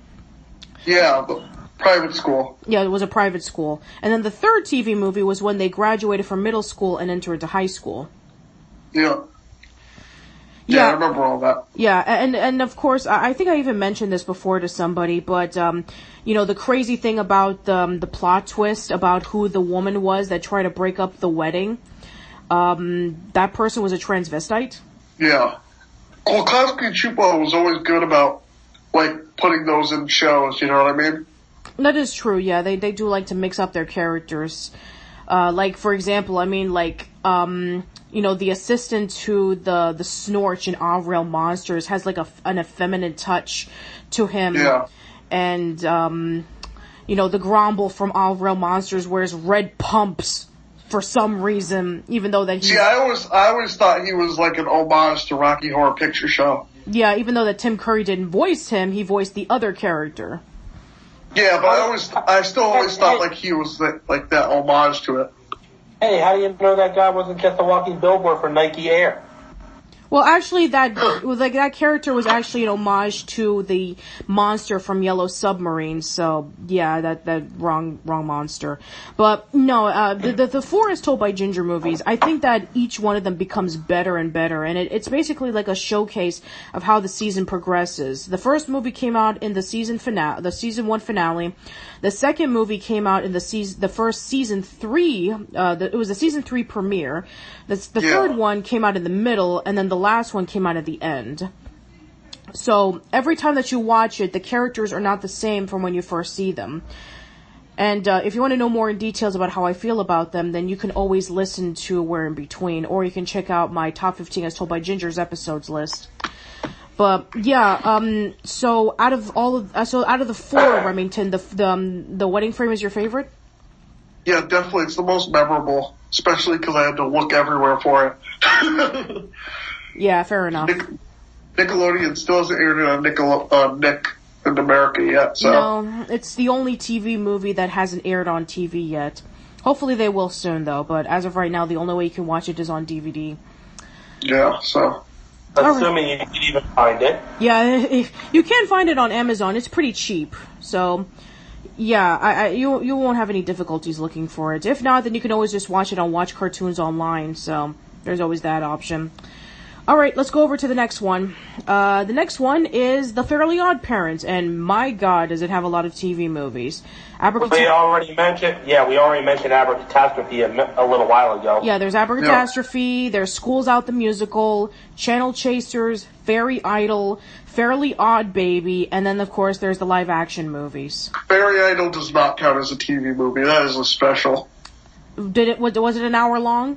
Yeah, the private school. Yeah, it was a private school. And then the third TV movie was when they graduated from middle school and entered into high school. Yeah. Yeah, I remember all that. Yeah, and of course, I think I even mentioned this before to somebody, but, you know, the crazy thing about the plot twist about who the woman was that tried to break up the wedding, that person was a transvestite. Yeah. Well, Klasky and Chupa was always good about, like, putting those in shows, you know what I mean? That is true, yeah. They do like to mix up their characters. Like, for example, I mean, like, you know, the assistant to the Snorch in All Real Monsters has, like, an effeminate touch to him. Yeah. And, you know, the Gromble from All Real Monsters wears red pumps for some reason, even though that he... See, I always thought he was like an homage to Rocky Horror Picture Show. Yeah, even though that Tim Curry didn't voice him, he voiced the other character. Yeah, but I still always thought like he was like that homage to it. Hey, how do you know that guy wasn't just a walking billboard for Nike Air? Well, actually, that character was actually an homage to the monster from Yellow Submarine. So yeah, that wrong monster. But no, the Forest Told by Ginger movies, I think that each one of them becomes better and better, and it's basically like a showcase of how the season progresses. The first movie came out in the season 1 finale. The second movie came out in the first season 3. It was the season 3 premiere. The third one came out in the middle, and then the last one came out at the end. So every time that you watch it, the characters are not the same from when you first see them. And if you want to know more in details about how I feel about them, then you can always listen to Where in Between, or you can check out my Top 15 as Told by Ginger's episodes list. But yeah, so out of the 4, Remington, the wedding frame is your favorite? Yeah, definitely. It's the most memorable, especially because I had to look everywhere for it. Yeah, fair enough. Nickelodeon still hasn't aired it on Nick in America yet. So no, it's the only TV movie that hasn't aired on TV yet. Hopefully they will soon, though. But as of right now, the only way you can watch it is on DVD. Yeah, so. Assuming you can even find it. Yeah, you can find it on Amazon. It's pretty cheap. So, yeah, you won't have any difficulties looking for it. If not, then you can always just watch it on Watch Cartoons Online. So, there's always that option. All right, let's go over to the next one. The next one is The Fairly OddParents, and my God, does it have a lot of we already mentioned Abracatastrophe a little while ago. Yeah, there's Abracatastrophe, there's School's Out the Musical, Channel Chasers, Fairy Idol, Fairly Odd Baby, and then, of course, there's the live-action movies. Fairy Idol does not count as a TV movie. That is a special. Was it an hour long?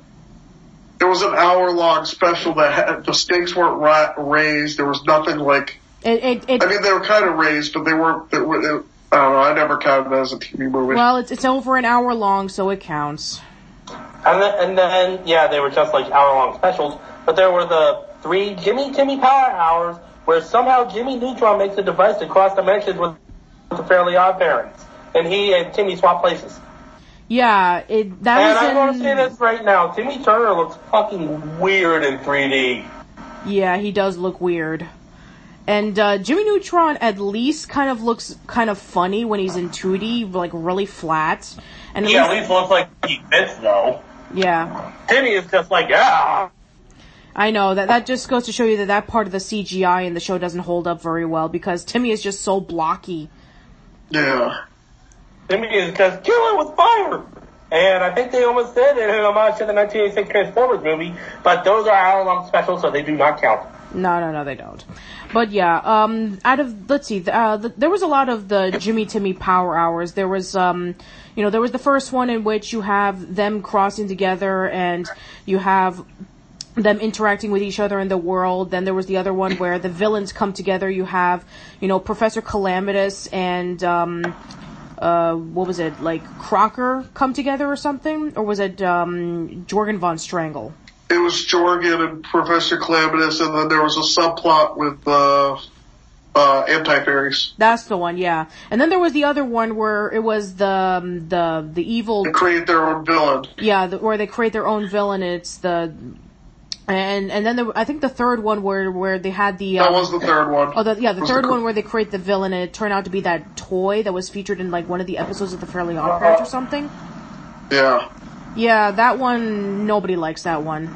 It was an hour-long special that the stakes weren't raised. There was nothing like... I mean, they were kind of raised, but they weren't... I don't know. I never counted it as a TV movie. Well, it's over an hour long, so it counts. And then, yeah, they were just like hour-long specials. But there were the 3 Jimmy Timmy Power Hours, where somehow Jimmy Neutron makes a device to cross dimensions with the Fairly OddParents, and he and Timmy swap places. Yeah, I'm going to say this right now. Timmy Turner looks fucking weird in 3D. Yeah, he does look weird. And Jimmy Neutron at least kind of looks kind of funny when he's in 2D, like really flat. And at least looks like he fits, though. Yeah. Timmy is just like, ah! I know, that just goes to show you that part of the CGI in the show doesn't hold up very well, because Timmy is just so blocky. Yeah. Timmy is just killing with fire. And I think they almost did it in homage to the 1986 Transformers movie, but those are hour-long specials, so they do not count. No, they don't. But yeah, let's see, there was a lot of the Jimmy Timmy Power Hours. There was, there was the first one in which you have them crossing together and you have them interacting with each other in the world. Then there was the other one where the villains come together. You have, Professor Calamitous and, what was it, like Crocker come together or something? Or was it, Jorgen von Strangle? It was Jorgen and Professor Calamitous, and then there was a subplot with anti-fairies. That's the one, yeah. And then there was the other one where it was the evil... They create their own villain. Yeah, where they create their own villain, and it's the... And then I think the third one where they had the... that was the third one. Oh, the third one where they create the villain, and it turned out to be that toy that was featured in, like, one of the episodes of The Fairly OddParents or something. Yeah. Yeah, that one, nobody likes that one.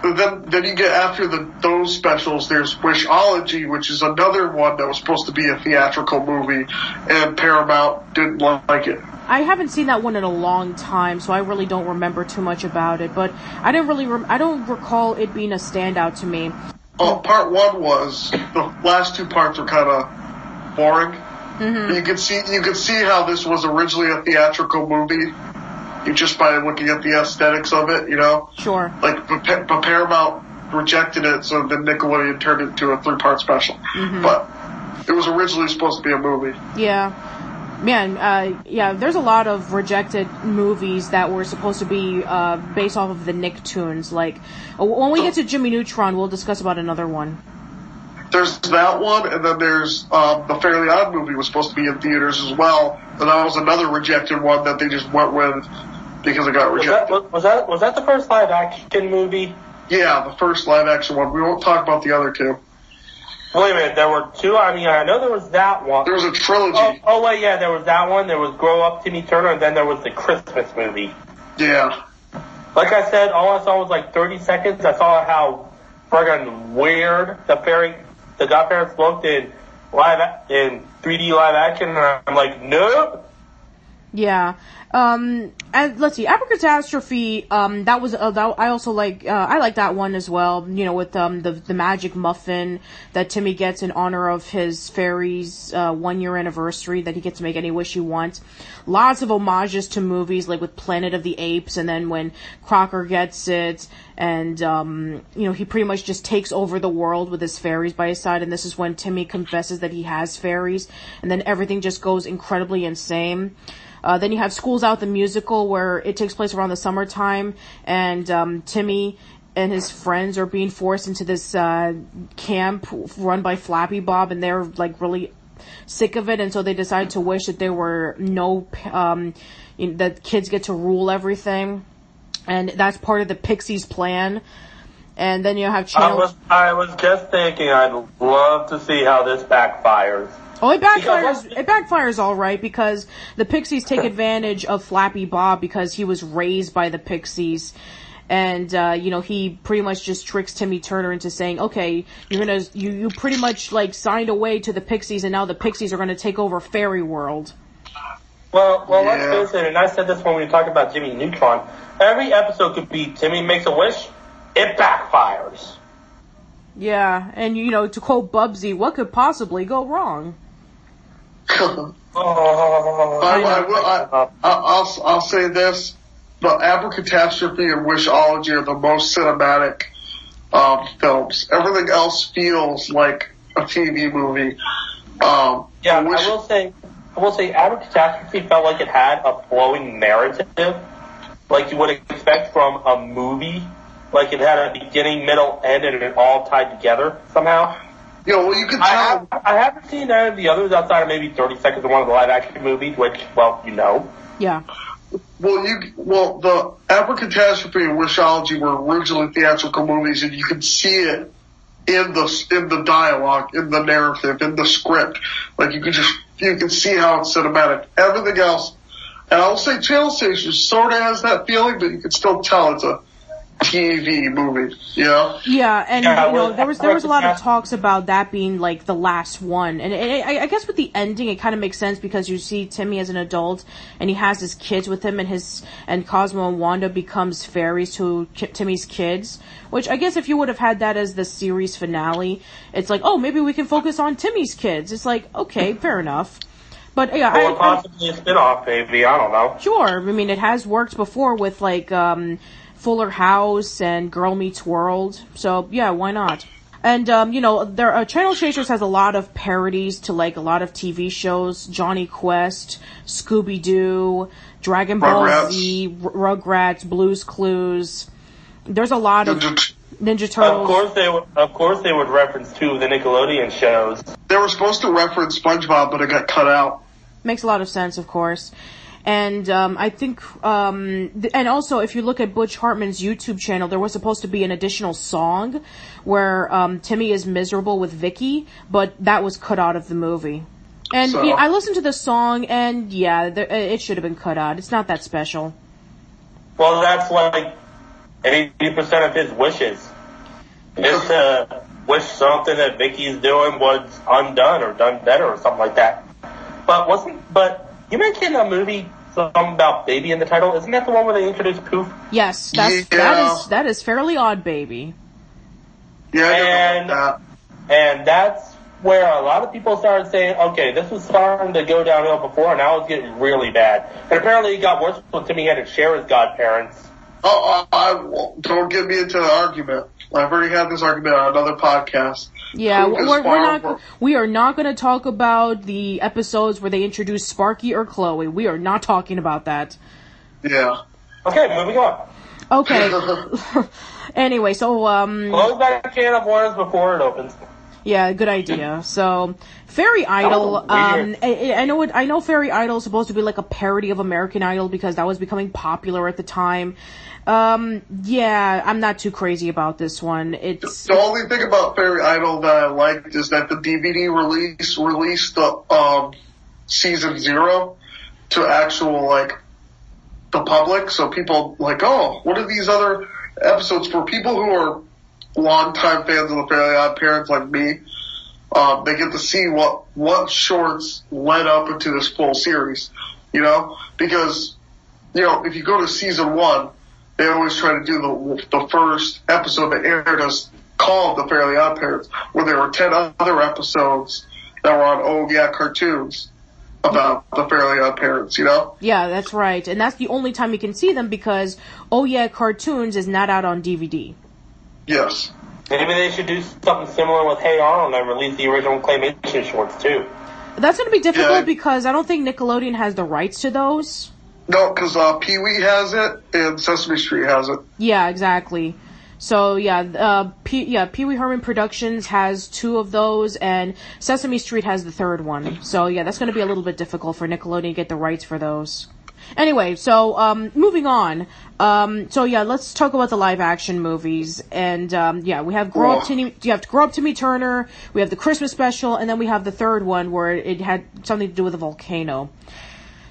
Then you get after those specials, there's Wishology, which is another one that was supposed to be a theatrical movie, and Paramount didn't like it. I haven't seen that one in a long time, so I really don't remember too much about it, but I don't recall it being a standout to me. Part 1 was, the last 2 parts were kind of boring. Mm-hmm. You could see how this was originally a theatrical movie. Just by looking at the aesthetics of it, Sure. Like, but Paramount rejected it, so then Nickelodeon turned it into a 3-part special. Mm-hmm. But it was originally supposed to be a movie. Yeah. Man, there's a lot of rejected movies that were supposed to be based off of the Nicktoons. Like, when we get to Jimmy Neutron, we'll discuss about another one. There's that one, and then there's the Fairly Odd movie was supposed to be in theaters as well, and that was another rejected one that they just went with because it got rejected. Was that the first live action movie? Yeah, the first live-action one. We won't talk about the other two. Wait a minute, there were two? I mean, I know there was that one. There was a trilogy. Oh, wait, yeah, there was that one. There was Grow Up Timmy Turner, and then there was the Christmas movie. Yeah. Like I said, all I saw was like 30 seconds. I saw how friggin' weird the godparents looked in 3D live action, and I'm like, nope. Yeah. And let's see, Abracatastrophe, that was, I also like, I like that one as well, you know, with, the magic muffin that Timmy gets in honor of his fairy's, 1-year anniversary, that he gets to make any wish he wants. Lots of homages to movies, like with Planet of the Apes, and then when Crocker gets it, and, you know, he pretty much just takes over the world with his fairies by his side, and this is when Timmy confesses that he has fairies, and then everything just goes incredibly insane. Then you have School's Out, the musical, where it takes place around the summertime, and Timmy and his friends are being forced into this camp run by Flappy Bob, and they're like really sick of it, and so they decide to wish that there were that kids get to rule everything, and that's part of the Pixies' plan. And then you have channels. I was just thinking, I'd love to see how this backfires. Oh, it backfires all right, because the Pixies take advantage of Flappy Bob because he was raised by the Pixies. And, you know, he pretty much just tricks Timmy Turner into saying, okay, you pretty much, like, signed away to the Pixies, and now the Pixies are gonna take over Fairy World. Well, let's face it, and I said this when we were talking about Jimmy Neutron, every episode could be Timmy makes a wish, it backfires. Yeah, and, you know, to quote Bubsy, what could possibly go wrong? I'll say this: the Abracatastrophe and Wishology are the most cinematic films. Everything else feels like a TV movie. I will say, Abracatastrophe felt like it had a flowing narrative, like you would expect from a movie. Like it had a beginning, middle, end, and it all tied together somehow. Yeah, well, you can tell. I haven't seen any of the others outside of maybe 30 seconds of one of the live-action movies, which, well, you know. Yeah. Well, the Abracatastrophe and Wishology were originally theatrical movies, and you can see it in the dialogue, in the narrative, in the script. Like you can see how it's cinematic. Everything else, and I'll say Channel Station sort of has that feeling, but you can still tell it's a TV movie, you know? Yeah, and you know, there was a lot of talks about that being like the last one, and I guess with the ending it kind of makes sense because you see Timmy as an adult and he has his kids with him, and Cosmo and Wanda becomes fairies to Timmy's kids, which I guess if you would have had that as the series finale, it's like, oh, maybe we can focus on Timmy's kids. It's like, okay, fair enough. But yeah, or possibly a spin-off, maybe, I don't know. Sure, I mean it has worked before with like Fuller House and Girl Meets World, so yeah, why not? And you know, Channel Chasers has a lot of parodies to like a lot of TV shows: Johnny Quest, Scooby Doo, Dragon Ball Z, Rugrats, Blue's Clues. There's a lot of Ninja Turtles. Of course they would reference two of the Nickelodeon shows. They were supposed to reference SpongeBob, but it got cut out. Makes a lot of sense, of course. And I think, and also if you look at Butch Hartman's YouTube channel, there was supposed to be an additional song where Timmy is miserable with Vicky, but that was cut out of the movie. And yeah, I listened to the song, and yeah, it should have been cut out. It's not that special. Well, that's like 80% of his wishes is to wish something that Vicky's doing was undone or done better or something like that. But you mentioned a movie, something about baby in the title. Isn't that the one where they introduced Poof? Yes, that is Fairly Odd Baby. Yeah, and that's where a lot of people started saying, okay, this was starting to go downhill before, and now it's getting really bad. And apparently it got worse when Timmy had to share his godparents. Don't get me into the argument. I've already had this argument on another podcast. Yeah, we are not going to talk about the episodes where they introduce Sparky or Chloe. We are not talking about that. Yeah. Okay, moving on. Okay. Anyway, so close that can of worms before it opens. Yeah, good idea. So, Fairy Idol, I know Fairy Idol is supposed to be like a parody of American Idol because that was becoming popular at the time. Yeah, I'm not too crazy about this one. The only thing about Fairy Idol that I liked is that the DVD released the, season 0 to actual, like, the public. So people like, oh, what are these other episodes for people who are longtime fans of the Fairly OddParents like me? They get to see what shorts led up into this full series, you know? Because, you know, if you go to season 1, they always try to do the first episode that aired as called the Fairly OddParents, where there were 10 other episodes that were on Oh Yeah Cartoons about the Fairly OddParents, you know? Yeah, that's right. And that's the only time you can see them because Oh Yeah Cartoons is not out on DVD. Yes. Maybe they should do something similar with Hey Arnold and release the original claymation shorts, too. That's going to be difficult because I don't think Nickelodeon has the rights to those. No, because Pee-wee has it and Sesame Street has it. Yeah, exactly. So, Pee-wee Herman Productions has 2 of those, and Sesame Street has the 3rd one. So, yeah, that's going to be a little bit difficult for Nickelodeon to get the rights for those. Anyway, so, moving on. Let's talk about the live-action movies. And, we have Grow Up Timmy Turner, we have the Christmas special, and then we have the 3rd one where it had something to do with a volcano.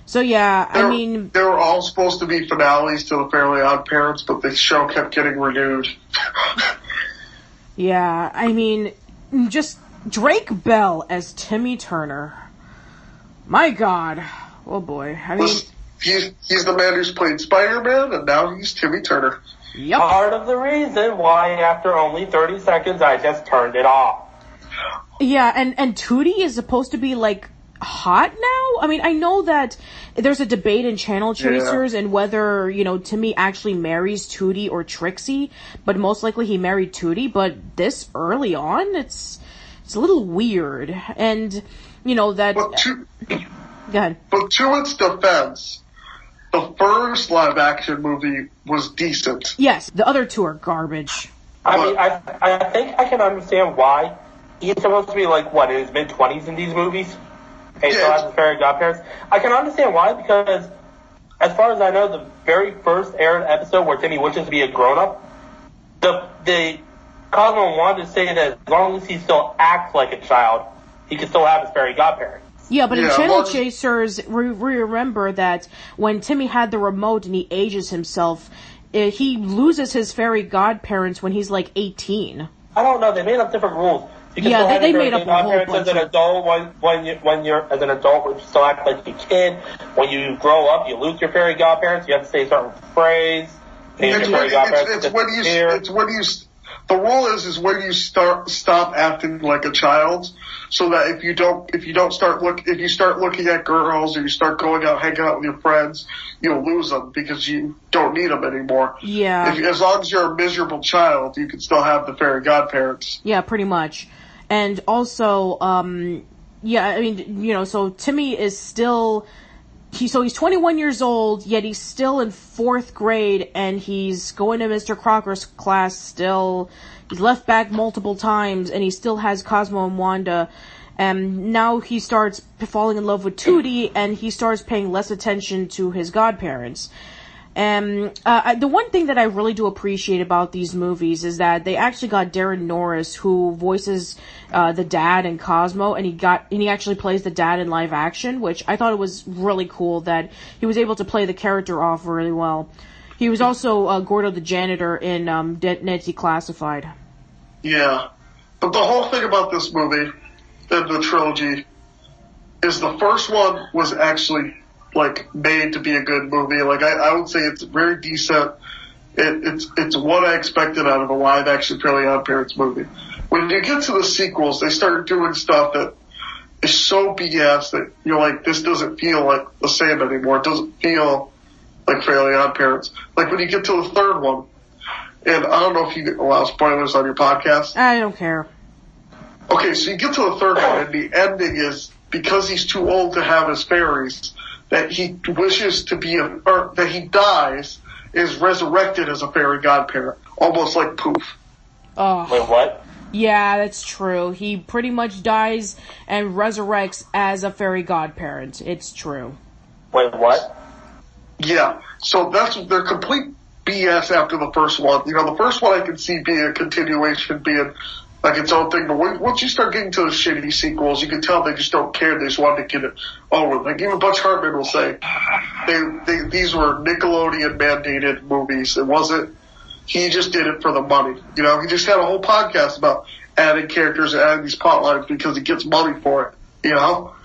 So, yeah, they were all supposed to be finales to the Fairly OddParents, but the show kept getting renewed. Yeah, I mean, just Drake Bell as Timmy Turner. My God. Oh, boy. I mean... He's the man who's played Spider-Man, and now he's Timmy Turner. Yep. Part of the reason why, after only 30 seconds, I just turned it off. Yeah, and Tootie is supposed to be, like, hot now? I mean, I know that there's a debate in Channel Chasers and whether, you know, Timmy actually marries Tootie or Trixie, but most likely he married Tootie, but this early on, it's a little weird. And, you know, that... Go ahead. But to its defense, the first live-action movie was decent. Yes, the other 2 are garbage. I think I can understand why he's supposed to be, like, in his mid-20s in these movies? Hey, so as the Fairy OddParents. I can understand why, because as far as I know, the very first aired episode where Timmy wishes to be a grown-up, the Cosmo wanted to say that as long as he still acts like a child, he can still have his Fairy Godparents. Yeah, but in Channel Chasers, we remember that when Timmy had the remote and he ages himself, he loses his Fairy Godparents when he's like 18. I don't know, they made up different rules. Yeah, they made up a whole bunch. As an adult, when you're as an adult, you still act like a kid. When you grow up, you lose your Fairy Godparents. You have to say a certain phrase. The rule is when you stop acting like a child, so that if you start looking at girls or you start going out hanging out with your friends, you'll lose them because you don't need them anymore. Yeah. As long as you're a miserable child, you can still have the Fairy Godparents. Yeah, pretty much. And also, so Timmy is still, he's 21 years old, yet he's still in 4th grade, and he's going to Mr. Crocker's class still. He's left back multiple times, and he still has Cosmo and Wanda. And now he starts falling in love with Tootie, and he starts paying less attention to his godparents. And the one thing that I really do appreciate about these movies is that they actually got Darren Norris, who voices the dad in Cosmo, and he actually plays the dad in live action, which I thought it was really cool that he was able to play the character off really well. He was also Gordo the janitor in Nancy Classified. Yeah, but the whole thing about this movie and the trilogy is the first one was actually made to be a good movie. I would say it's very decent. It's what I expected out of a live action Fairly OddParents movie. When you get to the sequels, they started doing stuff that is so BS that you're like, this doesn't feel like the same anymore. It doesn't feel like Fairly OddParents. Like when you get to the 3rd one, and I don't know if you allow spoilers on your podcast. I don't care. Okay, so you get to the 3rd one, and the ending is because he's too old to have his fairies, that he wishes to be that he dies, is resurrected as a Fairy Godparent. Almost like Poof. Oh. Wait, what? Yeah, that's true. He pretty much dies and resurrects as a fairy godparent. It's true. Wait, what? Yeah, so they're complete BS after the first one. You know, the first one I can see being a continuation, being like its own thing, but once you start getting to the shitty sequels, you can tell they just don't care. They just want to get it over. Like even Butch Hartman will say, these were Nickelodeon mandated movies. It wasn't. He just did it for the money. You know, he just had a whole podcast about adding characters and adding these plot lines because he gets money for it. You know.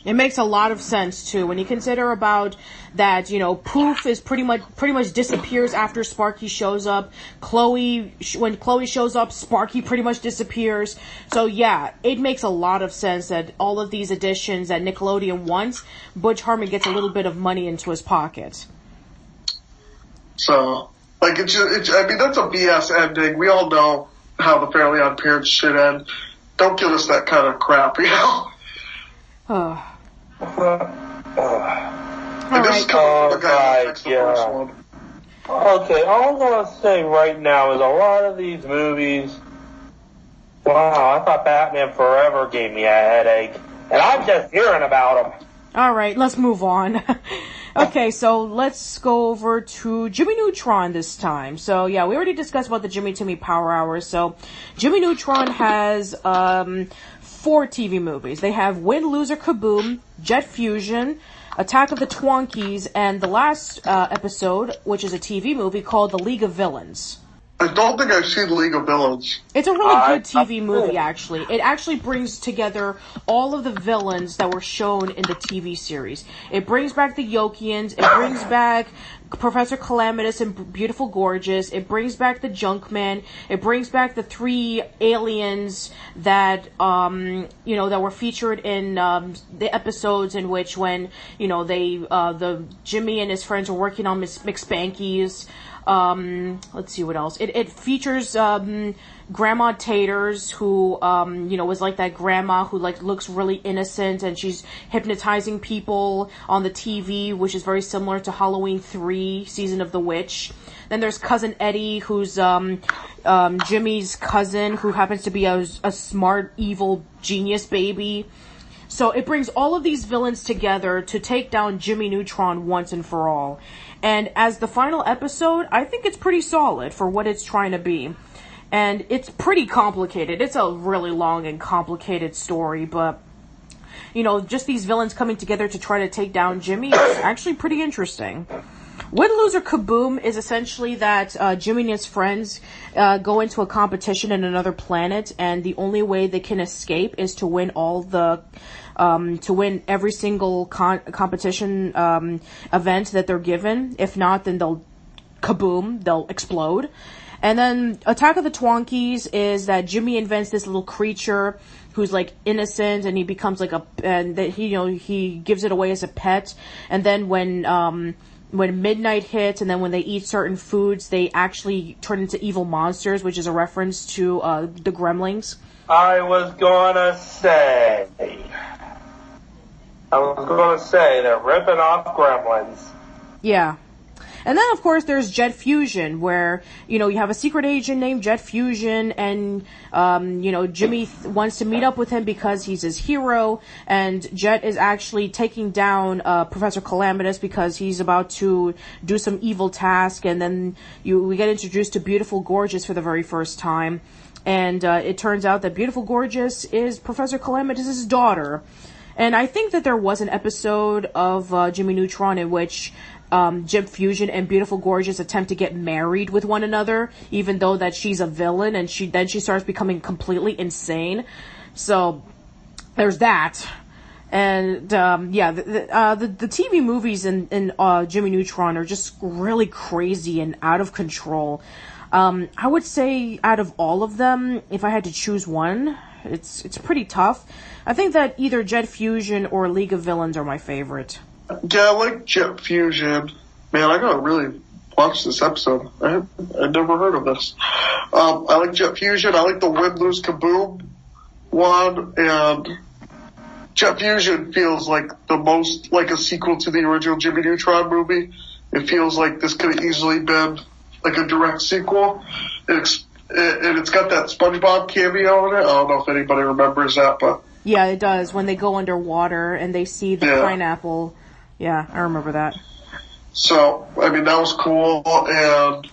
It makes a lot of sense too when you consider about that. You know, Poof is pretty much disappears after Sparky shows up. When Chloe shows up, Sparky pretty much disappears. So yeah, it makes a lot of sense that all of these additions that Nickelodeon wants, Butch Hartman gets a little bit of money into his pocket. So, like, I mean, that's a BS ending. We all know how the Fairly OddParents should end. Don't give us that kind of crap, you know. Okay, all I'm gonna say right now is a lot of these movies. Wow, I thought Batman Forever gave me a headache, and I'm just hearing about them. All right, let's move on. Okay, so let's go over to Jimmy Neutron this time. So yeah, we already discussed about the Jimmy Timmy Power Hours. So Jimmy Neutron has 4 TV movies. They have Win, Loser, Kaboom, Jet Fusion, Attack of the Twonkies, and the last episode, which is a TV movie called The League of Villains. I don't think I've seen League of Villains. It's a really good TV movie, actually. It actually brings together all of the villains that were shown in the TV series. It brings back the Yokians. It brings back Professor Calamitous and Beautiful Gorgeous. It brings back the Junkman. It brings back the 3 aliens that, that were featured in the episodes in which when, the Jimmy and his friends were working on McSpanky's. Let's see what else. It features Grandma Taters, who was like that grandma who like looks really innocent and she's hypnotizing people on the TV, which is very similar to Halloween 3 Season of the Witch. Then there's Cousin Eddie, who's Jimmy's cousin, who happens to be a smart, evil, genius baby. So it brings all of these villains together to take down Jimmy Neutron once and for all. And as the final episode, I think it's pretty solid for what it's trying to be. And it's pretty complicated. It's a really long and complicated story, but, just these villains coming together to try to take down Jimmy is actually pretty interesting. Win, Loser, Kaboom is essentially that Jimmy and his friends go into a competition in another planet, and the only way they can escape is to win to win every single competition event that they're given. If not, then they'll explode. And then Attack of the Twonkies is that Jimmy invents this little creature who's like innocent, and he becomes like he gives it away as a pet. And then when midnight hits and then when they eat certain foods, they actually turn into evil monsters, which is a reference to the Gremlings. I was gonna say they're ripping off Gremlins. Yeah. And then, of course, there's Jet Fusion, where, you have a secret agent named Jet Fusion, and, Jimmy wants to meet up with him because he's his hero, and Jet is actually taking down Professor Calamitous because he's about to do some evil task, and then we get introduced to Beautiful Gorgeous for the very first time, and it turns out that Beautiful Gorgeous is Professor Calamitous' daughter. And I think that there was an episode of Jimmy Neutron in which Jet Fusion and Beautiful Gorgeous attempt to get married with one another, even though that she's a villain, and she starts becoming completely insane. So there's that. And the TV movies in Jimmy Neutron are just really crazy and out of control. I would say out of all of them, if I had to choose one, it's pretty tough. I think that either Jet Fusion or League of Villains are my favorite. Yeah, I like Jet Fusion. Man, I gotta really watch this episode. I'd never heard of this. I like Jet Fusion. I like the Win, Lose, Kaboom one. And Jet Fusion feels like the most like a sequel to the original Jimmy Neutron movie. It feels like this could have easily been like a direct sequel. It And it's got that SpongeBob cameo in it. I don't know if anybody remembers that, but... Yeah, it does. When they go underwater and they see the pineapple. Yeah, I remember that. So, I mean, that was cool. And,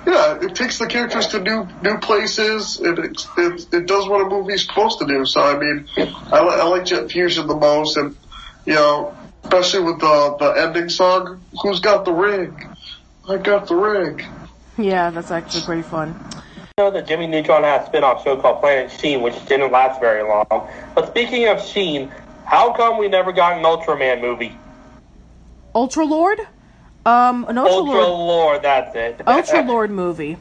yeah, it takes the characters to new places. It does what a movie's supposed to do. So, I mean, I like Jet Fusion the most. And, you know, especially with the ending song, Who's Got the Ring? I got the ring. Yeah, that's actually pretty fun. I know that Jimmy Neutron had a spin-off show called Planet Sheen, which didn't last very long. But speaking of Sheen, how come we never got an Ultraman movie? Ultra Lord? An Ultra Lord, that's it. Ultra Lord movie.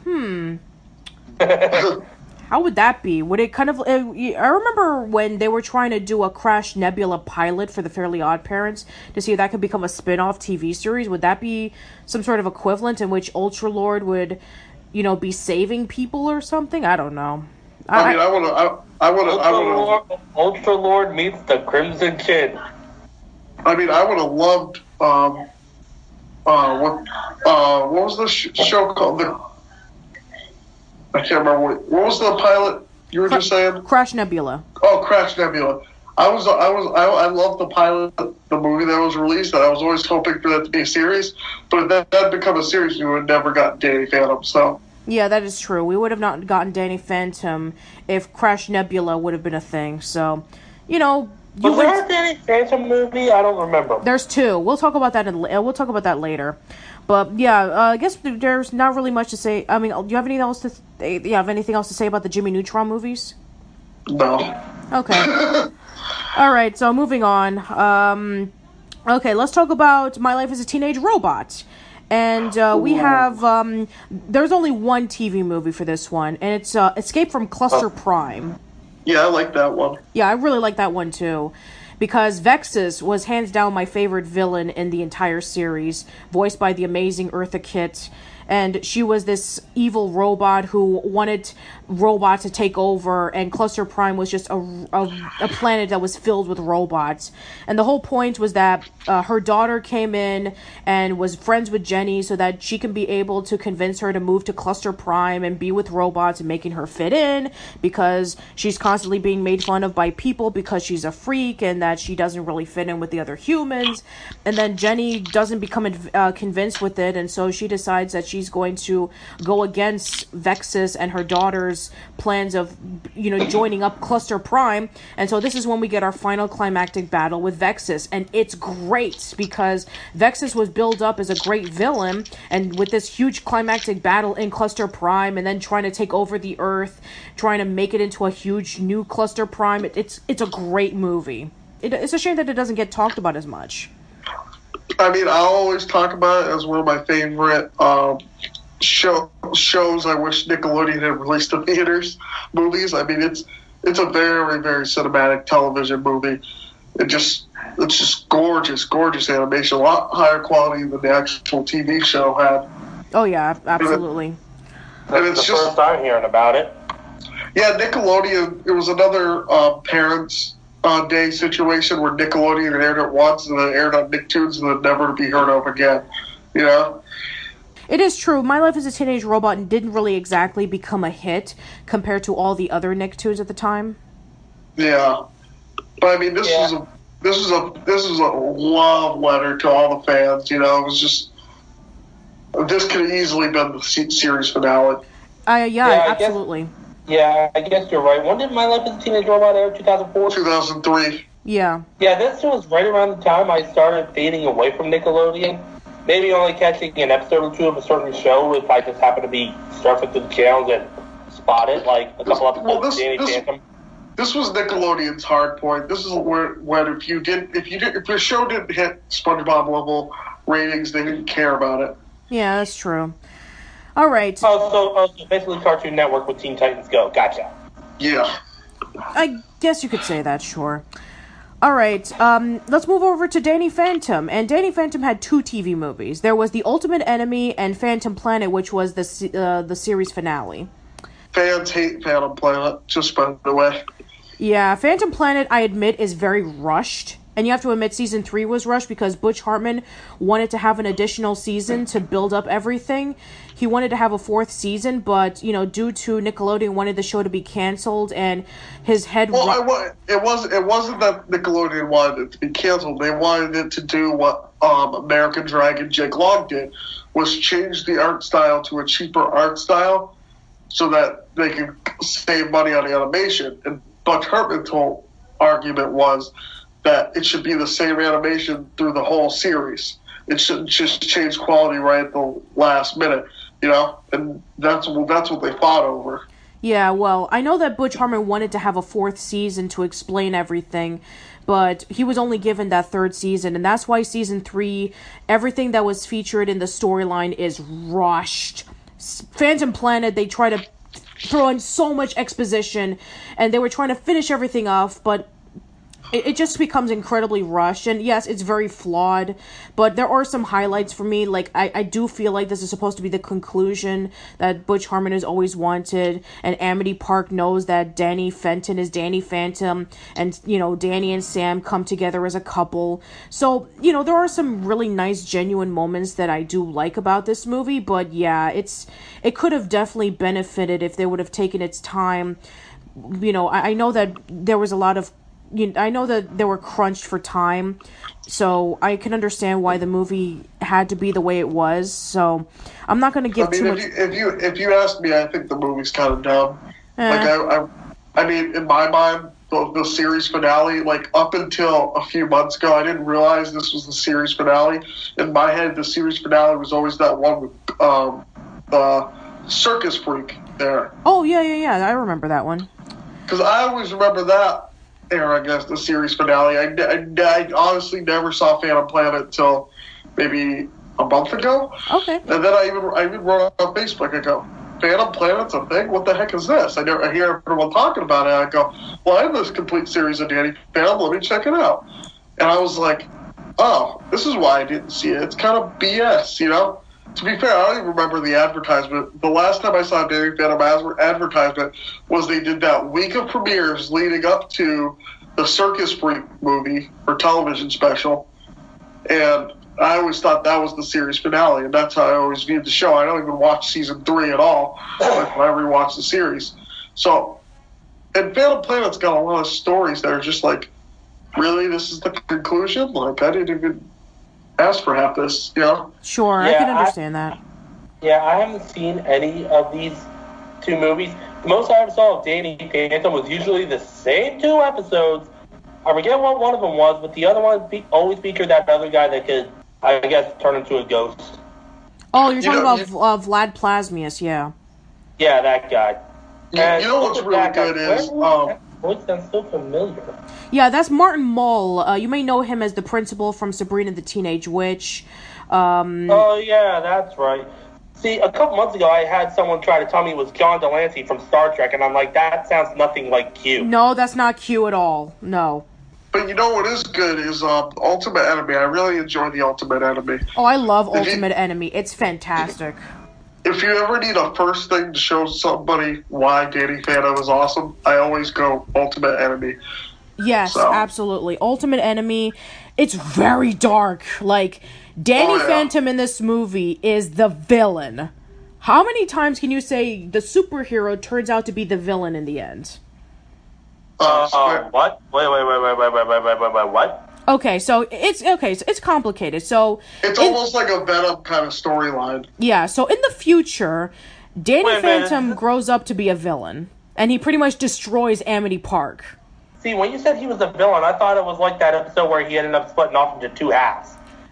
How would that be? Would it kind of... I remember when they were trying to do a Crash Nebula pilot for the Fairly OddParents to see if that could become a spin-off TV series. Would that be some sort of equivalent in which Ultra Lord would... you know, be saving people or something? I don't know. I would Ultra Lord meets the Crimson Kid. I mean, I would have loved, what was the show called? I can't remember what was the pilot you were just saying? Crash Nebula. Oh, Crash Nebula. I loved the pilot, the movie that was released, and I was always hoping for that to be a series. But if that had become a series, we would have never gotten Danny Phantom. So yeah, that is true. We would have not gotten Danny Phantom if Crash Nebula would have been a thing. So, you know, was there a Danny Phantom movie? I don't remember. There's two. We'll talk about that. We'll talk about that later. But yeah, I guess there's not really much to say. I mean, do you have anything else to? You have anything else to say about the Jimmy Neutron movies? No. Okay. All right, so moving on. Okay, let's talk about My Life as a Teenage Robot. And we have, there's only one TV movie for this one, and it's Escape from Cluster Prime. Yeah, I like that one. Yeah, I really like that one too. Because Vexus was hands down my favorite villain in the entire series, voiced by the amazing Eartha Kitt. And she was this evil robot who wanted robots to take over, and Cluster Prime was just a planet that was filled with robots. And the whole point was that her daughter came in and was friends with Jenny so that she can be able to convince her to move to Cluster Prime and be with robots and making her fit in, because she's constantly being made fun of by people because she's a freak and that she doesn't really fit in with the other humans. And then Jenny doesn't become convinced with it, and so she decides that she's going to go against Vexus and her daughter's plans of, you know, joining up Cluster Prime. And so this is when we get our final climactic battle with Vexus, and it's great because Vexus was built up as a great villain, and with this huge climactic battle in Cluster Prime, and then trying to take over the Earth, trying to make it into a huge new Cluster Prime. It's a great movie. It's a shame that it doesn't get talked about as much. I mean, I always talk about it as one of my favorite shows I wish Nickelodeon had released to theaters, movies. I mean, it's a very, very cinematic television movie. It's just gorgeous animation, a lot higher quality than the actual TV show had. Oh yeah, absolutely. And it's the first time hearing about it. Yeah, Nickelodeon. It was another Parents' Day situation where Nickelodeon aired it once and then aired on Nicktoons and then never to be heard of again. You know? It is true. My Life as a Teenage Robot didn't really exactly become a hit compared to all the other Nicktoons at the time. Yeah, but I mean, this is a love letter to all the fans. You know, it was just this could have easily been the series finale. Absolutely. I guess you're right. When did My Life as a Teenage Robot air? 2004? 2003. Yeah. Yeah, this was right around the time I started fading away from Nickelodeon. Maybe only catching an episode or two of a certain show if I just happen to be surfing through the channels and spot it, like a couple episodes of Danny Phantom. This was Nickelodeon's hard point. This is where if your show didn't hit SpongeBob level ratings, they didn't care about it. Yeah, that's true. All right. So basically Cartoon Network with Teen Titans Go. Gotcha. Yeah. I guess you could say that, sure. All right, let's move over to Danny Phantom. And Danny Phantom had two TV movies. There was The Ultimate Enemy and Phantom Planet, which was the series finale. Fans hate Phantom Planet, just by the way. Yeah, Phantom Planet, I admit, is very rushed. And you have to admit season 3 was rushed because Butch Hartman wanted to have an additional season to build up everything. He wanted to have a 4th season, but, you know, due to Nickelodeon wanted the show to be canceled and his head... Well, it wasn't that Nickelodeon wanted it to be canceled. They wanted it to do what American Dragon Jake Long did, was change the art style to a cheaper art style so that they could save money on the animation. And Butch Hartman's whole argument was that it should be the same animation through the whole series. It shouldn't just change quality right at the last minute, you know? And that's what they fought over. Yeah, well, I know that Butch Hartman wanted to have a 4th season to explain everything, but he was only given that 3rd season, and that's why season 3, everything that was featured in the storyline is rushed. Phantom Planet, they try to throw in so much exposition, and they were trying to finish everything off, but it just becomes incredibly rushed. And yes, it's very flawed, but there are some highlights for me. Like, I do feel like this is supposed to be the conclusion that Butch Hartman has always wanted, and Amity Park knows that Danny Fenton is Danny Phantom, and, you know, Danny and Sam come together as a couple. So, you know, there are some really nice, genuine moments that I do like about this movie, but yeah, it could have definitely benefited if they would have taken its time. You know, I know that there was a lot of... I know that they were crunched for time, so I can understand why the movie had to be the way it was. So I'm not going to give too much. If you ask me, I think the movie's kind of dumb. Like I mean, in my mind, the series finale, like up until a few months ago, I didn't realize this was the series finale. In my head, the series finale was always that one with the circus freak there. Oh yeah, I remember that one. Because I always remember that. I guess the series finale. I honestly never saw Phantom Planet until maybe a month ago. Okay. And then I even wrote on Facebook. I go, Phantom Planet's a thing? What the heck is this? I hear everyone talking about it. I go, well, I have this complete series of Danny Phantom. Let me check it out. And I was like, oh, this is why I didn't see it. It's kind of BS, you know? To be fair, I don't even remember the advertisement. The last time I saw a Danny Phantom advertisement was they did that week of premieres leading up to the Circus Freak movie or television special. And I always thought that was the series finale, and that's how I always viewed the show. I don't even watch season 3 at all, like when I rewatch the series. So, and Phantom Planet's got a lot of stories that are just like, really, this is the conclusion? Like, I didn't even ask for half this, you know? Sure, yeah, I can understand that. Yeah, I haven't seen any of these 2 movies. The most I ever saw of Danny Phantom was usually the same 2 episodes. I forget what one of them was, but the other one always featured that other guy that could, I guess, turn into a ghost. Oh, you're talking about Vlad Plasmius, yeah. Yeah, that guy. You know what's really good is... voice sounds so familiar. Yeah, that's Martin Mull. You may know him as the principal from Sabrina the Teenage Witch. Oh, yeah, that's right. See, a couple months ago, I had someone try to tell me it was John Delancey from Star Trek, and I'm like, that sounds nothing like Q. No, that's not Q at all. No. But you know what is good is Ultimate Enemy. I really enjoy the Ultimate Enemy. Oh, I love Ultimate Enemy. It's fantastic. If you ever need a first thing to show somebody why Danny Phantom is awesome, I always go Ultimate Enemy. Yes, absolutely. Ultimate Enemy, it's very dark. Like, Danny Phantom in this movie is the villain. How many times can you say the superhero turns out to be the villain in the end? What? Wait, what? Okay, so it's complicated. So it's almost like a Venom kind of storyline. Yeah, so in the future, Danny Phantom grows up to be a villain, and he pretty much destroys Amity Park. See, when you said he was a villain, I thought it was like that episode where he ended up splitting off into 2 halves.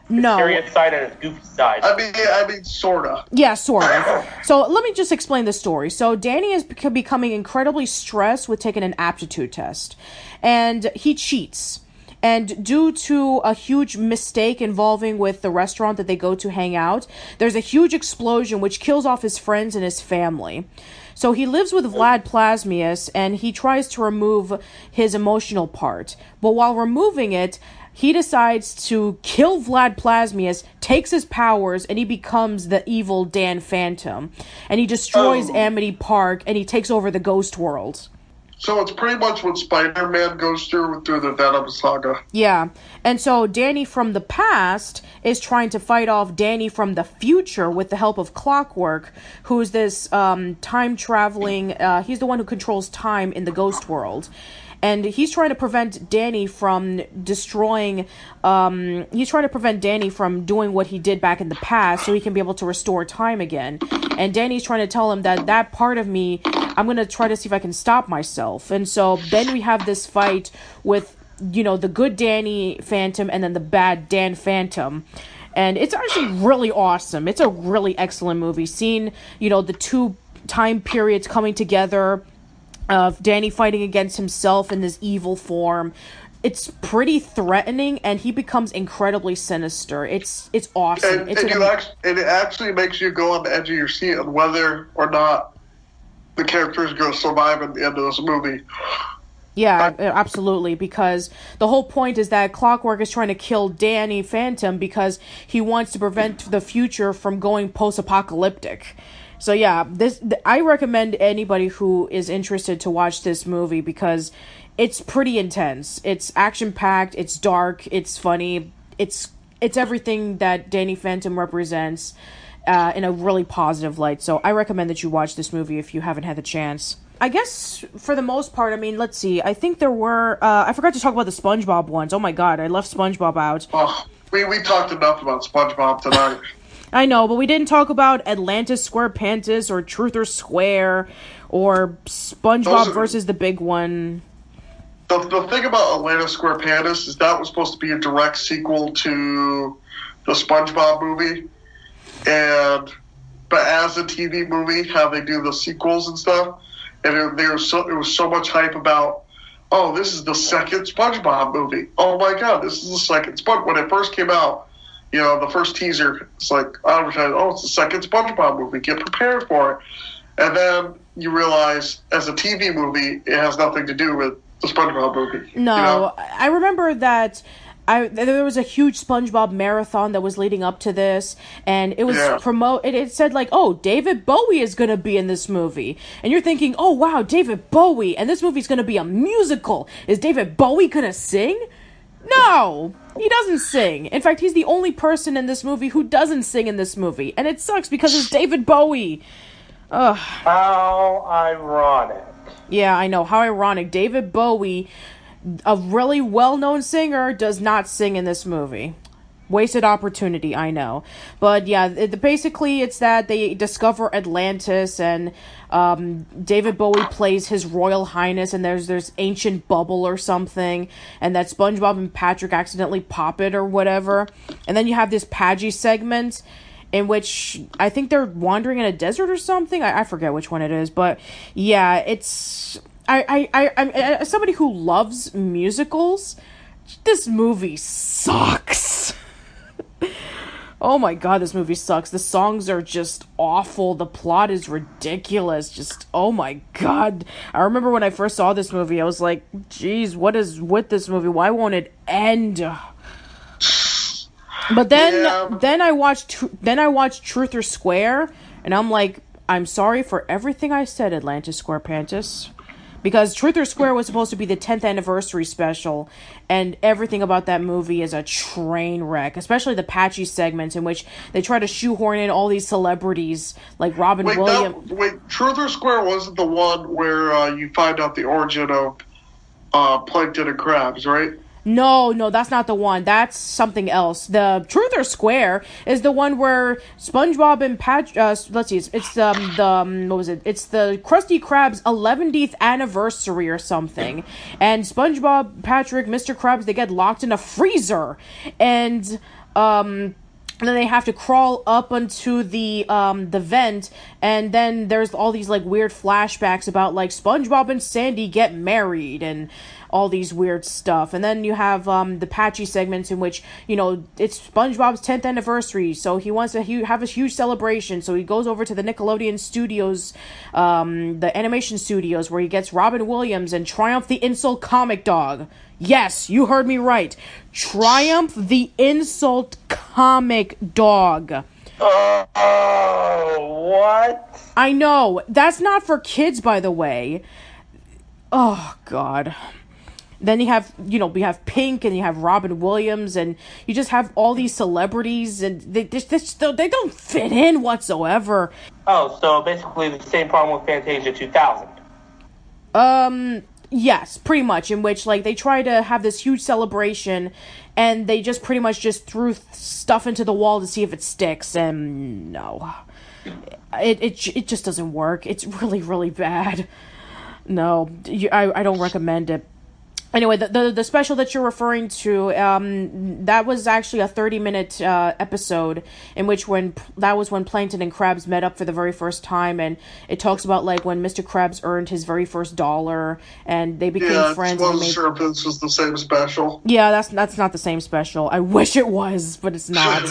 No. His serious side and his goofy side. I mean, sorta. Yeah, sort of. So let me just explain the story. So Danny is becoming incredibly stressed with taking an aptitude test, and he cheats. And due to a huge mistake involving with the restaurant that they go to hang out, there's a huge explosion which kills off his friends and his family. So he lives with Vlad Plasmius, and he tries to remove his emotional part. But while removing it, he decides to kill Vlad Plasmius, takes his powers, and he becomes the evil Dan Phantom. And he destroys Amity Park, and he takes over the ghost world. So it's pretty much what Spider-Man goes through the Venom saga. Yeah. And so Danny from the past is trying to fight off Danny from the future with the help of Clockwork, who's this time-traveling... he's the one who controls time in the ghost world. And he's trying to prevent Danny from destroying... he's trying to prevent Danny from doing what he did back in the past so he can be able to restore time again. And Danny's trying to tell him that part of me, I'm going to try to see if I can stop myself. And so then we have this fight with, the good Danny Phantom and then the bad Dan Phantom. And it's actually really awesome. It's a really excellent movie. Seeing, the two time periods coming together... of Danny fighting against himself in this evil form. It's pretty threatening, and he becomes incredibly sinister. It's awesome. And it actually makes you go on the edge of your seat on whether or not the character is going to survive at the end of this movie. Yeah, absolutely, because the whole point is that Clockwork is trying to kill Danny Phantom because he wants to prevent the future from going post-apocalyptic. So yeah, I recommend anybody who is interested to watch this movie because it's pretty intense. It's action-packed, it's dark, it's funny, it's everything that Danny Phantom represents in a really positive light. So I recommend that you watch this movie if you haven't had the chance. I guess for the most part, let's see. I think there were... I forgot to talk about the SpongeBob ones. Oh my god, I left SpongeBob out. Oh, we talked enough about SpongeBob tonight. I know, but we didn't talk about Atlantis SquarePants or Truth or Square or SpongeBob versus the Big One. The thing about Atlantis SquarePants is that was supposed to be a direct sequel to the SpongeBob movie, but as a TV movie, how they do the sequels and stuff, and it was so much hype about, oh, this is the second SpongeBob movie. Oh my god, this is the second SpongeBob. When it first came out, the first teaser, it's like, advertising, it's the second SpongeBob movie, get prepared for it. And then you realize, as a TV movie, it has nothing to do with the SpongeBob movie. No, I remember that there was a huge SpongeBob marathon that was leading up to this, and it was it said like, oh, David Bowie is going to be in this movie. And you're thinking, oh wow, David Bowie, and this movie's going to be a musical. Is David Bowie going to sing? No, he doesn't sing. In fact, he's the only person in this movie who doesn't sing in this movie. And it sucks because it's David Bowie. Ugh. How ironic. Yeah, I know. How ironic. David Bowie, a really well-known singer, does not sing in this movie. Wasted opportunity, I know. But yeah, basically it's that they discover Atlantis and David Bowie plays His Royal Highness and there's ancient bubble or something, and that SpongeBob and Patrick accidentally pop it or whatever. And then you have this Paggy segment in which I think they're wandering in a desert or something. I forget which one it is, but yeah, it's... I'm as somebody who loves musicals, this movie sucks. Oh my god, this movie sucks. The songs are just awful. The plot is ridiculous. Just, oh my god. I remember when I first saw this movie, I was like, geez, what is with this movie? Why won't it end? But then I watched Truth or Square, and I'm like, I'm sorry for everything I said, Atlantis SquarePants. Because Truth or Square was supposed to be the 10th anniversary special, and everything about that movie is a train wreck, especially the Patchy segments in which they try to shoehorn in all these celebrities like Robin Williams. Truth or Square wasn't the one where you find out the origin of plankton and crabs, right? No, that's not the one. That's something else. The Truth or Square is the one where SpongeBob and let's see, it's what was it? It's the Krusty Krab's 11th anniversary or something. And SpongeBob, Patrick, Mr. Krabs, they get locked in a freezer, and then they have to crawl up onto the vent, and then there's all these like weird flashbacks about like SpongeBob and Sandy get married and all these weird stuff. And then you have the Patchy segments in which, it's SpongeBob's 10th anniversary, so he wants to have a huge celebration, so he goes over to the Nickelodeon studios, the animation studios, where he gets Robin Williams and Triumph the Insult Comic Dog. Yes, you heard me right. Triumph the Insult Comic Dog. Oh, what? I know. That's not for kids, by the way. Oh, God. Then you have, we have Pink, and you have Robin Williams, and you just have all these celebrities, and they don't fit in whatsoever. Oh, so basically the same problem with Fantasia 2000. Yes, pretty much, in which, like, they try to have this huge celebration, and they just pretty much just threw stuff into the wall to see if it sticks, and no. It just doesn't work. It's really, really bad. No, I don't recommend it. Anyway, the special that you're referring to, that was actually a 30-minute episode in which that was when Plankton and Krabs met up for the very first time, and it talks about like when Mr. Krabs earned his very first $1, and they became friends. Yeah, I sure if this was the same special. Yeah, that's not the same special. I wish it was, but it's not.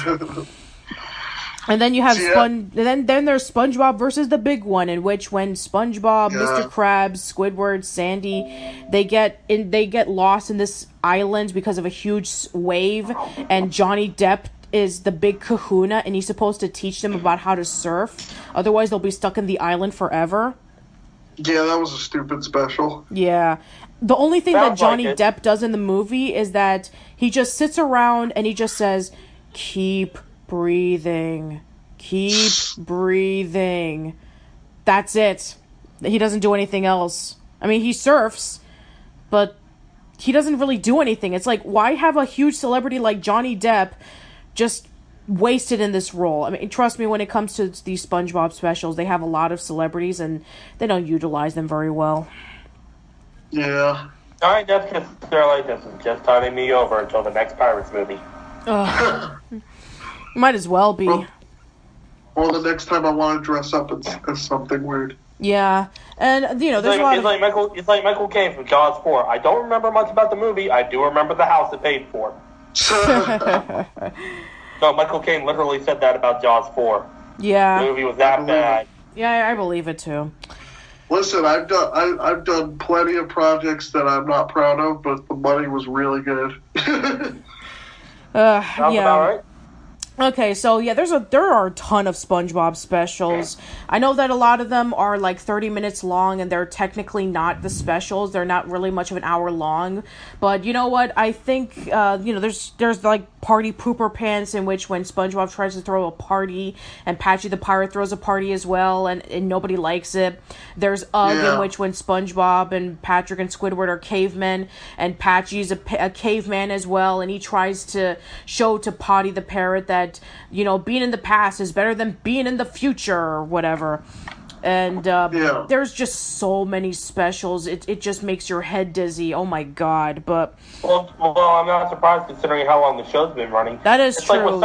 And then you have then there's SpongeBob versus the Big One, in which when SpongeBob, Mr. Krabs, Squidward, Sandy, they get lost in this island because of a huge wave, and Johnny Depp is the big kahuna, and he's supposed to teach them about how to surf. Otherwise, they'll be stuck in the island forever. Yeah, that was a stupid special. Yeah. The only thing that Johnny Depp does in the movie is that he just sits around and he just says, "Keep breathing. Keep breathing." That's it. He doesn't do anything else. I mean, he surfs, but he doesn't really do anything. It's like, why have a huge celebrity like Johnny Depp just wasted in this role? I mean, trust me, when it comes to these SpongeBob specials, they have a lot of celebrities, and they don't utilize them very well. Yeah. Alright, that's just, they're like, this is just timing me over until the next Pirates movie. Might as well be. Well, the next time I want to dress up as something weird. Yeah, and there's a lot. It's like Michael Caine from Jaws 4. I don't remember much about the movie. I do remember the house it paid for. No, Michael Caine literally said that about Jaws 4. Yeah, the movie was that bad. Yeah, I believe it too. Listen, I've done plenty of projects that I'm not proud of, but the money was really good. Sounds about right. Okay, so yeah, there are a ton of SpongeBob specials. I know that a lot of them are like 30 minutes long, and they're technically not the specials. They're not really much of an hour long. But you know what? I think there's like Party Pooper Pants, in which when SpongeBob tries to throw a party, and Patchy the Pirate throws a party as well, and nobody likes it. There's Ugg, in which when SpongeBob and Patrick and Squidward are cavemen, and Patchy's a caveman as well, and he tries to show to Potty the Parrot that being in the past is better than being in the future or whatever. And there's just so many specials. It just makes your head dizzy. Oh my god. But well, I'm not surprised considering how long the show's been running. That is true.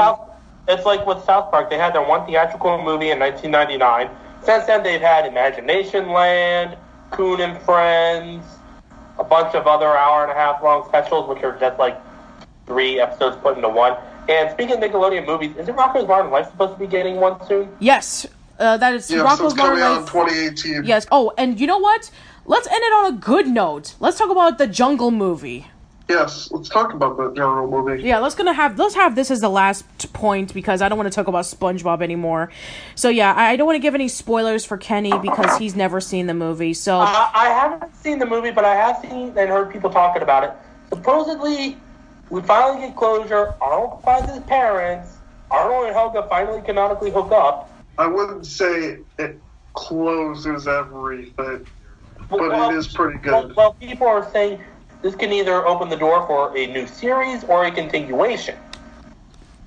It's like with South Park. They had their one theatrical movie in 1999. Since then, they've had Imagination Land, Coon and Friends, a bunch of other hour-and-a-half long specials, which are just like 3 episodes put into one. And speaking of Nickelodeon movies, isn't Rocko's Modern Life supposed to be getting one soon? Yes. That is Rocko's Modern Life. Out in 2018. Yes. Oh, and you know what? Let's end it on a good note. Let's talk about the Jungle movie. Yes, let's talk about the Jungle movie. Yeah, let's have this as the last point, because I don't want to talk about SpongeBob anymore. So yeah, I don't want to give any spoilers for Kenny because he's never seen the movie. So I haven't seen the movie, but I have seen and heard people talking about it. Supposedly, we finally get closure. Arnold finds his parents. Arnold and Helga finally canonically hook up. I wouldn't say it closes everything, but it is pretty good. Well, people are saying this can either open the door for a new series or a continuation.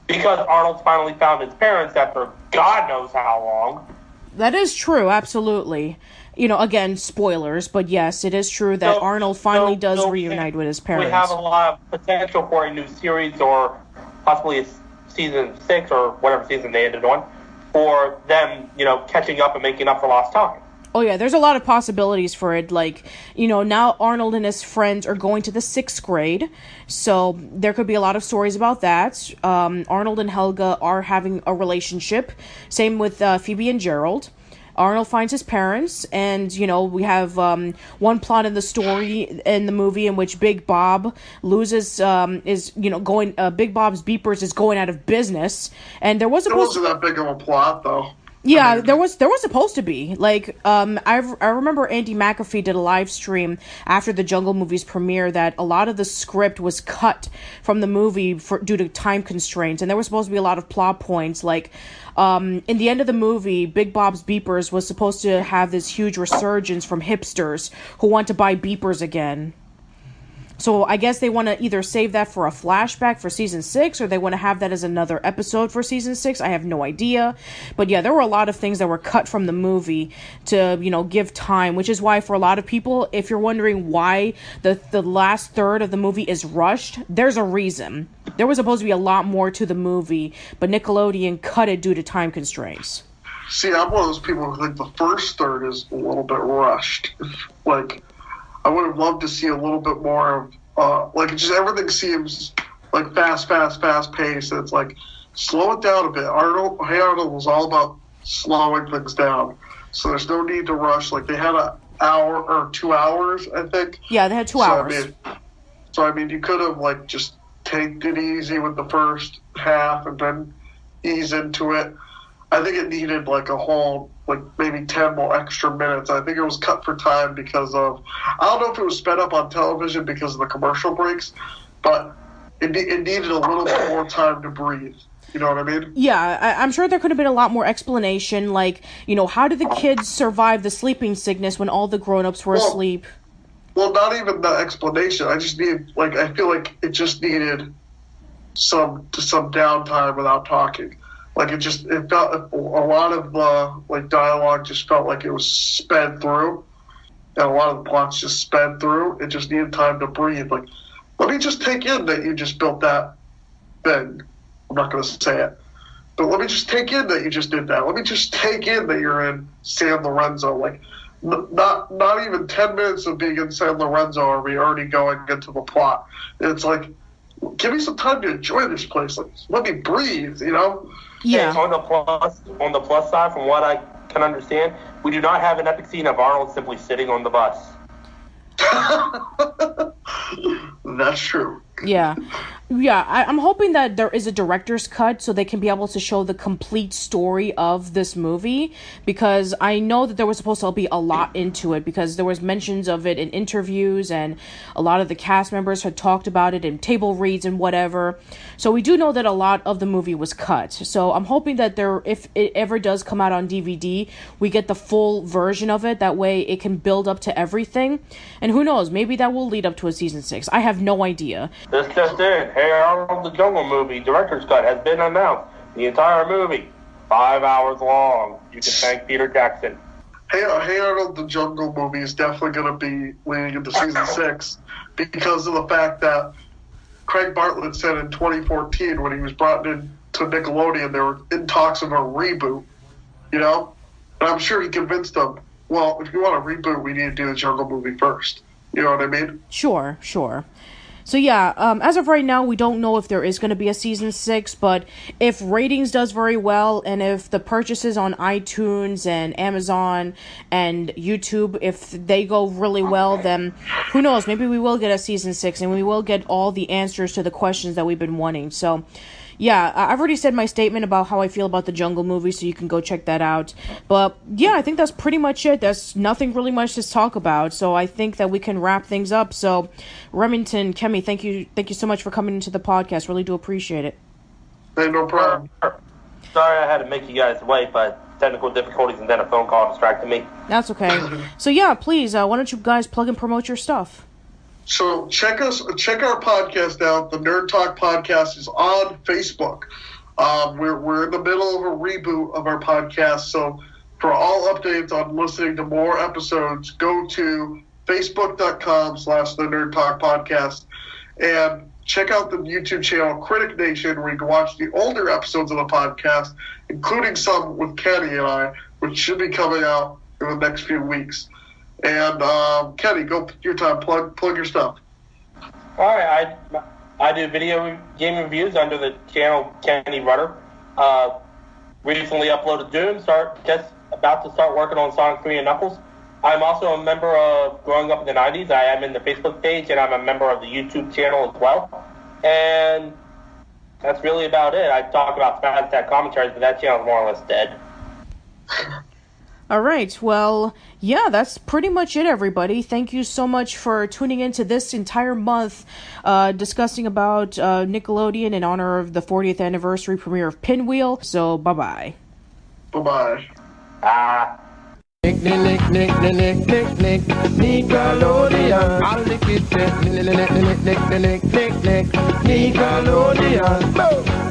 Because Arnold's finally found his parents after God knows how long. That is true, absolutely. Again, spoilers, but yes, it is true that Arnold finally does reunite with his parents. We have a lot of potential for a new series, or possibly a season 6 or whatever season they ended on, for them, catching up and making up for lost time. Oh yeah, there's a lot of possibilities for it. Like, now Arnold and his friends are going to the 6th grade, so there could be a lot of stories about that. Arnold and Helga are having a relationship. Same with Phoebe and Gerald. Arnold finds his parents, and, we have one plot in the story, in the movie, in which Big Bob loses, Big Bob's Beepers is going out of business, and there was It wasn't that big of a plot, though. Yeah, there was supposed to be. Like, I remember Andy McAfee did a live stream after the Jungle movies premiere that a lot of the script was cut from the movie due to time constraints, and there was supposed to be a lot of plot points. Like, in the end of the movie, Big Bob's Beepers was supposed to have this huge resurgence from hipsters who want to buy beepers again. So I guess they want to either save that for a flashback for season 6, or they want to have that as another episode for season 6. I have no idea. But yeah, there were a lot of things that were cut from the movie to, give time, which is why for a lot of people, if you're wondering why the last third of the movie is rushed, there's a reason. There was supposed to be a lot more to the movie, but Nickelodeon cut it due to time constraints. See, I'm one of those people who think the first third is a little bit rushed. Like, I would have loved to see a little bit more of, just everything seems like fast paced. It's like, slow it down a bit. Arnold was all about slowing things down. So there's no need to rush. Like, they had an hour or 2 hours, I think. Yeah, they had 2 hours. I mean, you could have, just taken it easy with the first half and then ease into it. I think it needed, a whole, maybe 10 more extra minutes. I think it was cut for time because of, I don't know if it was sped up on television because of the commercial breaks, but it needed a little bit more time to breathe. You know what I mean? Yeah, I'm sure there could have been a lot more explanation, how did the kids survive the sleeping sickness when all the grown-ups were asleep? Well, not even the explanation. I just need, I feel like it just needed some downtime without talking. It felt, a lot of the, dialogue just felt like it was sped through, and a lot of the plots just sped through. It just needed time to breathe. Let me just take in that you just built that thing. I'm not going to say it, but let me just take in that you just did that. Let me just take in that you're in San Lorenzo. Not even 10 minutes of being in San Lorenzo are we already going into the plot. It's give me some time to enjoy this place. Let me breathe, Yeah. On the plus side, from what I can understand, we do not have an epic scene of Arnold simply sitting on the bus. That's true. Yeah. I'm hoping that there is a director's cut so they can be able to show the complete story of this movie, because I know that there was supposed to be a lot into it, because there was mentions of it in interviews and a lot of the cast members had talked about it in table reads and whatever. So we do know that a lot of the movie was cut. So I'm hoping that if it ever does come out on DVD, we get the full version of it. That way it can build up to everything. And who knows, maybe that will lead up to a season 6. I have no idea. This just in. Hey Arnold, the Jungle movie director's cut has been announced. The entire movie, 5 hours long. You can thank Peter Jackson. Hey Arnold, the Jungle movie is definitely going to be leading into season 6 because of the fact that Craig Bartlett said in 2014 when he was brought in to Nickelodeon, they were in talks of a reboot, And I'm sure he convinced them, well, if you want a reboot, we need to do the Jungle movie first. You know what I mean? Sure. So yeah, as of right now, we don't know if there is going to be a season 6, but if ratings does very well, and if the purchases on iTunes and Amazon and YouTube, if they go really well, then who knows, maybe we will get a season 6, and we will get all the answers to the questions that we've been wanting. So yeah, I've already said my statement about how I feel about the Jungle movie, so you can go check that out. But yeah, I think that's pretty much it. There's nothing really much to talk about, so I think that we can wrap things up. So Remington, Kemi, thank you so much for coming into the podcast. Really do appreciate it. Hey, no problem. Sorry I had to make you guys wait, but technical difficulties and then a phone call distracted me. That's okay. So yeah, please, why don't you guys plug and promote your stuff? So check our podcast out. The Nerd Talk podcast is on Facebook. We're in the middle of a reboot of our podcast. So for all updates on listening to more episodes, go to facebook.com/The Nerd Talk Podcast and check out the YouTube channel Critic Nation, where you can watch the older episodes of the podcast, including some with Kenny and I, which should be coming out in the next few weeks. And Kenny, go your time. Plug your stuff. All right, I do video game reviews under the channel Kenny Rutter. Recently uploaded Doom. Just about to start working on Sonic 3 and Knuckles. I'm also a member of Growing Up in the 90s. I am in the Facebook page, and I'm a member of the YouTube channel as well. And that's really about it. I talk about Spaz Tech commentaries, but that channel is more or less dead. All right, well, yeah, that's pretty much it, everybody. Thank you so much for tuning into this entire month discussing about Nickelodeon in honor of the 40th anniversary premiere of Pinwheel. So, bye-bye. Bye-bye. Nickelodeon. All the kids say, Nickelodeon.